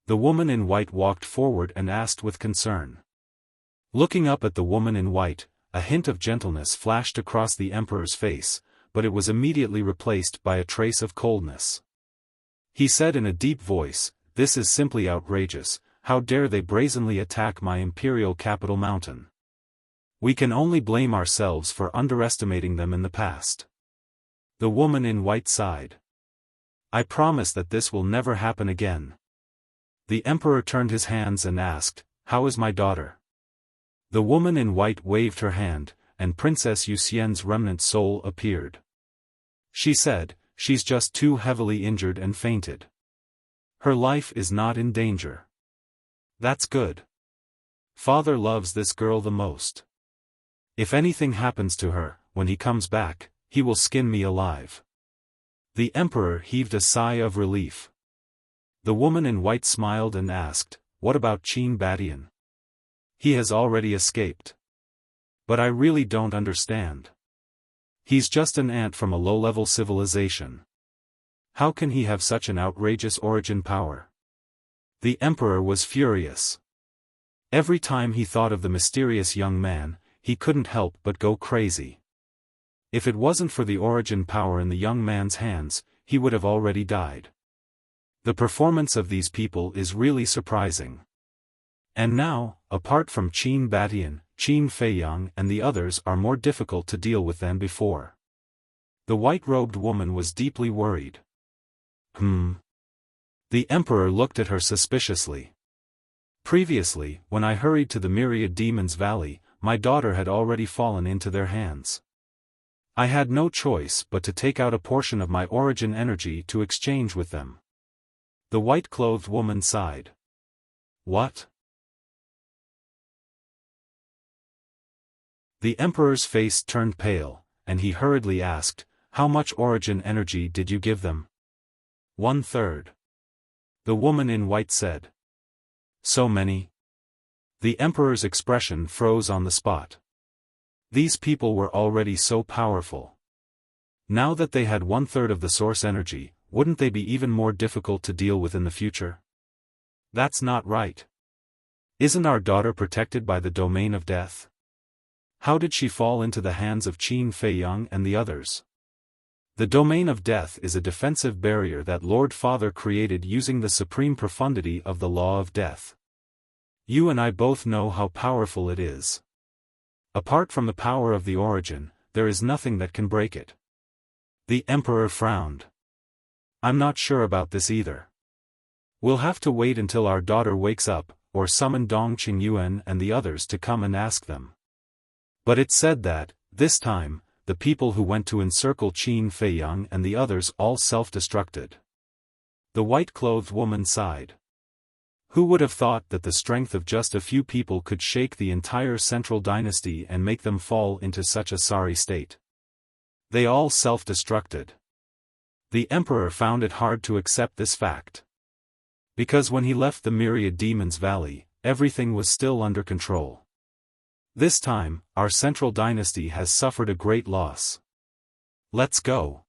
The woman in white walked forward and asked with concern. Looking up at the woman in white, a hint of gentleness flashed across the emperor's face, but it was immediately replaced by a trace of coldness. He said in a deep voice, "This is simply outrageous. How dare they brazenly attack my Imperial Capital Mountain? We can only blame ourselves for underestimating them in the past." The woman in white sighed. "I promise that this will never happen again." The emperor turned his hands and asked, "How is my daughter?" The woman in white waved her hand, and Princess Yuxian's remnant soul appeared. She said, "She's just too heavily injured and fainted. Her life is not in danger." "That's good. Father loves this girl the most. If anything happens to her, when he comes back, he will skin me alive." The emperor heaved a sigh of relief. The woman in white smiled and asked, "What about Qin Badian? He has already escaped. But I really don't understand. He's just an ant from a low-level civilization. How can he have such an outrageous origin power?" The emperor was furious. Every time he thought of the mysterious young man, he couldn't help but go crazy. If it wasn't for the origin power in the young man's hands, he would have already died. The performance of these people is really surprising. And now, apart from Qin Badian, Qin Feiyang and the others are more difficult to deal with than before. The white-robed woman was deeply worried. The emperor looked at her suspiciously. "Previously, when I hurried to the Myriad Demons Valley, my daughter had already fallen into their hands. I had no choice but to take out a portion of my origin energy to exchange with them." The white-clothed woman sighed. "What?" The emperor's face turned pale, and he hurriedly asked, "How much origin energy did you give them?" "1/3. The woman in white said. "So many?" The emperor's expression froze on the spot. These people were already so powerful. Now that they had 1/3 of the source energy, wouldn't they be even more difficult to deal with in the future? That's not right. Isn't our daughter protected by the domain of death? How did she fall into the hands of Qin Feiyang and the others? The domain of death is a defensive barrier that Lord Father created using the supreme profundity of the law of death. You and I both know how powerful it is. Apart from the power of the origin, there is nothing that can break it. The emperor frowned. "I'm not sure about this either. We'll have to wait until our daughter wakes up, or summon Dong Qingyuan and the others to come and ask them." But it said that, this time, the people who went to encircle Qin Feiyang and the others all self-destructed. The white-clothed woman sighed. Who would have thought that the strength of just a few people could shake the entire central dynasty and make them fall into such a sorry state? They all self-destructed. The emperor found it hard to accept this fact. Because when he left the Myriad Demons Valley, everything was still under control. This time, our central dynasty has suffered a great loss. Let's go.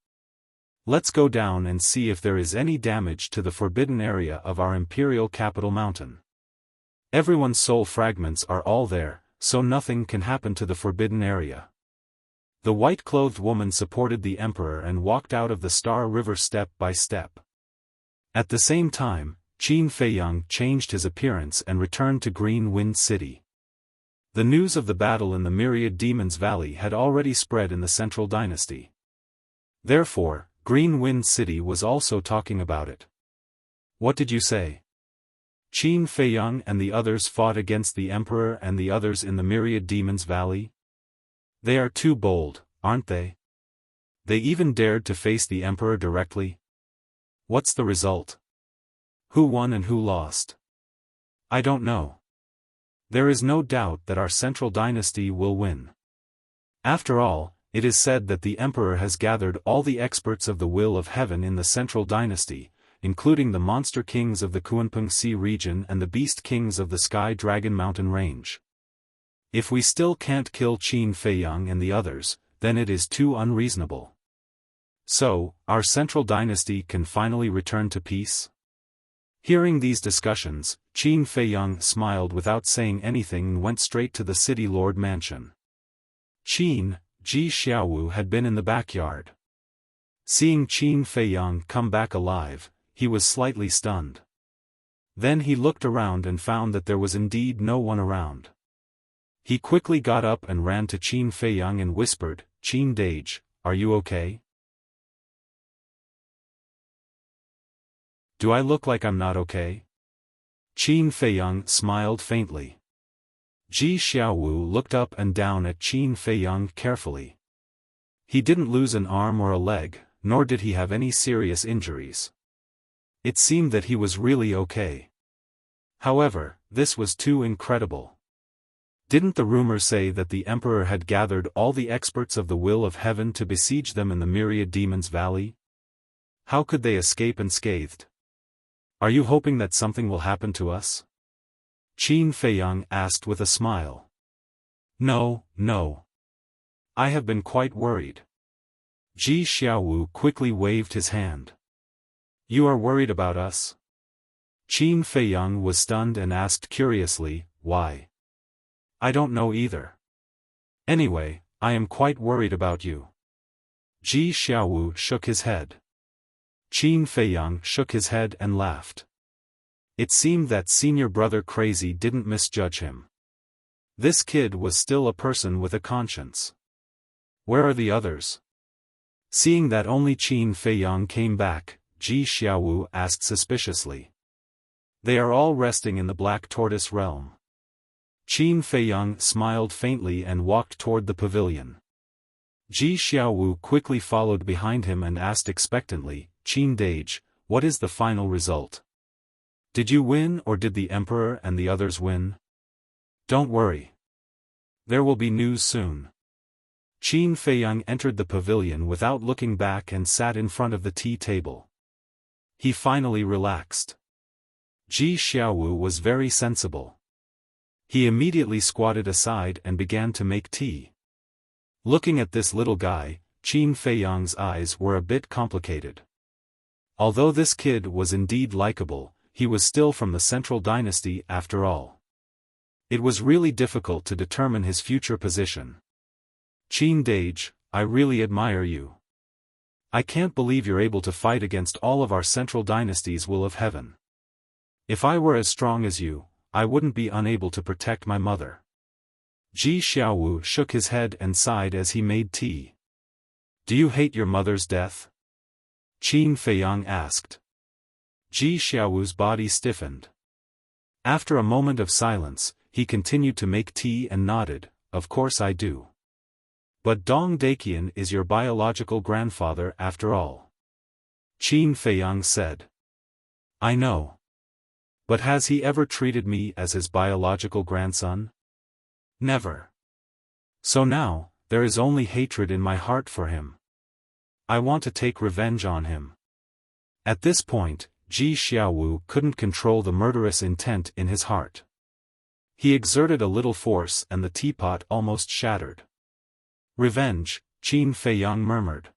Let's go down and see if there is any damage to the forbidden area of our imperial capital mountain. Everyone's soul fragments are all there, so nothing can happen to the forbidden area. The white-clothed woman supported the emperor and walked out of the Star River step by step. At the same time, Qin Feiyang changed his appearance and returned to Green Wind City. The news of the battle in the Myriad Demons Valley had already spread in the Central Dynasty. Therefore, Green Wind City was also talking about it. "What did you say? Qin Feiyang and the others fought against the Emperor and the others in the Myriad Demons Valley? They are too bold, aren't they? They even dared to face the Emperor directly? What's the result? Who won and who lost? I don't know. There is no doubt that our central dynasty will win. After all, it is said that the Emperor has gathered all the experts of the will of heaven in the central dynasty, including the monster kings of the Kunpeng Sea region and the beast kings of the Sky Dragon Mountain range. If we still can't kill Qin Feiyang and the others, then it is too unreasonable. So, our central dynasty can finally return to peace?" Hearing these discussions, Qin Feiyang smiled without saying anything and went straight to the city lord mansion. Ji Xiaowu had been in the backyard. Seeing Qin Feiyang come back alive, he was slightly stunned. Then he looked around and found that there was indeed no one around. He quickly got up and ran to Qin Feiyang and whispered, "Qin Dage, are you okay? Do I look like I'm not okay?" Qin Feiyang smiled faintly. Ji Xiaowu looked up and down at Qin Feiyang carefully. He didn't lose an arm or a leg, nor did he have any serious injuries. It seemed that he was really okay. However, this was too incredible. Didn't the rumor say that the Emperor had gathered all the experts of the will of heaven to besiege them in the Myriad Demons Valley? How could they escape unscathed? Are you hoping that something will happen to us? Qin Feiyang asked with a smile. No, no. I have been quite worried. Ji Xiaowu quickly waved his hand. You are worried about us? Qin Feiyang was stunned and asked curiously, why? I don't know either. Anyway, I am quite worried about you. Ji Xiaowu shook his head. Qin Feiyang shook his head and laughed. It seemed that senior brother Crazy didn't misjudge him. This kid was still a person with a conscience. Where are the others? Seeing that only Qin Feiyang came back, Ji Xiaowu asked suspiciously. They are all resting in the Black Tortoise realm. Qin Feiyang smiled faintly and walked toward the pavilion. Ji Xiaowu quickly followed behind him and asked expectantly, Qin Dage, what is the final result? Did you win or did the Emperor and the others win? Don't worry. There will be news soon. Qin Feiyang entered the pavilion without looking back and sat in front of the tea table. He finally relaxed. Ji Xiaowu was very sensible. He immediately squatted aside and began to make tea. Looking at this little guy, Qin Feiyang's eyes were a bit complicated. Although this kid was indeed likable, he was still from the Central Dynasty after all. It was really difficult to determine his future position. Qin Dage, I really admire you. I can't believe you're able to fight against all of our Central Dynasty's will of heaven. If I were as strong as you, I wouldn't be unable to protect my mother. Ji Xiaowu shook his head and sighed as he made tea. Do you hate your mother's death? Qin Feiyang asked. Ji Xiaowu's body stiffened. After a moment of silence, he continued to make tea and nodded, of course I do. But Dong Daqian is your biological grandfather after all. Qin Feiyang said. I know. But has he ever treated me as his biological grandson? Never. So now, there is only hatred in my heart for him. I want to take revenge on him. At this point, Ji Xiaowu couldn't control the murderous intent in his heart. He exerted a little force and the teapot almost shattered. Revenge, Qin Feiyang murmured.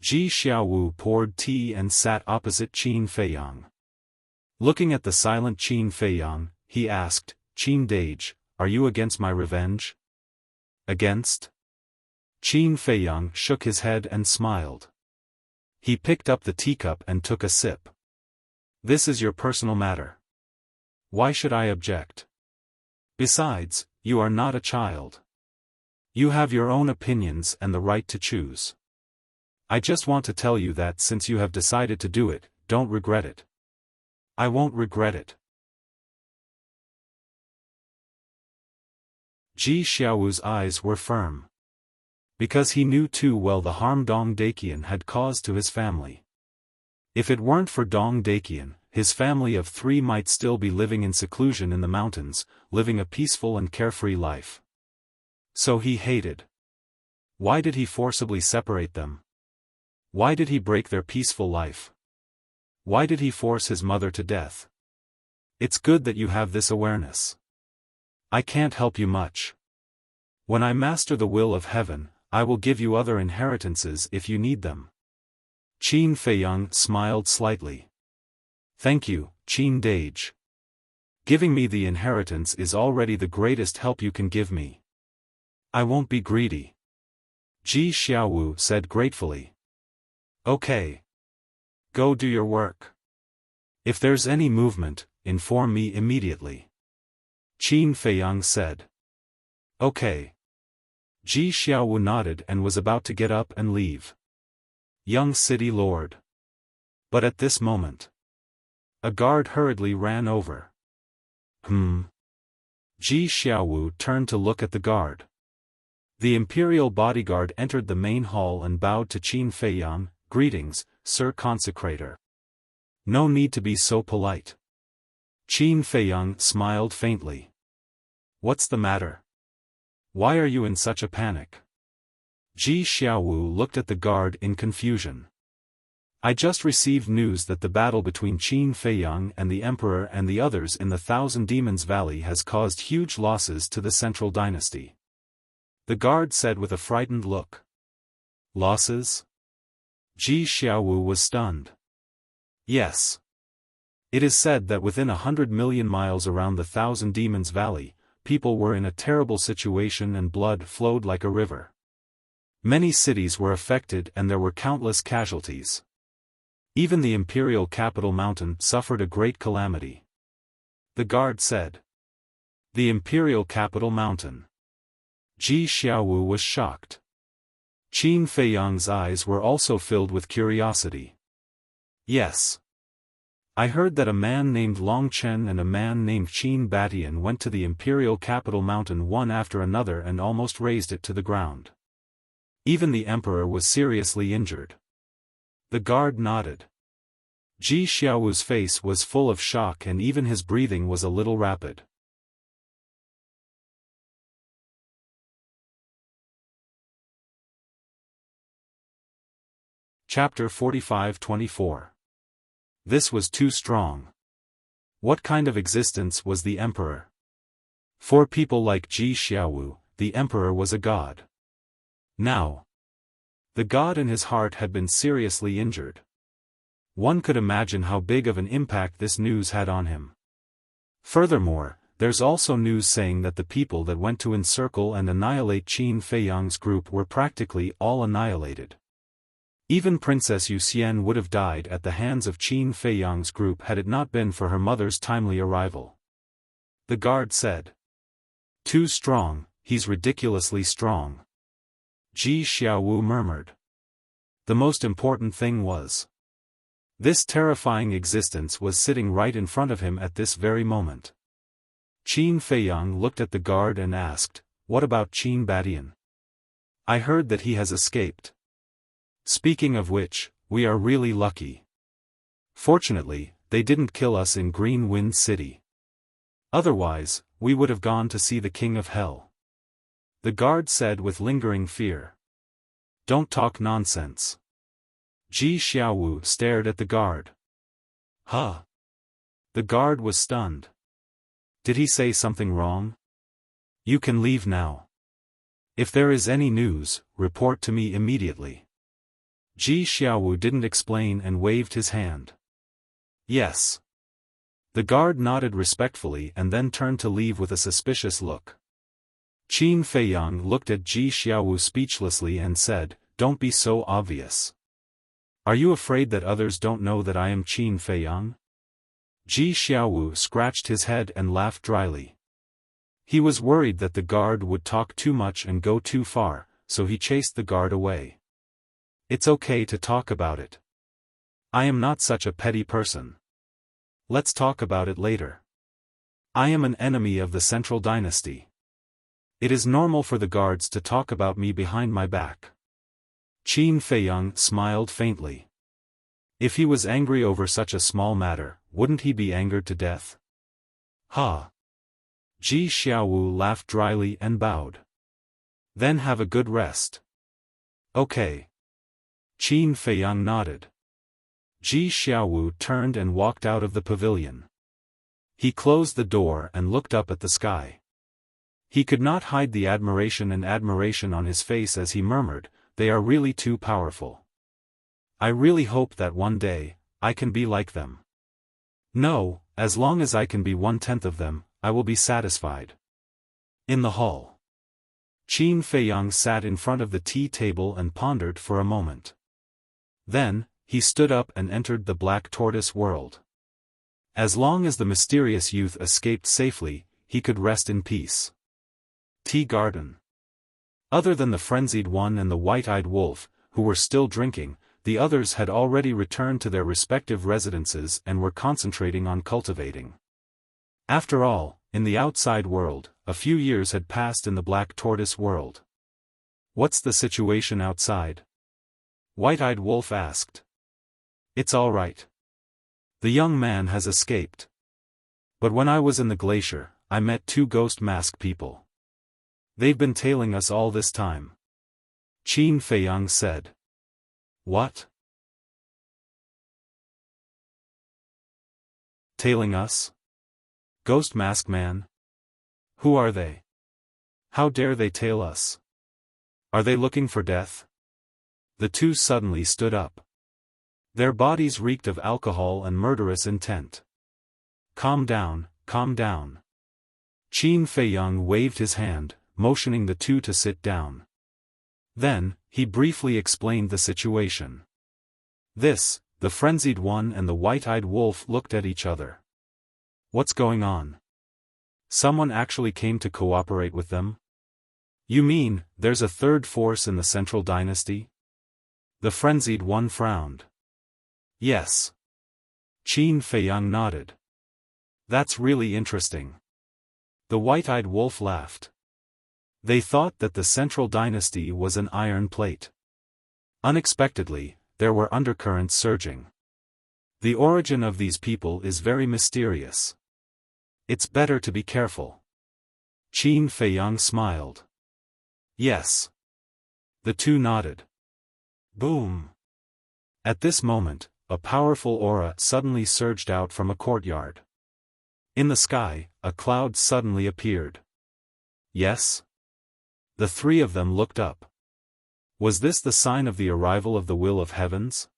Ji Xiaowu poured tea and sat opposite Qin Feiyang. Looking at the silent Qin Feiyang, he asked, Qin Dage, are you against my revenge? Against? Qin Feiyang shook his head and smiled. He picked up the teacup and took a sip. This is your personal matter. Why should I object? Besides, you are not a child. You have your own opinions and the right to choose. I just want to tell you that since you have decided to do it, don't regret it. I won't regret it. Ji Xiaowu's eyes were firm. Because he knew too well the harm Dong Daqian had caused to his family. If it weren't for Dong Daqian, his family of 3 might still be living in seclusion in the mountains, living a peaceful and carefree life. So he hated. Why did he forcibly separate them? Why did he break their peaceful life? Why did he force his mother to death? It's good that you have this awareness. I can't help you much. When I master the will of heaven, I will give you other inheritances if you need them. Qin Feiyang smiled slightly. Thank you, Qin Dage. Giving me the inheritance is already the greatest help you can give me. I won't be greedy. Ji Xiaowu said gratefully. Okay. Go do your work. If there's any movement, inform me immediately. Qin Feiyang said. Okay. Ji Xiaowu nodded and was about to get up and leave. Young city lord. But at this moment, a guard hurriedly ran over. Ji Xiaowu turned to look at the guard. The imperial bodyguard entered the main hall and bowed to Qin Feiyang. Greetings, Sir Consecrator. No need to be so polite. Qin Feiyang smiled faintly. What's the matter? Why are you in such a panic? Ji Xiaowu looked at the guard in confusion. I just received news that the battle between Qin Feiyang and the Emperor and the others in the Thousand Demons Valley has caused huge losses to the central dynasty. The guard said with a frightened look. Losses? Ji Xiaowu was stunned. Yes. It is said that within 100 million miles around the Thousand Demons Valley, people were in a terrible situation and blood flowed like a river. Many cities were affected and there were countless casualties. Even the imperial capital mountain suffered a great calamity. The guard said. The imperial capital mountain. Ji Xiaowu was shocked. Qin Feiyang's eyes were also filled with curiosity. Yes. I heard that a man named Long Chen and a man named Qin Batian went to the imperial capital mountain one after another and almost razed it to the ground. Even the emperor was seriously injured. The guard nodded. Ji Xiaowu's face was full of shock and even his breathing was a little rapid. Chapter 45-24. This was too strong. What kind of existence was the emperor? For people like Ji Xiaowu, the emperor was a god. Now, the god in his heart had been seriously injured. One could imagine how big of an impact this news had on him. Furthermore, there's also news saying that the people that went to encircle and annihilate Qin Feiyang's group were practically all annihilated. Even Princess Yuxian would have died at the hands of Qin Feiyang's group had it not been for her mother's timely arrival. The guard said. Too strong, he's ridiculously strong. Ji Xiaowu murmured. The most important thing was. This terrifying existence was sitting right in front of him at this very moment. Qin Feiyang looked at the guard and asked, what about Qin Batian? I heard that he has escaped. Speaking of which, we are really lucky. Fortunately, they didn't kill us in Green Wind City. Otherwise, we would have gone to see the King of Hell. The guard said with lingering fear. Don't talk nonsense. Ji Xiaowu stared at the guard. Huh? The guard was stunned. Did he say something wrong? You can leave now. If there is any news, report to me immediately. Ji Xiaowu didn't explain and waved his hand. Yes. The guard nodded respectfully and then turned to leave with a suspicious look. Qin Feiyang looked at Ji Xiaowu speechlessly and said, don't be so obvious. Are you afraid that others don't know that I am Qin Feiyang? Ji Xiaowu scratched his head and laughed dryly. He was worried that the guard would talk too much and go too far, so he chased the guard away. It's okay to talk about it. I am not such a petty person. Let's talk about it later. I am an enemy of the Central Dynasty. It is normal for the guards to talk about me behind my back. Qin Feiyang smiled faintly. If he was angry over such a small matter, wouldn't he be angered to death? Ha! Ji Xiaowu laughed dryly and bowed. Then have a good rest. Okay. Qin Feiyang nodded. Ji Xiaowu turned and walked out of the pavilion. He closed the door and looked up at the sky. He could not hide the admiration on his face as he murmured, they are really too powerful. I really hope that one day, I can be like them. No, as long as I can be 1/10 of them, I will be satisfied. In the hall. Qin Feiyang sat in front of the tea table and pondered for a moment. Then, he stood up and entered the Black Tortoise world. As long as the mysterious youth escaped safely, he could rest in peace. Tea garden. Other than the frenzied one and the white-eyed wolf, who were still drinking, the others had already returned to their respective residences and were concentrating on cultivating. After all, in the outside world, a few years had passed in the Black Tortoise world. What's the situation outside? White-eyed wolf asked. It's all right. The young man has escaped. But when I was in the glacier, I met 2 ghost mask people. They've been tailing us all this time. Qin Feiyang said. What? Tailing us? Ghost Mask Man? Who are they? How dare they tail us? Are they looking for death? The two suddenly stood up. Their bodies reeked of alcohol and murderous intent. Calm down, calm down. Qin Feiyang waved his hand, motioning the two to sit down. Then, he briefly explained the situation. The frenzied one and the white-eyed wolf looked at each other. What's going on? Someone actually came to cooperate with them? You mean, there's a third force in the Central Dynasty? The frenzied one frowned. Yes. Qin Feiyang nodded. That's really interesting. The white-eyed wolf laughed. They thought that the Central Dynasty was an iron plate. Unexpectedly, there were undercurrents surging. The origin of these people is very mysterious. It's better to be careful. Qin Feiyang smiled. Yes. The two nodded. Boom. At this moment, a powerful aura suddenly surged out from a courtyard. In the sky, a cloud suddenly appeared. Yes? The three of them looked up. Was this the sign of the arrival of the will of heavens?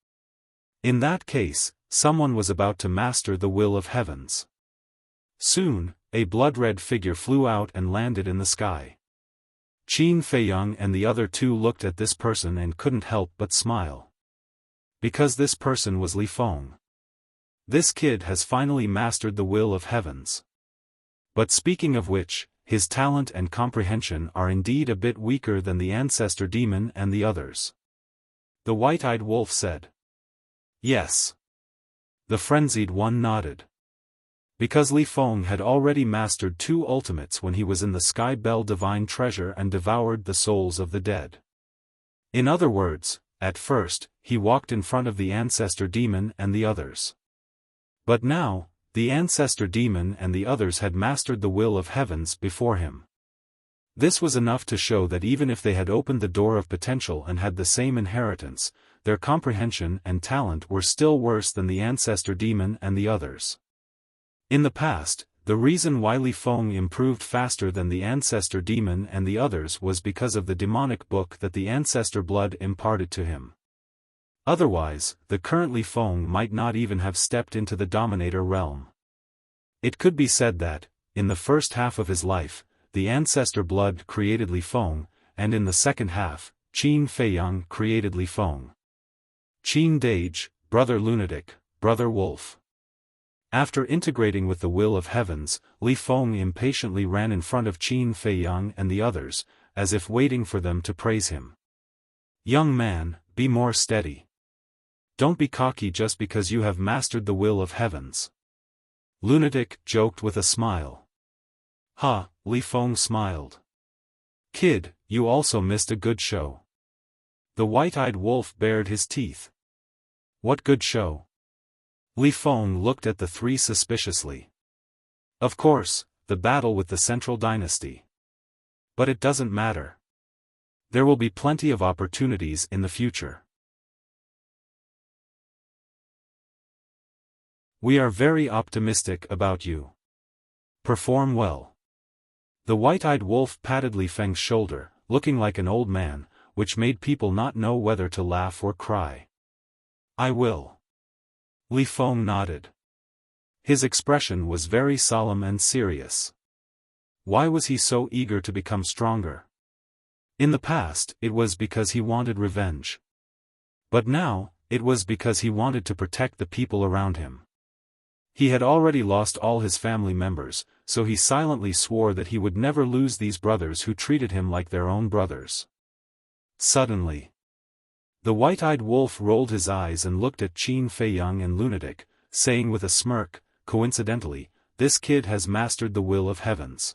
In that case, someone was about to master the will of heavens. Soon, a blood-red figure flew out and landed in the sky. Qin Feiyang and the other two looked at this person and couldn't help but smile. Because this person was Li Feng. This kid has finally mastered the will of heavens. But speaking of which, his talent and comprehension are indeed a bit weaker than the ancestor demon and the others. The white-eyed wolf said. Yes. The frenzied one nodded. Because Li Feng had already mastered two ultimates when he was in the Sky Bell Divine Treasure and devoured the souls of the dead. In other words, at first, he walked in front of the ancestor demon and the others. But now, the ancestor demon and the others had mastered the will of heavens before him. This was enough to show that even if they had opened the door of potential and had the same inheritance, their comprehension and talent were still worse than the ancestor demon and the others. In the past, the reason why Li Feng improved faster than the ancestor demon and the others was because of the demonic book that the ancestor blood imparted to him. Otherwise, the current Li Feng might not even have stepped into the Dominator realm. It could be said that, in the first half of his life, the ancestor blood created Li Feng, and in the second half, Qin Feiyang created Li Feng. Qin Dage, Brother Lunatic, Brother Wolf. After integrating with the will of heavens, Li Feng impatiently ran in front of Qin Feiyang and the others, as if waiting for them to praise him. Young man, be more steady. Don't be cocky just because you have mastered the will of heavens. Lunatic joked with a smile. Ha, Li Feng smiled. Kid, you also missed a good show. The white-eyed wolf bared his teeth. What good show? Li Feng looked at the three suspiciously. Of course, the battle with the Central Dynasty. But it doesn't matter. There will be plenty of opportunities in the future. We are very optimistic about you. Perform well. The white-eyed wolf patted Li Feng's shoulder, looking like an old man, which made people not know whether to laugh or cry. I will. Li Feng nodded. His expression was very solemn and serious. Why was he so eager to become stronger? In the past, it was because he wanted revenge. But now, it was because he wanted to protect the people around him. He had already lost all his family members, so he silently swore that he would never lose these brothers who treated him like their own brothers. Suddenly, the white-eyed wolf rolled his eyes and looked at Qin Feiyang and Lunatic, saying with a smirk, coincidentally, this kid has mastered the will of heavens.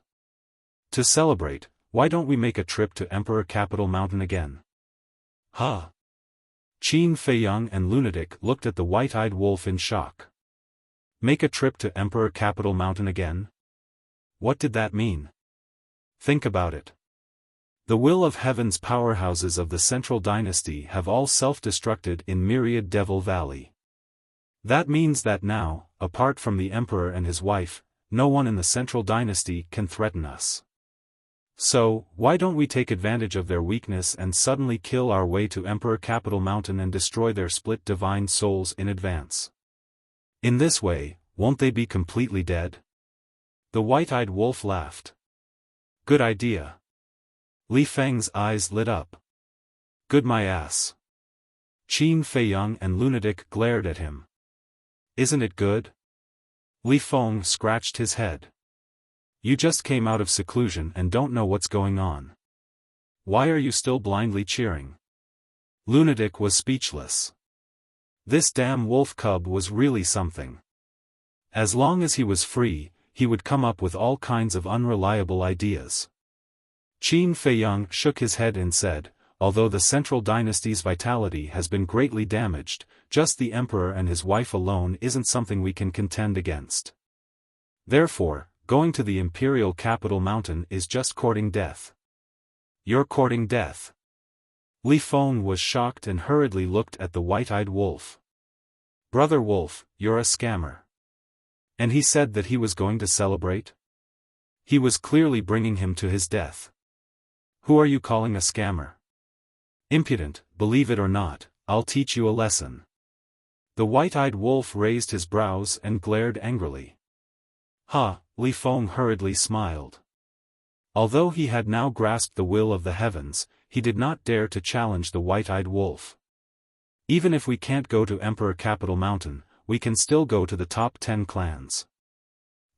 To celebrate, why don't we make a trip to Emperor Capital Mountain again? Huh? Qin Feiyang and Lunatic looked at the white-eyed wolf in shock. Make a trip to Emperor Capital Mountain again? What did that mean? Think about it. The will of heaven's powerhouses of the Central Dynasty have all self-destructed in Myriad Devil Valley. That means that now, apart from the emperor and his wife, no one in the central dynasty can threaten us. So, why don't we take advantage of their weakness and suddenly kill our way to Emperor Capital Mountain and destroy their split divine souls in advance? In this way, won't they be completely dead? The white-eyed wolf laughed. Good idea. Li Feng's eyes lit up. Good my ass. Qin Feiyang and Lunatic glared at him. Isn't it good? Li Feng scratched his head. You just came out of seclusion and don't know what's going on. Why are you still blindly cheering? Lunatic was speechless. This damn wolf cub was really something. As long as he was free, he would come up with all kinds of unreliable ideas. Qin Feiyang shook his head and said, although the central dynasty's vitality has been greatly damaged, just the emperor and his wife alone isn't something we can contend against. Therefore, going to the imperial capital mountain is just courting death. You're courting death. Li Feng was shocked and hurriedly looked at the white-eyed wolf. Brother Wolf, you're a scammer. And he said that he was going to celebrate? He was clearly bringing him to his death. Who are you calling a scammer? Impudent, believe it or not, I'll teach you a lesson. The white-eyed wolf raised his brows and glared angrily. Ha, Li Feng hurriedly smiled. Although he had now grasped the will of the heavens, he did not dare to challenge the white-eyed wolf. Even if we can't go to Emperor Capital Mountain, we can still go to the top 10 clans.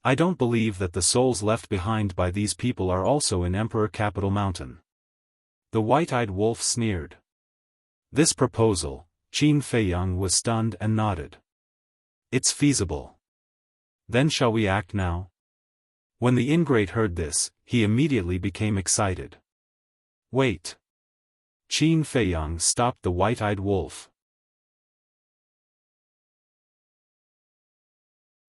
I don't believe that the souls left behind by these people are also in Emperor Capital Mountain. The white-eyed wolf sneered. This proposal, Qin Feiyang was stunned and nodded. It's feasible. Then shall we act now? When the ingrate heard this, he immediately became excited. Wait. Qin Feiyang stopped the white-eyed wolf.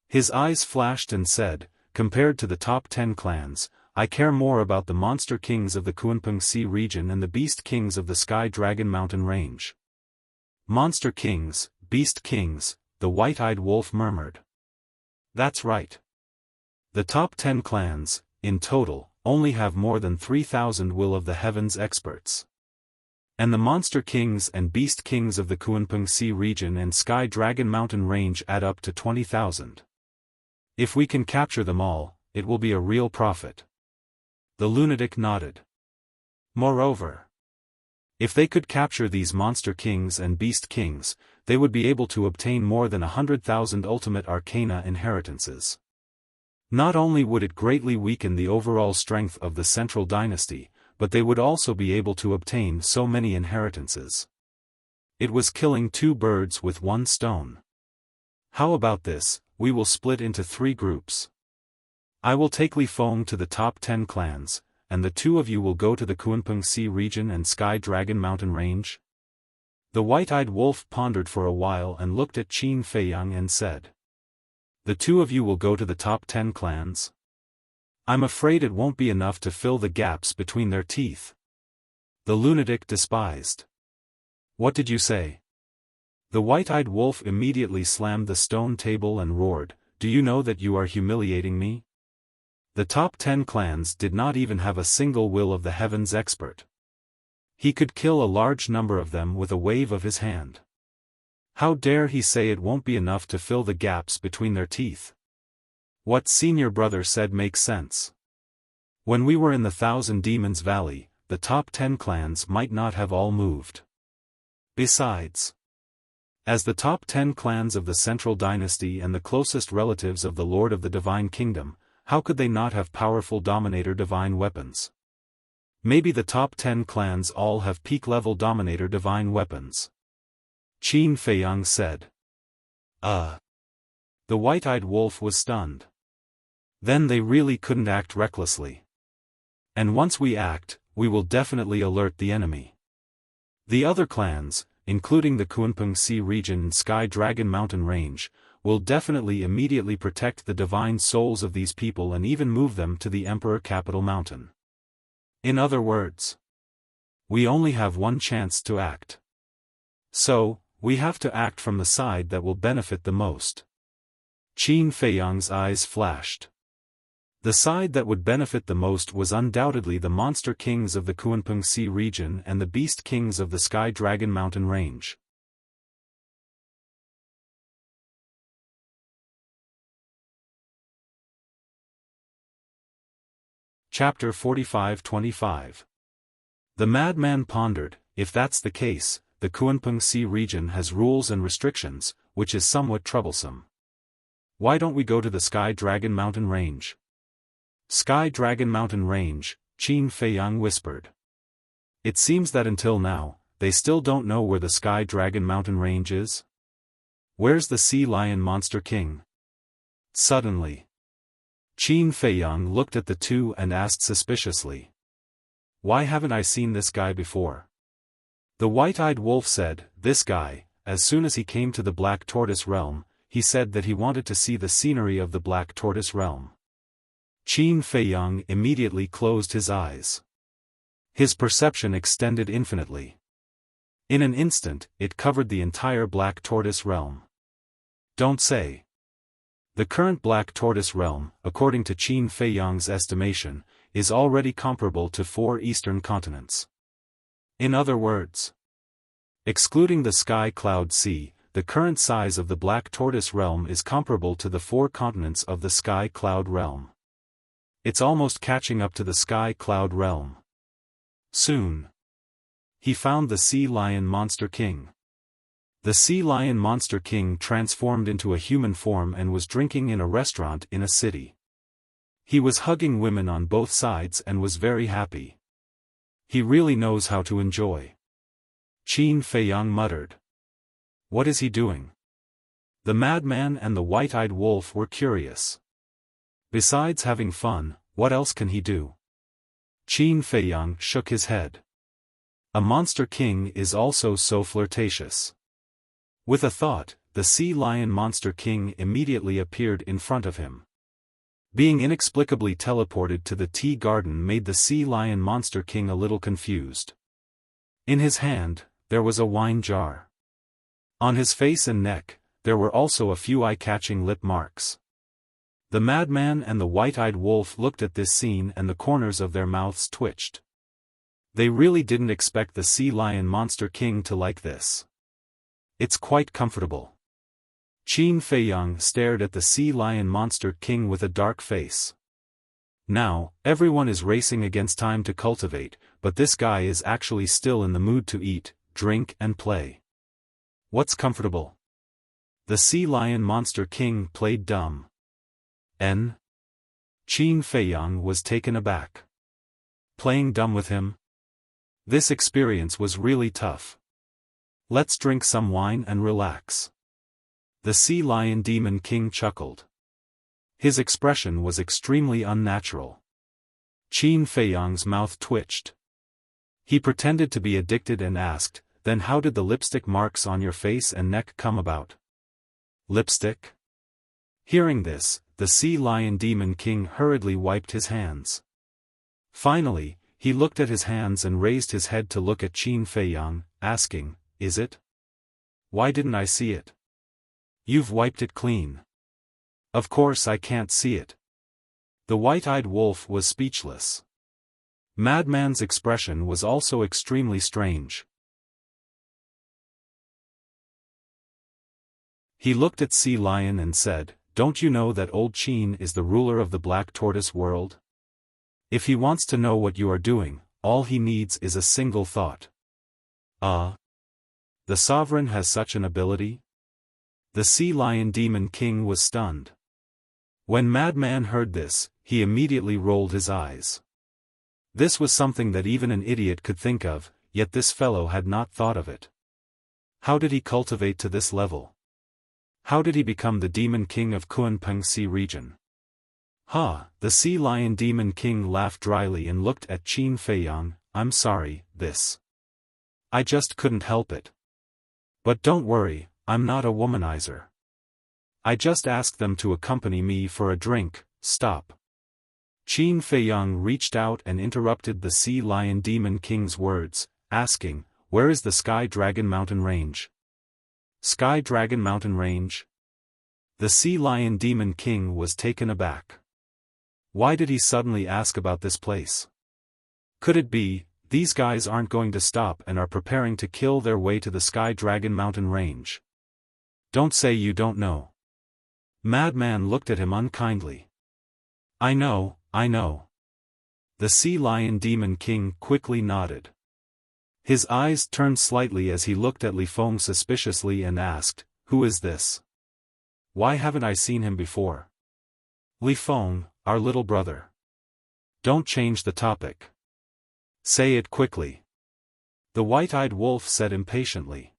His eyes flashed and said, compared to the top 10 clans, I care more about the monster kings of the Kunpeng Sea region and the beast kings of the Sky Dragon Mountain range. Monster kings, beast kings, the white-eyed wolf murmured. That's right. The top 10 clans, in total, only have more than 3,000 will of the heavens experts. And the monster kings and beast kings of the Kunpeng Sea region and Sky Dragon Mountain range add up to 20,000. If we can capture them all, it will be a real profit. The lunatic nodded. Moreover, if they could capture these monster kings and beast kings, they would be able to obtain more than 100,000 ultimate arcana inheritances. Not only would it greatly weaken the overall strength of the central dynasty, but they would also be able to obtain so many inheritances. It was killing two birds with one stone. How about this? We will split into 3 groups. I will take Li Feng to the top 10 clans, and the 2 of you will go to the Kunpeng Sea region and Sky Dragon Mountain range. The white-eyed wolf pondered for a while and looked at Qin Feiyang and said. The 2 of you will go to the top 10 clans? I'm afraid it won't be enough to fill the gaps between their teeth. The lunatic despised. What did you say? The white-eyed wolf immediately slammed the stone table and roared, Do you know that you are humiliating me? The top 10 clans did not even have a single will of the heavens expert. He could kill a large number of them with a wave of his hand. How dare he say it won't be enough to fill the gaps between their teeth? What senior brother said makes sense. When we were in the Thousand Demons Valley, the top 10 clans might not have all moved. Besides, as the top 10 clans of the Central Dynasty and the closest relatives of the Lord of the Divine Kingdom, how could they not have powerful Dominator Divine weapons? Maybe the top 10 clans all have peak-level Dominator Divine weapons. Qin Feiyang said. The white-eyed wolf was stunned. Then they really couldn't act recklessly. And once we act, we will definitely alert the enemy. The other clans, including the Kunpeng Sea region and Sky Dragon Mountain range, will definitely immediately protect the divine souls of these people and even move them to the Emperor Capital Mountain. In other words, we only have one chance to act. So, We have to act from the side that will benefit the most. Qin Feiyang's eyes flashed. The side that would benefit the most was undoubtedly the monster kings of the Kunpeng Sea region and the beast kings of the Sky Dragon Mountain range. Chapter 45-25. The madman pondered, if that's the case, the Kunpeng Sea region has rules and restrictions, which is somewhat troublesome. Why don't we go to the Sky Dragon Mountain range? Sky Dragon Mountain range, Qin Feiyang whispered. It seems that until now, they still don't know where the Sky Dragon Mountain range is? Where's the Sea Lion Monster King? Suddenly, Qin Feiyang looked at the two and asked suspiciously. Why haven't I seen this guy before? The white-eyed wolf said, this guy, as soon as he came to the Black Tortoise realm, he said that he wanted to see the scenery of the Black Tortoise realm. Qin Feiyang immediately closed his eyes. His perception extended infinitely. In an instant, it covered the entire Black Tortoise realm. Don't say. The current Black Tortoise realm, according to Qin Feiyang's estimation, is already comparable to 4 eastern continents. In other words, excluding the Sky Cloud Sea, the current size of the Black Tortoise realm is comparable to the 4 continents of the Sky Cloud realm. It's almost catching up to the Sky Cloud realm. Soon, he found the Sea Lion Monster King. The Sea Lion Monster King transformed into a human form and was drinking in a restaurant in a city. He was hugging women on both sides and was very happy. He really knows how to enjoy. Qin Feiyang muttered. What is he doing? The madman and the white-eyed wolf were curious. Besides having fun, what else can he do? Qin Feiyang shook his head. A monster king is also so flirtatious. With a thought, the Sea Lion Monster King immediately appeared in front of him. Being inexplicably teleported to the tea garden made the Sea Lion Monster King a little confused. In his hand, there was a wine jar. On his face and neck, there were also a few eye-catching lip marks. The madman and the white-eyed wolf looked at this scene and the corners of their mouths twitched. They really didn't expect the Sea Lion Monster King to like this. It's quite comfortable. Qin Feiyang stared at the Sea Lion Monster King with a dark face. Now, everyone is racing against time to cultivate, but this guy is actually still in the mood to eat, drink and play. What's comfortable? The Sea Lion Monster King played dumb. Qin Feiyang was taken aback. Playing dumb with him? This experience was really tough. Let's drink some wine and relax. The Sea Lion Demon King chuckled. His expression was extremely unnatural. Qin Feiyang's mouth twitched. He pretended to be addicted and asked, then how did the lipstick marks on your face and neck come about? Lipstick? Hearing this, the Sea Lion Demon King hurriedly wiped his hands. Finally, he looked at his hands and raised his head to look at Qin Feiyang, asking, is it? Why didn't I see it? You've wiped it clean. Of course I can't see it. The white-eyed wolf was speechless. Madman's expression was also extremely strange. He looked at Sea Lion and said, don't you know that old Qin is the ruler of the Black Tortoise world? If he wants to know what you are doing, all he needs is a single thought. The sovereign has such an ability? The Sea Lion Demon King was stunned. When Madman heard this, he immediately rolled his eyes. This was something that even an idiot could think of, yet this fellow had not thought of it. How did he cultivate to this level? How did he become the Demon King of Kunpeng Sea region? The Sea Lion Demon King laughed dryly and looked at Qin Feiyang. I'm sorry, I just couldn't help it. But don't worry, I'm not a womanizer. I just asked them to accompany me for a drink. Stop. Qin Feiyang reached out and interrupted the Sea Lion Demon King's words, asking, where is the Sky Dragon Mountain range? Sky Dragon Mountain Range? The Sea Lion Demon King was taken aback. Why did he suddenly ask about this place? Could it be, these guys aren't going to stop and are preparing to kill their way to the Sky Dragon Mountain Range? Don't say you don't know. Madman looked at him unkindly. I know. The Sea Lion Demon King quickly nodded. His eyes turned slightly as he looked at Li Feng suspiciously and asked, "Who is this? Why haven't I seen him before?" Li Feng, our little brother. Don't change the topic. Say it quickly. The white-eyed wolf said impatiently.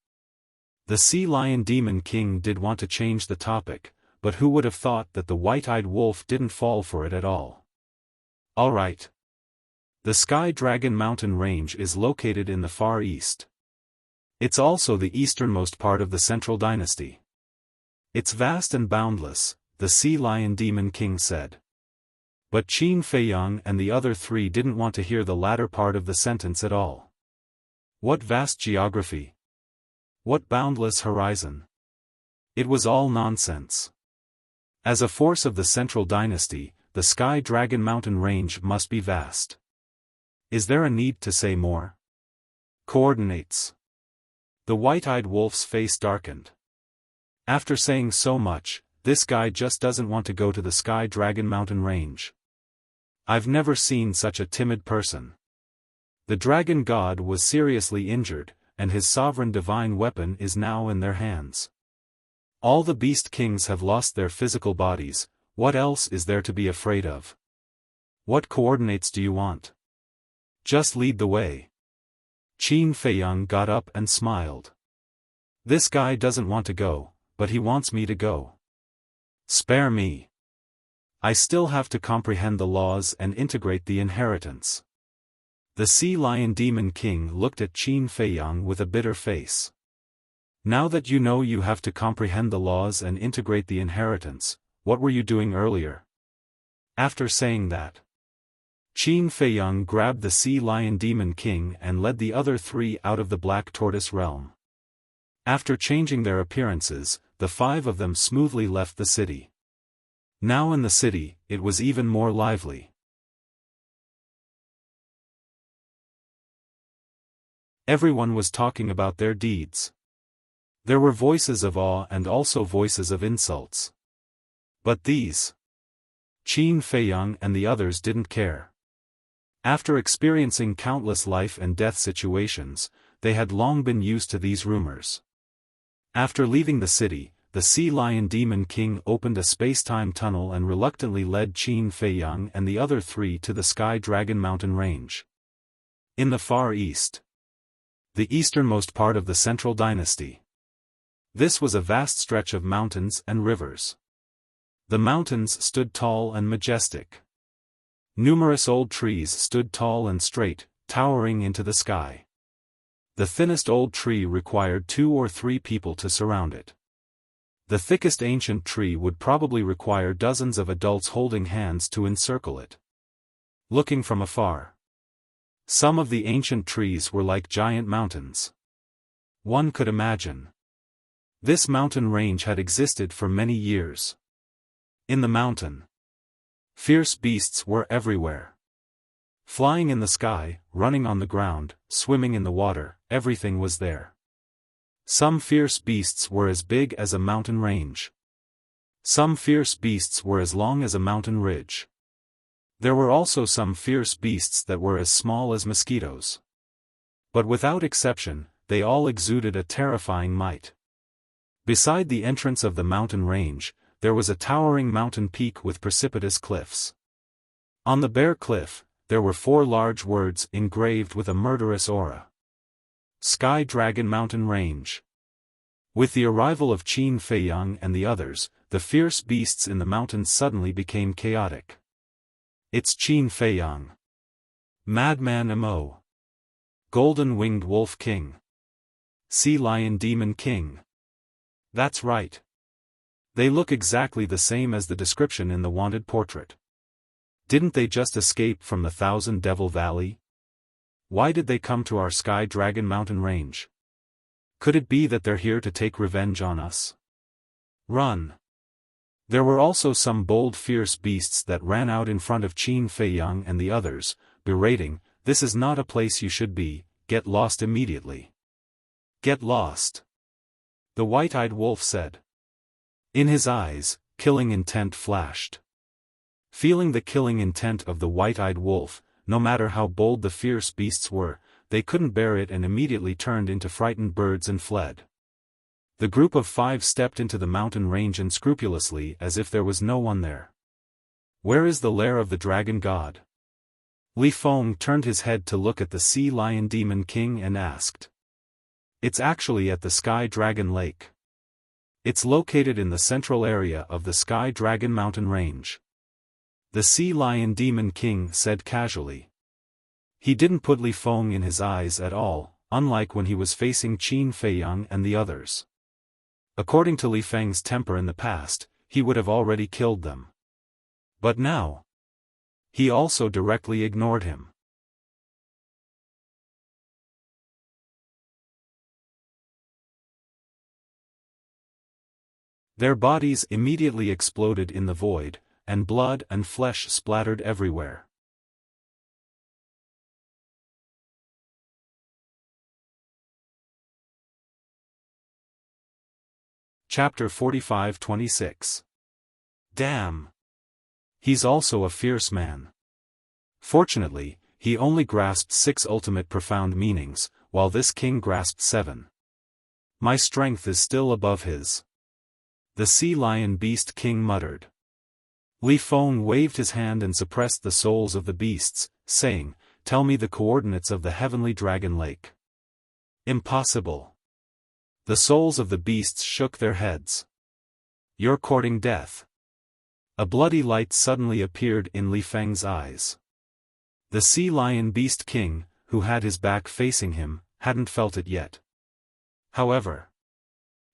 The Sea Lion Demon King did want to change the topic, but who would have thought that the white-eyed wolf didn't fall for it at all? All right. The Sky Dragon Mountain Range is located in the Far East. It's also the easternmost part of the Central Dynasty. It's vast and boundless, the Sea Lion Demon King said. But Qin Feiyang and the other three didn't want to hear the latter part of the sentence at all. What vast geography! What boundless horizon! It was all nonsense. As a force of the Central Dynasty, the Sky Dragon Mountain Range must be vast. Is there a need to say more? Coordinates. The white-eyed wolf's face darkened. After saying so much, this guy just doesn't want to go to the Sky Dragon Mountain Range. I've never seen such a timid person. The dragon god was seriously injured, and his sovereign divine weapon is now in their hands. All the beast kings have lost their physical bodies. What else is there to be afraid of? What coordinates do you want? Just lead the way. Qin Feiyang got up and smiled. This guy doesn't want to go, but he wants me to go. Spare me. I still have to comprehend the laws and integrate the inheritance. The Sea Lion Demon King looked at Qin Feiyang with a bitter face. Now that you know you have to comprehend the laws and integrate the inheritance, what were you doing earlier? After saying that, Qin Feiyang grabbed the Sea Lion Demon King and led the other three out of the Black Tortoise realm. After changing their appearances, the five of them smoothly left the city. Now in the city, it was even more lively. Everyone was talking about their deeds. There were voices of awe and also voices of insults. But these, Qin Feiyang and the others didn't care. After experiencing countless life and death situations, they had long been used to these rumors. After leaving the city, the Sea Lion Demon King opened a space-time tunnel and reluctantly led Qin Feiyang and the other three to the Sky Dragon Mountain Range. In the Far East, the easternmost part of the Central Dynasty. This was a vast stretch of mountains and rivers. The mountains stood tall and majestic. Numerous old trees stood tall and straight, towering into the sky. The thinnest old tree required 2 or 3 people to surround it. The thickest ancient tree would probably require dozens of adults holding hands to encircle it. Looking from afar, some of the ancient trees were like giant mountains. One could imagine. This mountain range had existed for many years. In the mountain, fierce beasts were everywhere. Flying in the sky, running on the ground, swimming in the water, everything was there. Some fierce beasts were as big as a mountain range. Some fierce beasts were as long as a mountain ridge. There were also some fierce beasts that were as small as mosquitoes. But without exception, they all exuded a terrifying might. Beside the entrance of the mountain range, there was a towering mountain peak with precipitous cliffs. On the bare cliff, there were 4 large words engraved with a murderous aura. Sky Dragon Mountain Range. With the arrival of Qin Feiyang and the others, the fierce beasts in the mountains suddenly became chaotic. It's Qin Feiyang. Madman Mo. Golden-Winged Wolf King. Sea Lion Demon King. That's right. They look exactly the same as the description in the wanted portrait. Didn't they just escape from the Thousand Devil Valley? Why did they come to our Sky Dragon Mountain Range? Could it be that they're here to take revenge on us? Run! There were also some bold fierce beasts that ran out in front of Qin Feiyang and the others, berating, "This is not a place you should be, get lost immediately." "Get lost," the white-eyed wolf said. In his eyes, killing intent flashed. Feeling the killing intent of the white-eyed wolf, no matter how bold the fierce beasts were, they couldn't bear it and immediately turned into frightened birds and fled. The group of 5 stepped into the mountain range unscrupulously as if there was no one there. "Where is the lair of the dragon god?" Li Feng turned his head to look at the sea lion demon king and asked. "It's actually at the Sky Dragon Lake. It's located in the central area of the Sky Dragon mountain range," the sea lion demon king said casually. He didn't put Li Feng in his eyes at all, unlike when he was facing Qin Feiyang and the others. According to Li Feng's temper in the past, he would have already killed them. But now, he also directly ignored him. Their bodies immediately exploded in the void, and blood and flesh splattered everywhere. Chapter 45-26. Damn! He's also a fierce man. Fortunately, he only grasped 6 ultimate profound meanings, while this king grasped 7. My strength is still above his. The sea lion beast king muttered. Li Feng waved his hand and suppressed the souls of the beasts, saying, "Tell me the coordinates of the heavenly dragon lake." "Impossible." The souls of the beasts shook their heads. "You're courting death." A bloody light suddenly appeared in Li Feng's eyes. The sea lion beast king, who had his back facing him, hadn't felt it yet. However,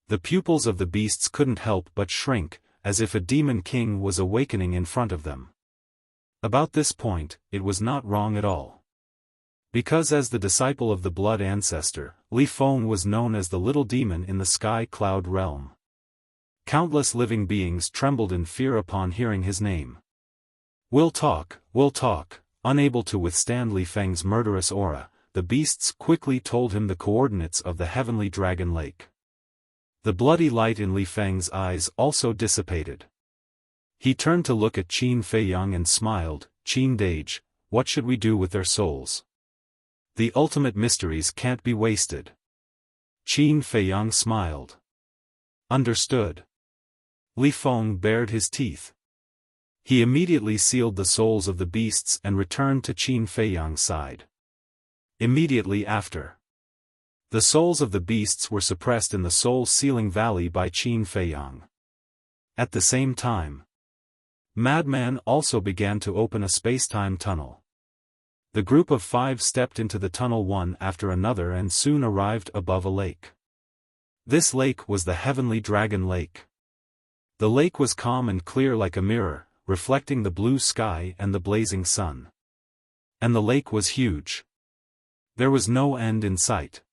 the pupils of the beasts couldn't help but shrink, as if a demon king was awakening in front of them. About this point, it was not wrong at all. Because as the disciple of the blood ancestor, Li Feng was known as the little demon in the sky cloud realm. Countless living beings trembled in fear upon hearing his name. We'll talk. Unable to withstand Li Feng's murderous aura, the beasts quickly told him the coordinates of the heavenly dragon lake. The bloody light in Li Feng's eyes also dissipated. He turned to look at Qin Feiyang and smiled. "Qin Dage, what should we do with their souls? The ultimate mysteries can't be wasted." Qin Feiyang smiled. "Understood." Li Feng bared his teeth. He immediately sealed the souls of the beasts and returned to Qin Feiyang's side. Immediately after, the souls of the beasts were suppressed in the soul-sealing valley by Qin Feiyang. At the same time, Madman also began to open a space-time tunnel. The group of 5 stepped into the tunnel one after another and soon arrived above a lake. This lake was the Heavenly Dragon Lake. The lake was calm and clear like a mirror, reflecting the blue sky and the blazing sun. And the lake was huge. There was no end in sight.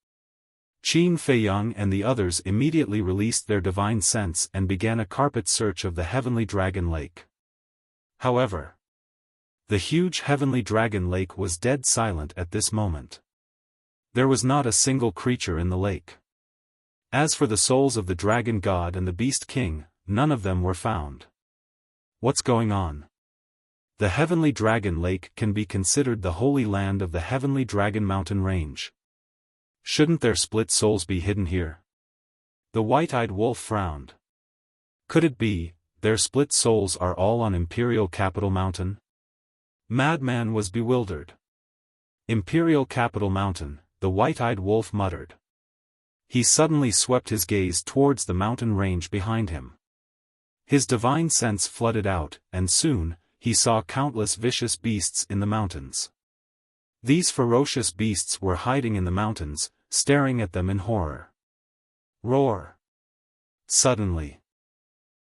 Qin Feiyang and the others immediately released their divine sense and began a carpet search of the Heavenly Dragon Lake. However, the huge Heavenly Dragon Lake was dead silent at this moment. There was not a single creature in the lake. As for the souls of the Dragon God and the Beast King, none of them were found. What's going on? The Heavenly Dragon Lake can be considered the holy land of the Heavenly Dragon Mountain Range. Shouldn't their split souls be hidden here? The white-eyed wolf frowned. Could it be, their split souls are all on Imperial Capital Mountain? Madman was bewildered. Imperial Capital Mountain, the white-eyed wolf muttered. He suddenly swept his gaze towards the mountain range behind him. His divine sense flooded out, and soon, he saw countless vicious beasts in the mountains. These ferocious beasts were hiding in the mountains, staring at them in horror. Roar! Suddenly,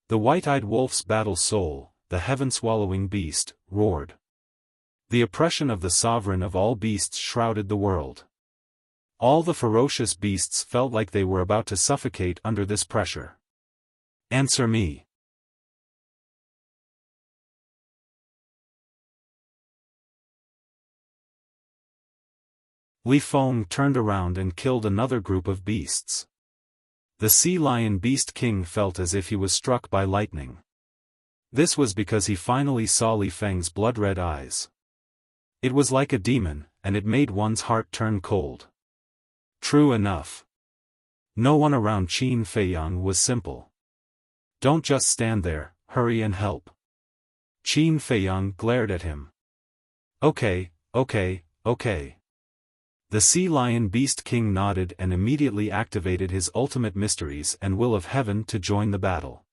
the white-eyed wolf's battle soul, the heaven-swallowing beast, roared. The oppression of the sovereign of all beasts shrouded the world. All the ferocious beasts felt like they were about to suffocate under this pressure. Answer me. Li Feng turned around and killed another group of beasts. The sea lion beast king felt as if he was struck by lightning. This was because he finally saw Li Feng's blood-red eyes. It was like a demon, and it made one's heart turn cold. True enough. No one around Qin Feiyang was simple. Don't just stand there, hurry and help. Qin Feiyang glared at him. Okay. The sea lion beast king nodded and immediately activated his ultimate mysteries and will of heaven to join the battle.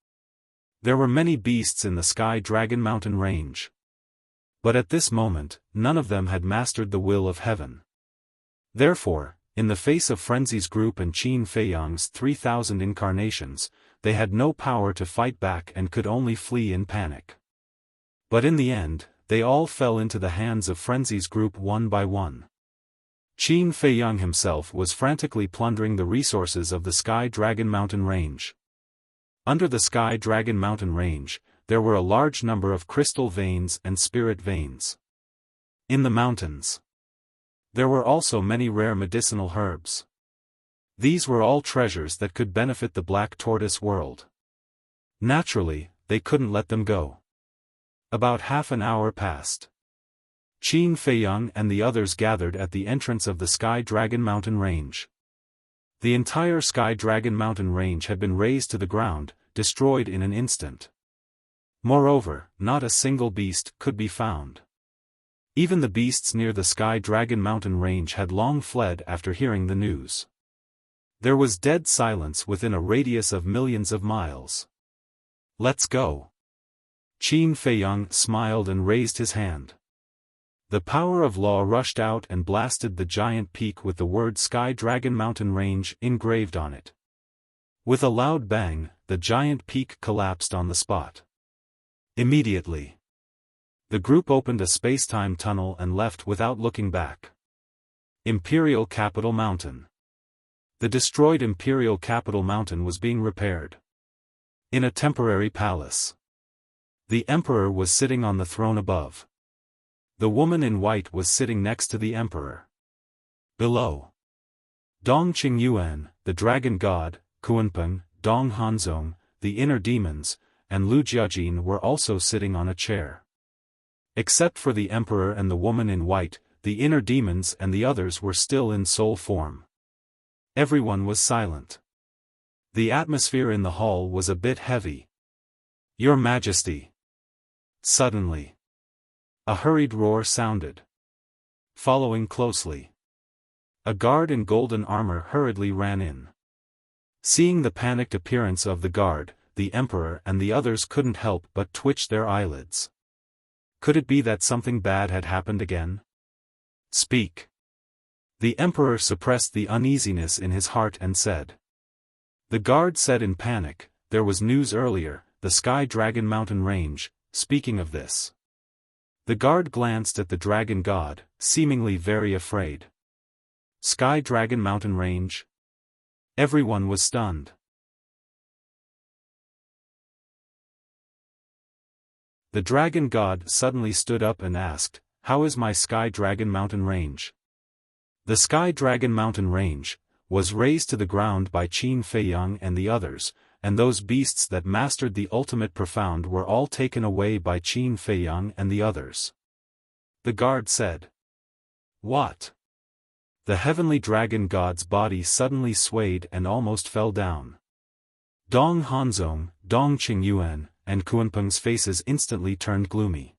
There were many beasts in the Sky Dragon Mountain range. But at this moment, none of them had mastered the will of heaven. Therefore, in the face of Frenzy's group and Qin Feiyang's 3,000 incarnations, they had no power to fight back and could only flee in panic. But in the end, they all fell into the hands of Frenzy's group one by one. Qin Feiyang himself was frantically plundering the resources of the Sky Dragon Mountain range. Under the Sky Dragon Mountain range, there were a large number of crystal veins and spirit veins. In the mountains, there were also many rare medicinal herbs. These were all treasures that could benefit the Black Tortoise world. Naturally, they couldn't let them go. About half an hour passed. Qin Feiyang and the others gathered at the entrance of the Sky Dragon Mountain range. The entire Sky Dragon Mountain range had been razed to the ground, destroyed in an instant. Moreover, not a single beast could be found. Even the beasts near the Sky Dragon Mountain range had long fled after hearing the news. There was dead silence within a radius of millions of miles. Let's go. Qin Feiyang smiled and raised his hand. The power of law rushed out and blasted the giant peak with the word Sky Dragon Mountain Range engraved on it. With a loud bang, the giant peak collapsed on the spot. Immediately, the group opened a space-time tunnel and left without looking back. Imperial Capital Mountain. The destroyed Imperial Capital Mountain was being repaired. In a temporary palace. The Emperor was sitting on the throne above. The woman in white was sitting next to the Emperor. Below, Dong Qingyuan, the dragon god, Kunpeng, Dong Hanzong, the inner demons, and Lu Jiajin were also sitting on a chair. Except for the Emperor and the woman in white, the inner demons and the others were still in soul form. Everyone was silent. The atmosphere in the hall was a bit heavy. Your Majesty. Suddenly, a hurried roar sounded. Following closely, a guard in golden armor hurriedly ran in. Seeing the panicked appearance of the guard, the Emperor and the others couldn't help but twitch their eyelids. Could it be that something bad had happened again? Speak. The Emperor suppressed the uneasiness in his heart and said. The guard said in panic, there was news earlier, the Sky Dragon Mountain range, speaking of this. The guard glanced at the dragon god, seemingly very afraid. Sky Dragon Mountain range? Everyone was stunned. The dragon god suddenly stood up and asked, how is my Sky Dragon Mountain range? The Sky Dragon Mountain range was razed to the ground by Qin Feiyang and the others, and those beasts that mastered the ultimate profound were all taken away by Qin Feiyang and the others. The guard said. What? The heavenly dragon god's body suddenly swayed and almost fell down. Dong Hanzong, Dong Qingyuan, and Kunpeng's faces instantly turned gloomy.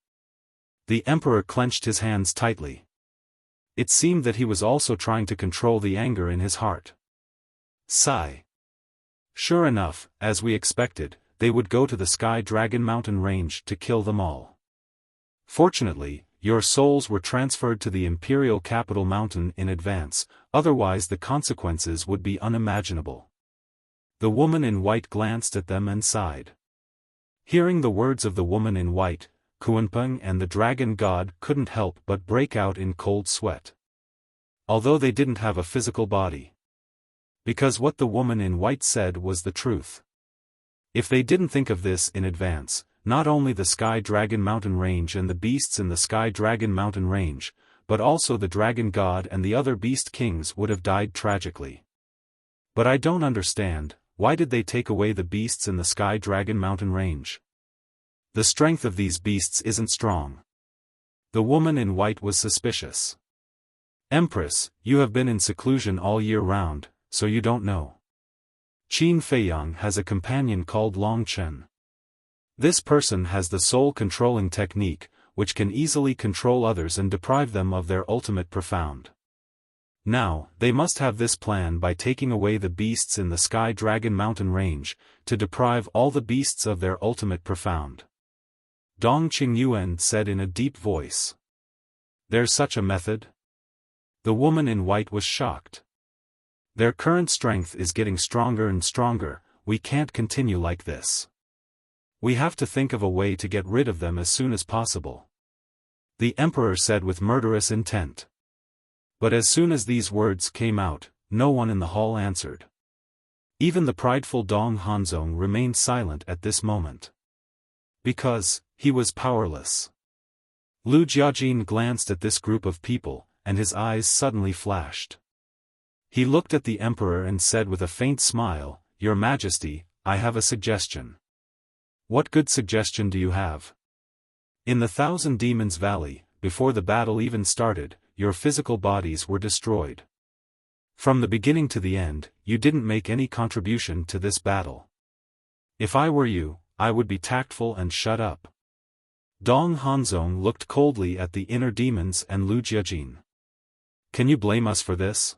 The Emperor clenched his hands tightly. It seemed that he was also trying to control the anger in his heart. Sigh. Sure enough, as we expected, they would go to the Sky Dragon Mountain range to kill them all. Fortunately, your souls were transferred to the Imperial Capital Mountain in advance, otherwise the consequences would be unimaginable. The woman in white glanced at them and sighed. Hearing the words of the woman in white, Kunpeng and the dragon god couldn't help but break out in cold sweat. although they didn't have a physical body. Because what the woman in white said was the truth. If they didn't think of this in advance, not only the Sky Dragon Mountain Range and the beasts in the Sky Dragon Mountain Range, but also the Dragon God and the other beast kings would have died tragically. But I don't understand, why did they take away the beasts in the Sky Dragon Mountain Range? The strength of these beasts isn't strong. The woman in white was suspicious. Empress, you have been in seclusion all year round, so you don't know. Qin Feiyang has a companion called Long Chen. This person has the soul-controlling technique, which can easily control others and deprive them of their ultimate profound. Now, they must have this plan by taking away the beasts in the Sky Dragon Mountain Range, to deprive all the beasts of their ultimate profound. Dong Qingyuan said in a deep voice. There's such a method? The woman in white was shocked. Their current strength is getting stronger and stronger, we can't continue like this. We have to think of a way to get rid of them as soon as possible. The emperor said with murderous intent. But as soon as these words came out, no one in the hall answered. Even the prideful Dong Hanzong remained silent at this moment. Because, he was powerless. Lu Jiajin glanced at this group of people, and his eyes suddenly flashed. He looked at the emperor and said with a faint smile, Your Majesty, I have a suggestion. What good suggestion do you have? In the Thousand Demons Valley, before the battle even started, your physical bodies were destroyed. From the beginning to the end, you didn't make any contribution to this battle. If I were you, I would be tactful and shut up. Dong Hanzong looked coldly at the inner demons and Lu Jiajin. Can you blame us for this?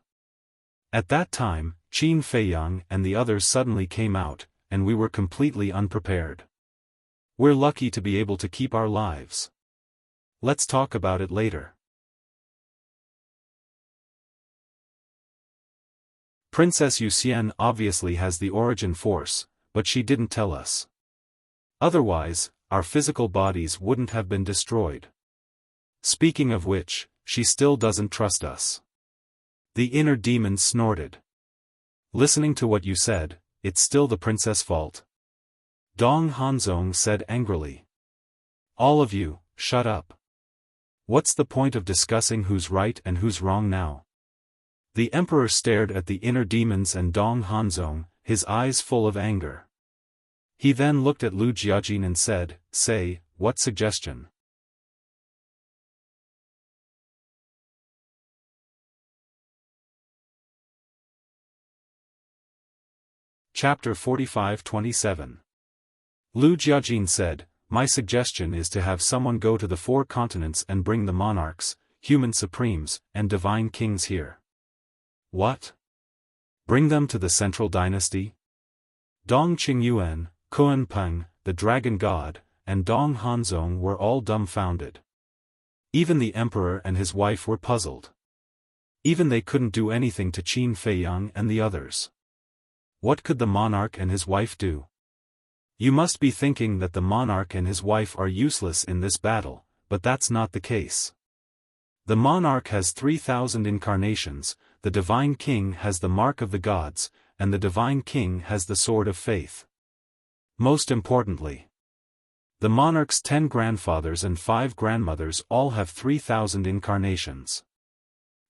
At that time, Qin Feiyang and the others suddenly came out, and we were completely unprepared. We're lucky to be able to keep our lives. Let's talk about it later. Princess Yuxian obviously has the origin force, but she didn't tell us. Otherwise, our physical bodies wouldn't have been destroyed. Speaking of which, she still doesn't trust us. The inner demon snorted. Listening to what you said, it's still the princess' fault. Dong Hanzong said angrily. All of you, shut up. What's the point of discussing who's right and who's wrong now? The emperor stared at the inner demons and Dong Hanzong, his eyes full of anger. He then looked at Lu Jiajin and said, Say, what suggestion? Chapter 45-27. Lu Jiajin said, My suggestion is to have someone go to the 4 continents and bring the monarchs, human supremes, and divine kings here. What? Bring them to the central dynasty? Dong Qingyuan, Kuan Peng, the dragon god, and Dong Hanzong were all dumbfounded. Even the emperor and his wife were puzzled. Even they couldn't do anything to Qin Feiyang and the others. What could the monarch and his wife do? You must be thinking that the monarch and his wife are useless in this battle, but that's not the case. The monarch has 3,000 incarnations, the divine king has the mark of the gods, and the divine king has the sword of faith. Most importantly, the monarch's 10 grandfathers and 5 grandmothers all have 3,000 incarnations.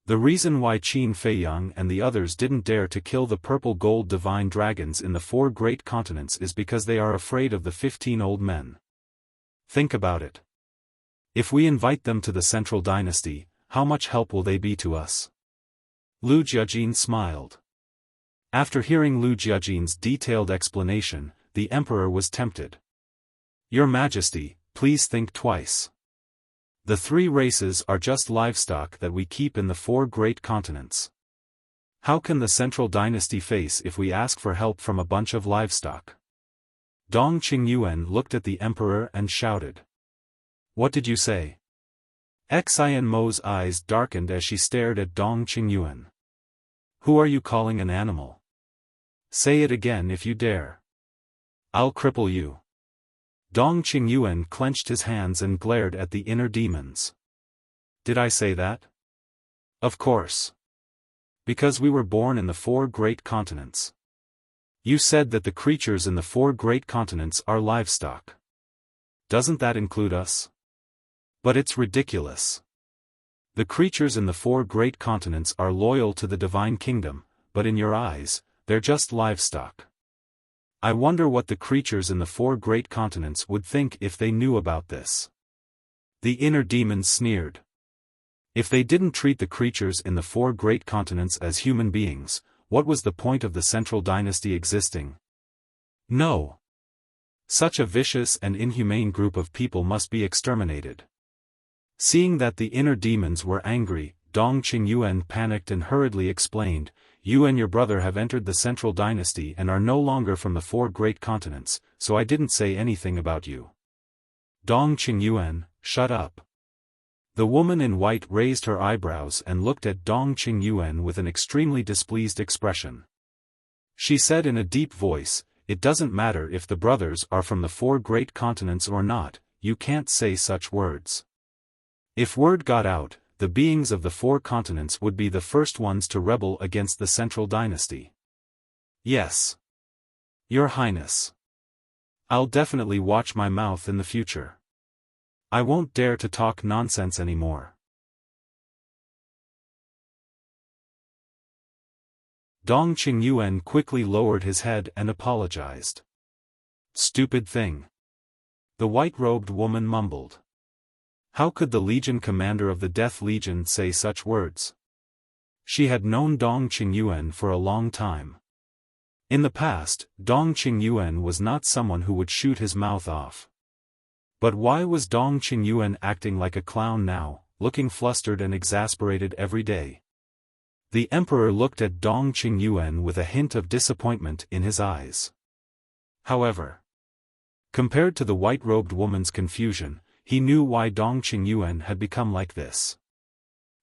The reason why Qin Feiyang and the others didn't dare to kill the purple gold divine dragons in the 4 great continents is because they are afraid of the 15 old men. Think about it. If we invite them to the central dynasty, how much help will they be to us? Lu Jiajin smiled. After hearing Lu Jiajin's detailed explanation, the emperor was tempted. Your Majesty, please think twice. The 3 races are just livestock that we keep in the 4 great continents. How can the central dynasty face if we ask for help from a bunch of livestock? Dong Qingyuan looked at the emperor and shouted. What did you say? Xian Mo's eyes darkened as she stared at Dong Qingyuan. Who are you calling an animal? Say it again if you dare. I'll cripple you. Dong Qingyuan clenched his hands and glared at the inner demons. Did I say that? Of course. Because we were born in the 4 great continents. You said that the creatures in the 4 great continents are livestock. Doesn't that include us? But it's ridiculous. The creatures in the 4 great continents are loyal to the divine kingdom, but in your eyes, they're just livestock. I wonder what the creatures in the 4 great continents would think if they knew about this. The inner demons sneered. If they didn't treat the creatures in the 4 great continents as human beings, what was the point of the central dynasty existing? No. Such a vicious and inhumane group of people must be exterminated. Seeing that the inner demons were angry, Dong Qingyuan panicked and hurriedly explained, "You and your brother have entered the central dynasty and are no longer from the 4 great continents, so I didn't say anything about you." Dong Qingyuan, shut up. The woman in white raised her eyebrows and looked at Dong Qingyuan with an extremely displeased expression. She said in a deep voice, "It doesn't matter if the brothers are from the 4 great continents or not, you can't say such words. If word got out, the beings of the 4 continents would be the first ones to rebel against the central dynasty." "Yes. Your Highness. I'll definitely watch my mouth in the future. I won't dare to talk nonsense anymore." Dong Qingyuan quickly lowered his head and apologized. "Stupid thing." The white-robed woman mumbled. How could the Legion commander of the Death Legion say such words? She had known Dong Qingyuan for a long time. In the past, Dong Qingyuan was not someone who would shoot his mouth off. But why was Dong Qingyuan acting like a clown now, looking flustered and exasperated every day? The emperor looked at Dong Qingyuan with a hint of disappointment in his eyes. However, compared to the white-robed woman's confusion, he knew why Dong Qingyuan had become like this.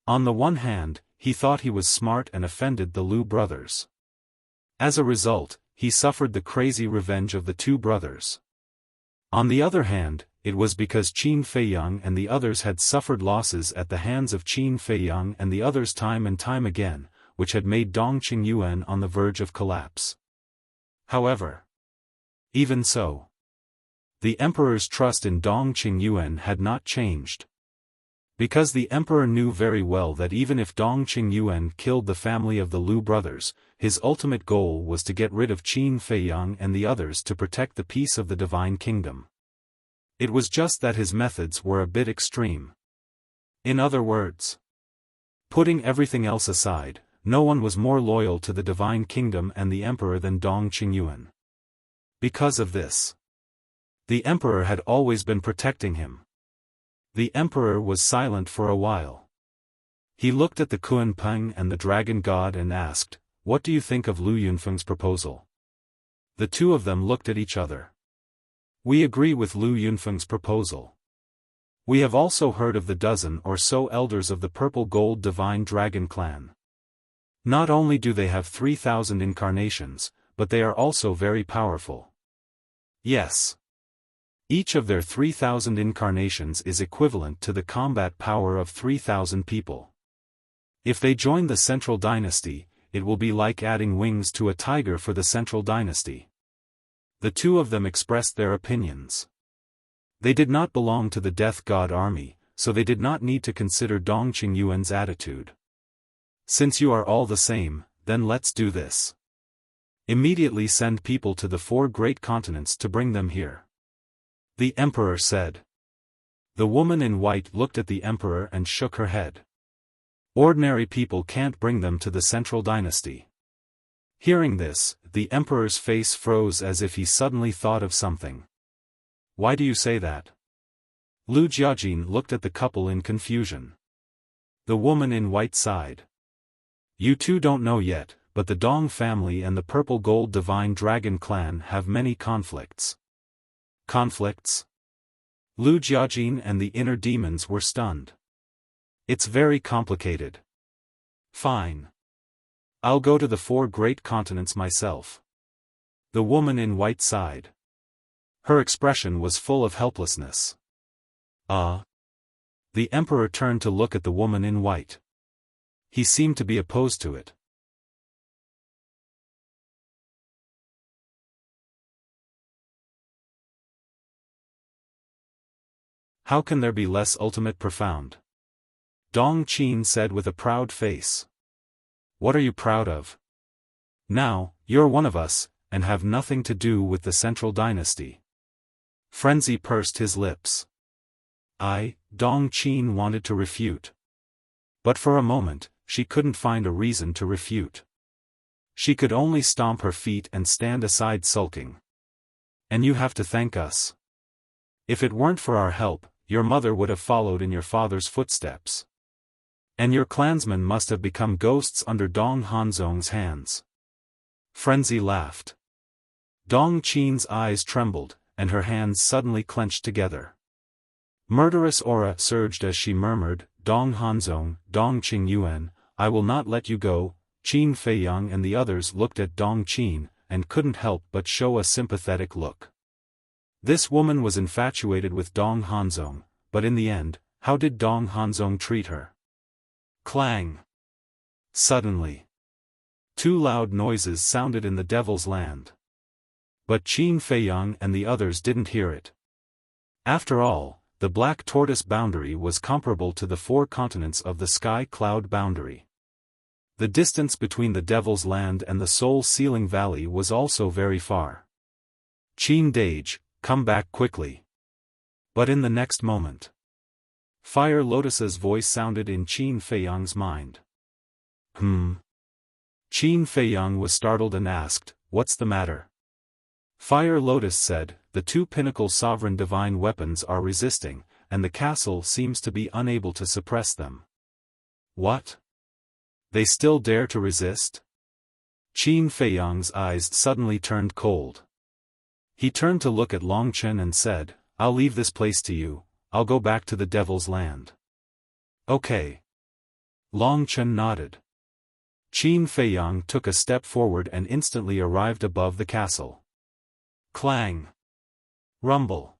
On the one hand, he thought he was smart and offended the Lu brothers. As a result, he suffered the crazy revenge of the 2 brothers. On the other hand, it was because Qin Feiyang and the others had suffered losses at the hands of Qin Feiyang and the others time and time again, which had made Dong Qingyuan on the verge of collapse. However, even so, the emperor's trust in Dong Qingyuan had not changed. Because the emperor knew very well that even if Dong Qingyuan killed the family of the Lu brothers, his ultimate goal was to get rid of Qin Feiyang and the others to protect the peace of the divine kingdom. It was just that his methods were a bit extreme. In other words, putting everything else aside, no one was more loyal to the divine kingdom and the emperor than Dong Qingyuan. Because of this, the emperor had always been protecting him. The emperor was silent for a while. He looked at the Kunpeng and the dragon god and asked, "What do you think of Lu Yunfeng's proposal?" The 2 of them looked at each other. "We agree with Lu Yunfeng's proposal. We have also heard of the dozen or so elders of the Purple Gold Divine Dragon clan. Not only do they have 3,000 incarnations, but they are also very powerful. Yes. Each of their 3,000 incarnations is equivalent to the combat power of 3,000 people. If they join the Central Dynasty, it will be like adding wings to a tiger for the Central Dynasty." The 2 of them expressed their opinions. They did not belong to the Death God army, so they did not need to consider Dong Qingyuan's attitude. "Since you are all the same, then let's do this. Immediately send people to the 4 great continents to bring them here," the emperor said. The woman in white looked at the emperor and shook her head. "Ordinary people can't bring them to the Central Dynasty." Hearing this, the emperor's face froze as if he suddenly thought of something. "Why do you say that?" Lu Jiajin looked at the couple in confusion. The woman in white sighed. "You 2 don't know yet, but the Dong family and the Purple Gold Divine Dragon clan have many conflicts." "Conflicts?" Lu Jiajin and the inner demons were stunned. "It's very complicated." "Fine. I'll go to the 4 great continents myself." The woman in white sighed. Her expression was full of helplessness. The emperor turned to look at the woman in white. He seemed to be opposed to it. How can there be less ultimate profound? Dong Qin said with a proud face. What are you proud of? Now, you're one of us, and have nothing to do with the central dynasty. Frenzy pursed his lips. Dong Qin wanted to refute. But for a moment, she couldn't find a reason to refute. She could only stomp her feet and stand aside sulking. And you have to thank us. If it weren't for our help, your mother would have followed in your father's footsteps. And your clansmen must have become ghosts under Dong Hanzong's hands. Frenzy laughed. Dong Qin's eyes trembled, and her hands suddenly clenched together. Murderous aura surged as she murmured, Dong Hanzong, Dong Qingyuan, I will not let you go. Qin Feiyang and the others looked at Dong Qin, and couldn't help but show a sympathetic look. This woman was infatuated with Dong Hanzong, but in the end, how did Dong Hanzong treat her? Clang! Suddenly, two loud noises sounded in the Devil's Land. But Qin Feiyang and the others didn't hear it. After all, the Black Tortoise boundary was comparable to the 4 continents of the Sky Cloud boundary. The distance between the Devil's Land and the Soul Sealing Valley was also very far. Qin Dage, come back quickly. But in the next moment, Fire Lotus's voice sounded in Qin Feiyang's mind. Qin Feiyang was startled and asked, what's the matter? Fire Lotus said, the 2 pinnacle sovereign divine weapons are resisting, and the castle seems to be unable to suppress them. What? They still dare to resist? Qin Feiyang's eyes suddenly turned cold. He turned to look at Long Chen and said, I'll leave this place to you, I'll go back to the Devil's Land. Okay. Long Chen nodded. Qin Feiyang took a step forward and instantly arrived above the castle. Clang! Rumble!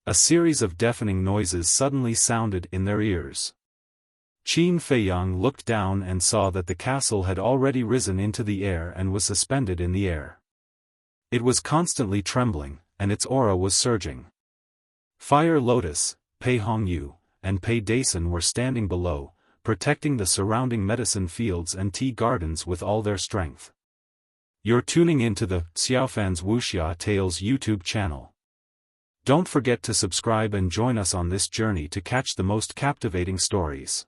A series of deafening noises suddenly sounded in their ears. Qin Feiyang looked down and saw that the castle had already risen into the air and was suspended in the air. It was constantly trembling, and its aura was surging. Fire Lotus, Pei Hongyu, and Pei Dason were standing below, protecting the surrounding medicine fields and tea gardens with all their strength. You're tuning into the Xiaofan's Wuxia Tales YouTube channel. Don't forget to subscribe and join us on this journey to catch the most captivating stories.